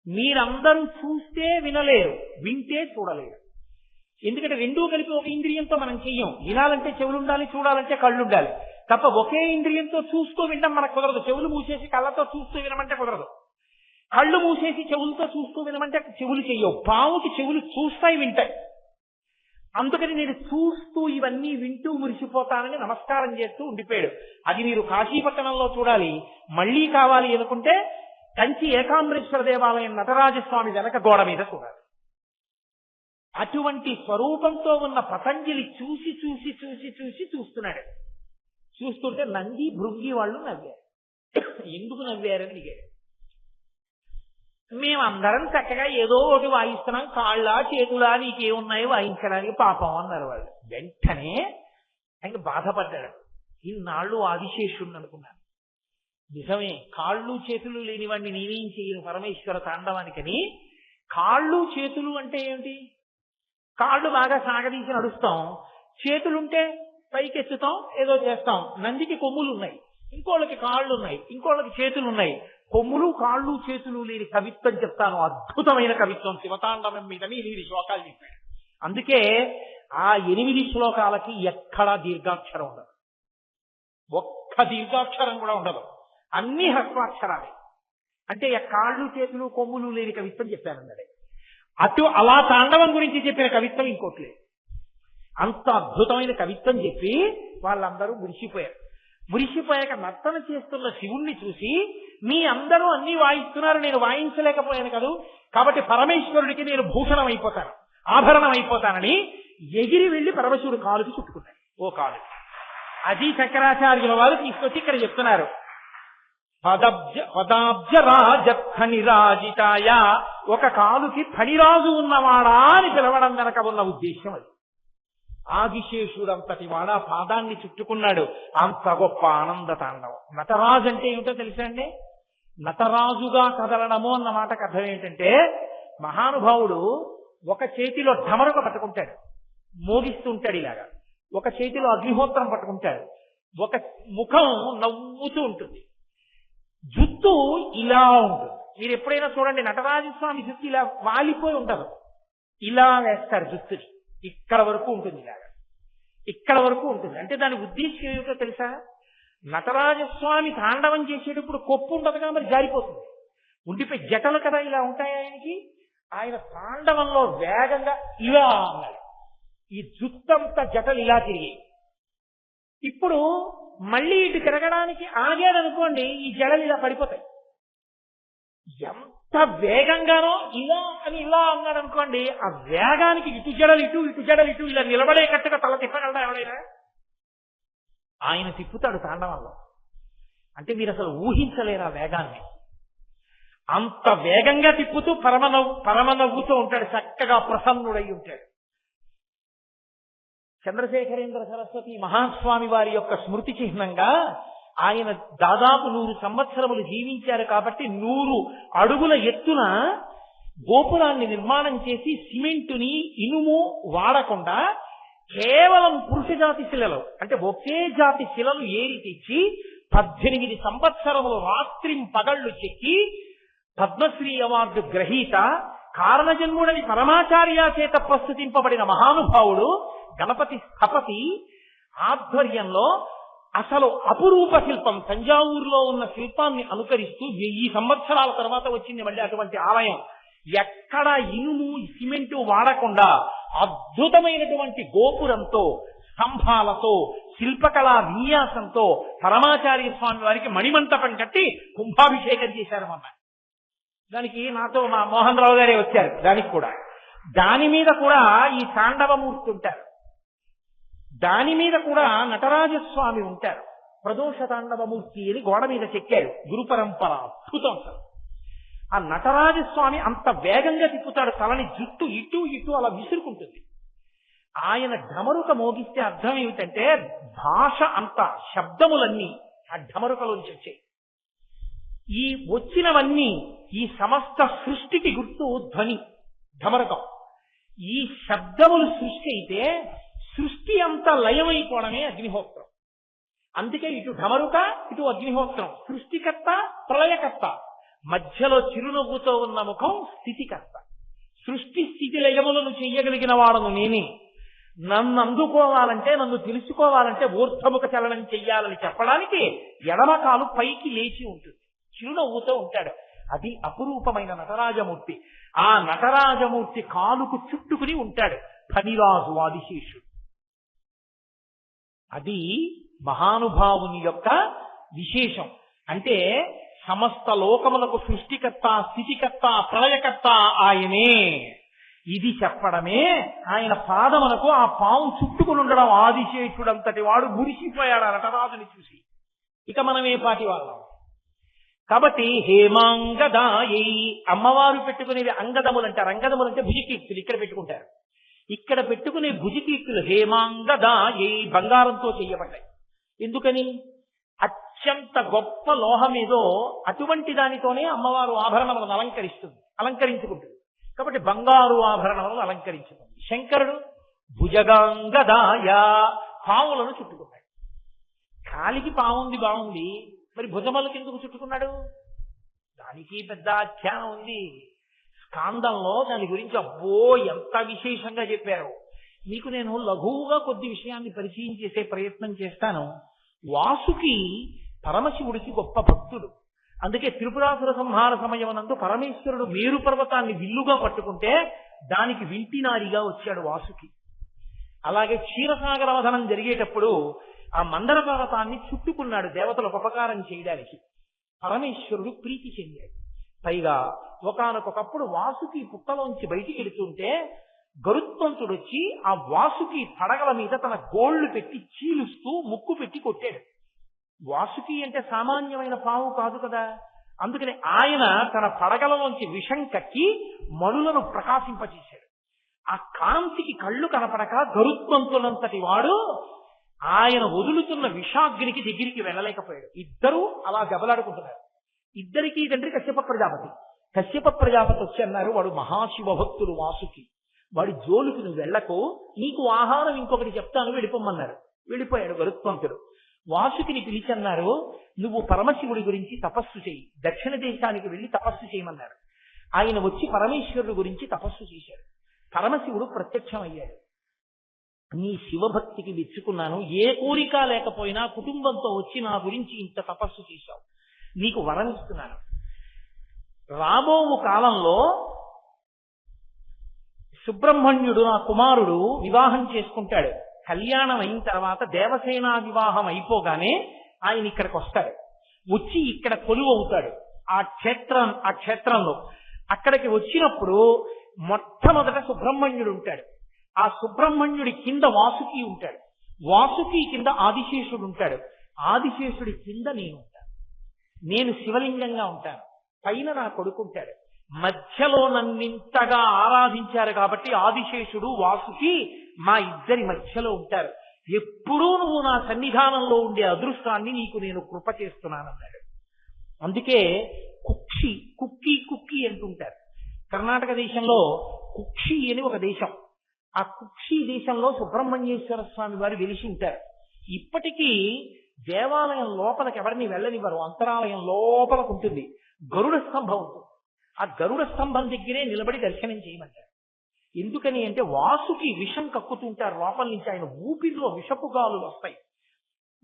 మీరందరూ చూస్తే వినలేరు, వింటే చూడలేరు. ఎందుకంటే 2 కలిపి ఒక ఇంద్రియంతో మనం చెయ్యం. వినాలంటే చెవులు ఉండాలి, చూడాలంటే కళ్ళు ఉండాలి. తప్ప ఒకే ఇంద్రియంతో చూస్తూ వినడం మనకు కుదరదు. చెవులు మూసేసి కళ్ళతో చూస్తూ వినమంటే కుదరదు, కళ్ళు మూసేసి చెవులతో చూస్తూ వినమంటే చెవులు చెయ్యవు. పావుకి చెవులు చూస్తాయి, వింటాయి. అందుకని నేను చూస్తూ ఇవన్నీ వింటూ మురిసిపోతానని నమస్కారం చేస్తూ ఉండిపోయాడు. అది మీరు కాశీపట్టణంలో చూడాలి. మళ్లీ కావాలి అనుకుంటే కంచి ఏకాంబరేశ్వర దేవాలయం నటరాజస్వామి వెనక గోడ మీద చూడాలి. అటువంటి స్వరూపంతో ఉన్న పతంజలి చూస్తున్నాడు. చూస్తుంటే నంది భృంగి వాళ్ళు నవ్వారు. ఎందుకు నవ్వారని అడిగాడు. మేమందరం చక్కగా ఏదో ఒకటి వాయిస్తున్నాం, కాళ్ళ చేతులా నీకేమున్నాయో వాయించడానికి పాపం అన్నారు వాళ్ళు. వెంటనే ఆయన బాధపడ్డాడు. ఇన్నాళ్ళు ఆదిశేషుణ్ణి అనుకున్నాను, నిజమే కాళ్ళు చేతులు లేనివాడిని నేనేం చేయను పరమేశ్వర తాండవానికని. కాళ్ళు చేతులు అంటే ఏమిటి? కాళ్ళు బాగా సాగదీసి నడుస్తాం, చేతులుంటే పైకెత్తుతాం, ఏదో చేస్తాం. నందికి కొమ్ములు ఉన్నాయి, ఇంకోళ్ళకి కాళ్ళు ఉన్నాయి, ఇంకోళ్ళకి చేతులు ఉన్నాయి. కొమ్ములు కాళ్ళు చేతులు లేని కవిత్వం చెప్తాను, అద్భుతమైన కవిత్వం. శివతాండవం మీద 8 శ్లోకాలు చెప్పాడు. అందుకే ఆ 8 శ్లోకాలకి ఎక్కడా దీర్ఘాక్షరం ఉండదు, ఒక్క దీర్ఘాక్షరం కూడా ఉండదు, అన్ని హ్రస్వాక్షరాలే. అంటే కాళ్ళు చేతులు కొమ్ములు లేని కవిత్వం చెప్పానన్నాడే. అలా తాండవం గురించి చెప్పిన కవిత్వం ఇంకోటి లేదు. అంత అద్భుతమైన కవిత్వం చెప్పి వాళ్ళందరూ మురిసిపోయారు. మురిసిపోయాక నర్తన చేస్తున్న శివుణ్ణి చూసి, మీ అందరూ అన్ని వాయిస్తున్నారు, నేను వాయించలేకపోయాను కదూ, కాబట్టి పరమేశ్వరుడికి నేను భూషణం అయిపోతాను, ఆభరణం అయిపోతానని ఎగిరి వెళ్లి పరమశివుడు కాలుకి చుట్టుకున్నాడు. ఓ కాలు అది శంకరాచార్యుల వారు తీసుకొచ్చి ఇక్కడ చెప్తున్నారు. పదాబ్జరాజనిరాజితాయ, ఒక కాలుకి ఫణిరాజు ఉన్నవాడా అని పిలవడం వెనక ఉన్న ఉద్దేశం అది. ఆదిశేషుడంతటి వాడా పాదాన్ని చుట్టుకున్నాడు. అంత గొప్ప ఆనంద తాండవం. నటరాజు అంటే ఏమిటో తెలుసా అండి? నటరాజుగా కదలడము అన్న మాటకు అర్థం ఏంటంటే, మహానుభావుడు ఒక చేతిలో ఢమరుక పట్టుకుంటాడు, మోగిస్తూ ఉంటాడు ఇలాగా, ఒక చేతిలో అగ్నిహోత్రం పట్టుకుంటాడు, ఒక ముఖం నవ్వుతూ ఉంటుంది, జుత్తు ఇలా ఉంటుంది. మీరు ఎప్పుడైనా చూడండి, నటరాజస్వామి జుత్తు ఇలా వాలిపోయి ఉండదు, ఇలా వేస్తారు జుత్తుని, ఇక్కడ వరకు ఉంటుంది, ఇలాగా ఇక్కడ వరకు ఉంటుంది. అంటే దాని ఉద్దేశం ఏమిటో తెలుసా? నటరాజస్వామి తాండవం చేసేటప్పుడు కొప్పు ఉండదు కదా, మరి జారిపోతుంది, ఉండిపోయి జటలు కదా ఇలా ఉంటాయి ఆయనకి. ఆయన తాండవంలో వేగంగా ఇలా అన్నాడు, ఈ జుత్తంతా జటలు ఇలా తిరిగి. ఇప్పుడు మళ్ళీ ఇటు తిరగడానికి ఆగాడనుకోండి, ఈ జడలు ఇలా పడిపోతాయి. ఎంత వేగంగానో ఇలా అని ఇలా అన్నాడు అనుకోండి, ఆ వేగానికి ఇటు జడలు ఇటు, ఇటు జడలు ఇటు, ఇలా నిలబడేటట్టుగా తల తిప్పగలడా ఎవడైనా? ఆయన తిప్పుతాడు తాండవంలో. అంటే మీరు అసలు ఊహించలేరు ఆ వేగాన్ని. అంత వేగంగా తిప్పుతూ పరమనవ్వుతూ ఉంటాడు, చక్కగా ప్రసన్నుడై ఉంటాడు. చంద్రశేఖరేంద్ర సరస్వతి మహాస్వామి వారి యొక్క స్మృతి చిహ్నంగా ఆయన దాదాపు 100 సంవత్సరములు జీవించారు కాబట్టి 100 అడుగుల ఎత్తున గోపురాన్ని నిర్మాణం చేసి సిమెంటుని ఇనుము వాడకుండా కేవలం పురుష జాతి శిలలు, అంటే ఒకే జాతి శిలలు ఏరి తెచ్చి 18 సంవత్సరములు రాత్రింపగళ్లు చెక్కి పద్మశ్రీ అవార్డు గ్రహీత కారణజన్ముడని పరమాచార్య చేత ప్రస్తుతింపబడిన మహానుభావుడు గణపతి స్థపతి ఆధ్వర్యంలో అసలు అపురూప శిల్పం, తంజావూరులో ఉన్న శిల్పాన్ని అనుకరిస్తూ 1000 సంవత్సరాల తర్వాత వచ్చింది మళ్ళీ అటువంటి ఆలయం. ఎక్కడ ఇనుము సిమెంటు వాడకుండా అద్భుతమైనటువంటి గోపురంతో, స్తంభాలతో, శిల్పకళా విన్యాసంతో పరమాచార్య స్వామి వారికి మణిమంటపం కట్టి కుంభాభిషేకం చేశారన్నమాట. దానికి నాతో మా మోహన్ రావు గారే వచ్చారు. దాని మీద కూడా ఈ తాండవమూర్తి ఉంటారు, దాని మీద కూడా నటరాజస్వామి ఉంటారు. ప్రదోష తాండవమూర్తి అని గోడ మీద చెక్కారు, గురు పరంపర, అద్భుతం అసలు. ఆ నటరాజస్వామి అంత వేగంగా తిప్పుతాడు, తలని జుట్టు ఇటు ఇటు అలా విసురుకుంటుంది. ఆయన ఢమరుక మోగిస్తే అర్థం ఏమిటంటే, భాష అంతా శబ్దములన్నీ ఆ ఢమరుకలోంచి వచ్చాయి. ఈ వచ్చినవన్నీ ఈ సమస్త సృష్టికి గుర్తు ధ్వని, ఢమరుకం. ఈ శబ్దములు సృష్టి అయితే సృష్టి అంతా లయమైపోవడమే అగ్నిహోత్రం. అందుకే ఇటు ఢమరుక, ఇటు అగ్నిహోత్రం. సృష్టికర్త, ప్రళయకర్త, మధ్యలో చిరునవ్వుతో ఉన్న ముఖం స్థితికర్త. సృష్టి స్థితి లయములను చెయ్యగలిగిన వాడను నేనే. నన్ను అందుకోవాలంటే, నన్ను తెలుసుకోవాలంటే ఊర్ధముఖ చలనం చెయ్యాలని చెప్పడానికి ఎడమకాలు పైకి లేచి ఉంటుంది, చిరునవ్వుతో ఉంటాడు. అది అపురూపమైన నటరాజమూర్తి. ఆ నటరాజమూర్తి కాలుకు చుట్టుకుని ఉంటాడు ఫణిరాజు ఆదిశేషుడు. అది మహానుభావుని యొక్క విశేషం. అంటే సమస్త లోకములకు సృష్టికర్త, స్థితికర్త, ప్రళయకర్త ఆయనే. ఇది చెప్పడమే ఆయన పాదములకు ఆ పాము చుట్టుకుని ఉండడం. ఆదిశేషుడంతటి వాడు మురిసిపోయాడు ఆ నటరాజుని చూసి. ఇక మనం ఏ పాటి వాళ్ళం? కాబట్టి హేమాంగదాయై, అమ్మవారు పెట్టుకునేవి అంగదములు అంటారు. అంగదములు అంటే భుజకీర్తులు ఇక్కడ పెట్టుకుంటారు. ఇక్కడ పెట్టుకునే భుజకీర్తులు హేమాంగదాయై బంగారంతో చేయబడ్డాయి. ఎందుకని? అత్యంత గొప్ప లోహం ఏదో అటువంటి దానితోనే అమ్మవారు ఆభరణములను అలంకరించుకుంటుంది. కాబట్టి బంగారు ఆభరణములను అలంకరించుకుంది. శంకరుడు భుజగాంగదాయ, పావులను చుట్టుకున్నాడు. కాలికి పావుంది బాగుంది, మరి భుజములకు ఎందుకు చుట్టుకున్నాడు? దానికి పెద్ద ఆఖ్యానం ఉంది స్కాందంలో. దాని గురించి అబ్బో ఎంత విశేషంగా చెప్పారు. మీకు నేను లఘువుగా కొద్ది విషయాన్ని పరిచయం చేసే ప్రయత్నం చేస్తాను. వాసుకి పరమశివుడికి గొప్ప భక్తుడు. అందుకే త్రిపురాసుర సంహార సమయమునందు పరమేశ్వరుడు మేరు పర్వతాన్ని విల్లుగా పట్టుకుంటే దానికి వింటినారిగా వచ్చాడు వాసుకి. అలాగే క్షీరసాగర వదనం జరిగేటప్పుడు ఆ మందర పర్వతాన్ని చుట్టుకున్నాడు దేవతలకు ఉపకారం చేయడానికి. పరమేశ్వరుడు ప్రీతి చెందాడు. పైగా ఒకానొకప్పుడు వాసుకి పుట్టలోంచి బయటికి వెళుతుంటే గరుత్మంతుడు వచ్చి ఆ వాసుకి పడగల మీద తన గోళ్లు పెట్టి చీలుస్తూ ముక్కు పెట్టి కొట్టాడు. వాసుకి అంటే సామాన్యమైన పాము కాదు కదా. అందుకని ఆయన తన పడగలలోంచి విషం కక్కి మణులను ప్రకాశింపచేశాడు. ఆ కాంతికి కళ్ళు కనపడక గరుత్మంతులంతటి వాడు ఆయన వదులుతున్న విషాగ్నికి దగ్గరికి వెళ్ళలేకపోయాడు. ఇద్దరూ అలా దెబ్బలాడుకుంటున్నారు. ఇద్దరికీ తండ్రి కశ్యప ప్రజాపతి. కశ్యప ప్రజాపతి వచ్చి అన్నారు, వాడు మహాశివ భక్తుడు వాసుకి, వాడి జోలికి నువ్వు వెళ్ళకు, నీకు ఆహారం ఇంకొకటి చెప్తాను వెళ్ళిపోమన్నారు. వెళ్ళిపోయాడు గరుత్మంతుడు. వాసుకిని పిలిచి అన్నారు, నువ్వు పరమశివుడి గురించి తపస్సు చేయి, దక్షిణ దేశానికి వెళ్ళి తపస్సు చేయమన్నారు. ఆయన వచ్చి పరమేశ్వరుడు గురించి తపస్సు చేశాడు. పరమశివుడు ప్రత్యక్షమయ్యాడు. నీ శివభక్తికి మెచ్చుకున్నాను, ఏ కోరిక లేకపోయినా కుటుంబంతో వచ్చి నా గురించి ఇంత తపస్సు చేశావు, నీకు వరం ఇస్తున్నాను. రాబో కాలంలో సుబ్రహ్మణ్యుడు నా కుమారుడు వివాహం చేసుకుంటాడు. కళ్యాణం అయిన తర్వాత దేవసేనా వివాహం అయిపోగానే ఆయన ఇక్కడికి వస్తాడు. వచ్చి ఇక్కడ కొలువు అవుతాడు ఆ క్షేత్రంలో. అక్కడికి వచ్చినప్పుడు మొట్టమొదట సుబ్రహ్మణ్యుడు ఉంటాడు. ఆ సుబ్రహ్మణ్యుడి కింద వాసుకి ఉంటాడు. వాసుకి కింద ఆదిశేషుడు ఉంటాడు. ఆదిశేషుడి కింద నేను ఉంటాను. నేను శివలింగంగా ఉంటాను. పైన నా కొడుకుంటాడు. మధ్యలో నన్నింతగా ఆరాధించారు కాబట్టి ఆదిశేషుడు వాసుకి మా ఇద్దరి మధ్యలో ఉంటారు. ఎప్పుడూ నువ్వు నా సన్నిధానంలో ఉండే అదృష్టాన్ని నీకు నేను కృప చేస్తున్నానన్నాడు. అందుకే కుక్కి అంటుంటారు. కర్ణాటక దేశంలో కుక్షి అని ఒక దేశం. ఆ కుక్షి దేశంలో సుబ్రహ్మణ్యేశ్వర స్వామి వారు వెలిసి ఉంటారు. ఇప్పటికీ దేవాలయం లోపలికి ఎవరిని వెళ్ళనివ్వరు. అంతరాలయం లోపలకు ఉంటుంది. గరుడ స్తంభం ఉంటుంది. ఆ గరుడ స్తంభం దగ్గరే నిలబడి దర్శనం చేయమంటారు. ఎందుకని అంటే వాసుకి విషం కక్కుతుంటారు లోపల నుంచి. ఆయన ఊపిరిలో విషపు గాలులు వస్తాయి.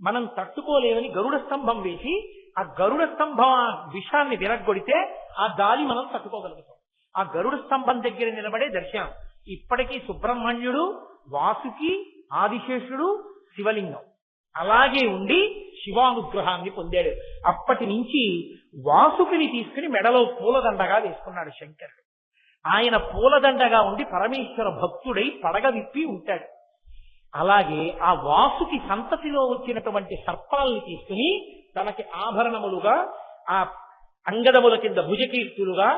మనం తట్టుకోలేమని గరుడ స్తంభం వేసి ఆ గరుడ స్తంభం విషాన్ని విరగ్గొడితే ఆ గాలి మనం తట్టుకోగలుగుతాం. ఆ గరుడ స్తంభం దగ్గర నిలబడే దర్శనం. ఇప్పటికీ సుబ్రహ్మణ్యుడు, వాసుకి, ఆదిశేషుడు, శివలింగం అలాగే ఉండి శివానుగ్రహాన్ని పొందాడు. అప్పటి నుంచి వాసుకిని తీసుకుని మెడలో పూలదండగా వేసుకున్నాడు శంకరుడు. ఆయన పూలదండగా ఉండి పరమేశ్వర భక్తుడై పడగ విప్పి ఉంటాడు. అలాగే ఆ వాసుకి సంతతిలో వచ్చినటువంటి సర్పాలని తీసుకుని తనకి ఆభరణములుగా ఆ అంగదముల కింద భుజకీర్తులుగా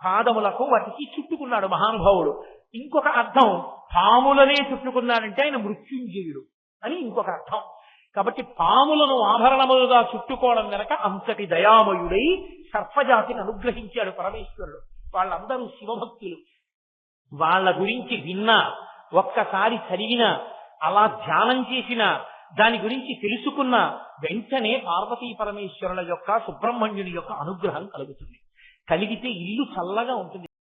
పాదములకు వాటికి చుట్టుకున్నాడు మహానుభావుడు. ఇంకొక అర్థం, పాములనే చుట్టుకున్నాడంటే ఆయన మృత్యుంజయుడు అని ఇంకొక అర్థం. కాబట్టి పాములను ఆభరణములుగా చుట్టుకోవడం వెనక అంతటి దయామయుడై సర్పజాతిని అనుగ్రహించాడు పరమేశ్వరుడు. వాళ్ళందరూ శివభక్తులు. వాళ్ళ గురించి విన్నా, ఒక్కసారి చదివినా, అలా ధ్యానం చేసినా, దాని గురించి తెలుసుకున్న వెంటనే పార్వతీ పరమేశ్వరుల యొక్క, సుబ్రహ్మణ్యుని యొక్క అనుగ్రహం కలుగుతుంది. కలిగితే ఇల్లు చల్లగా ఉంటుంది.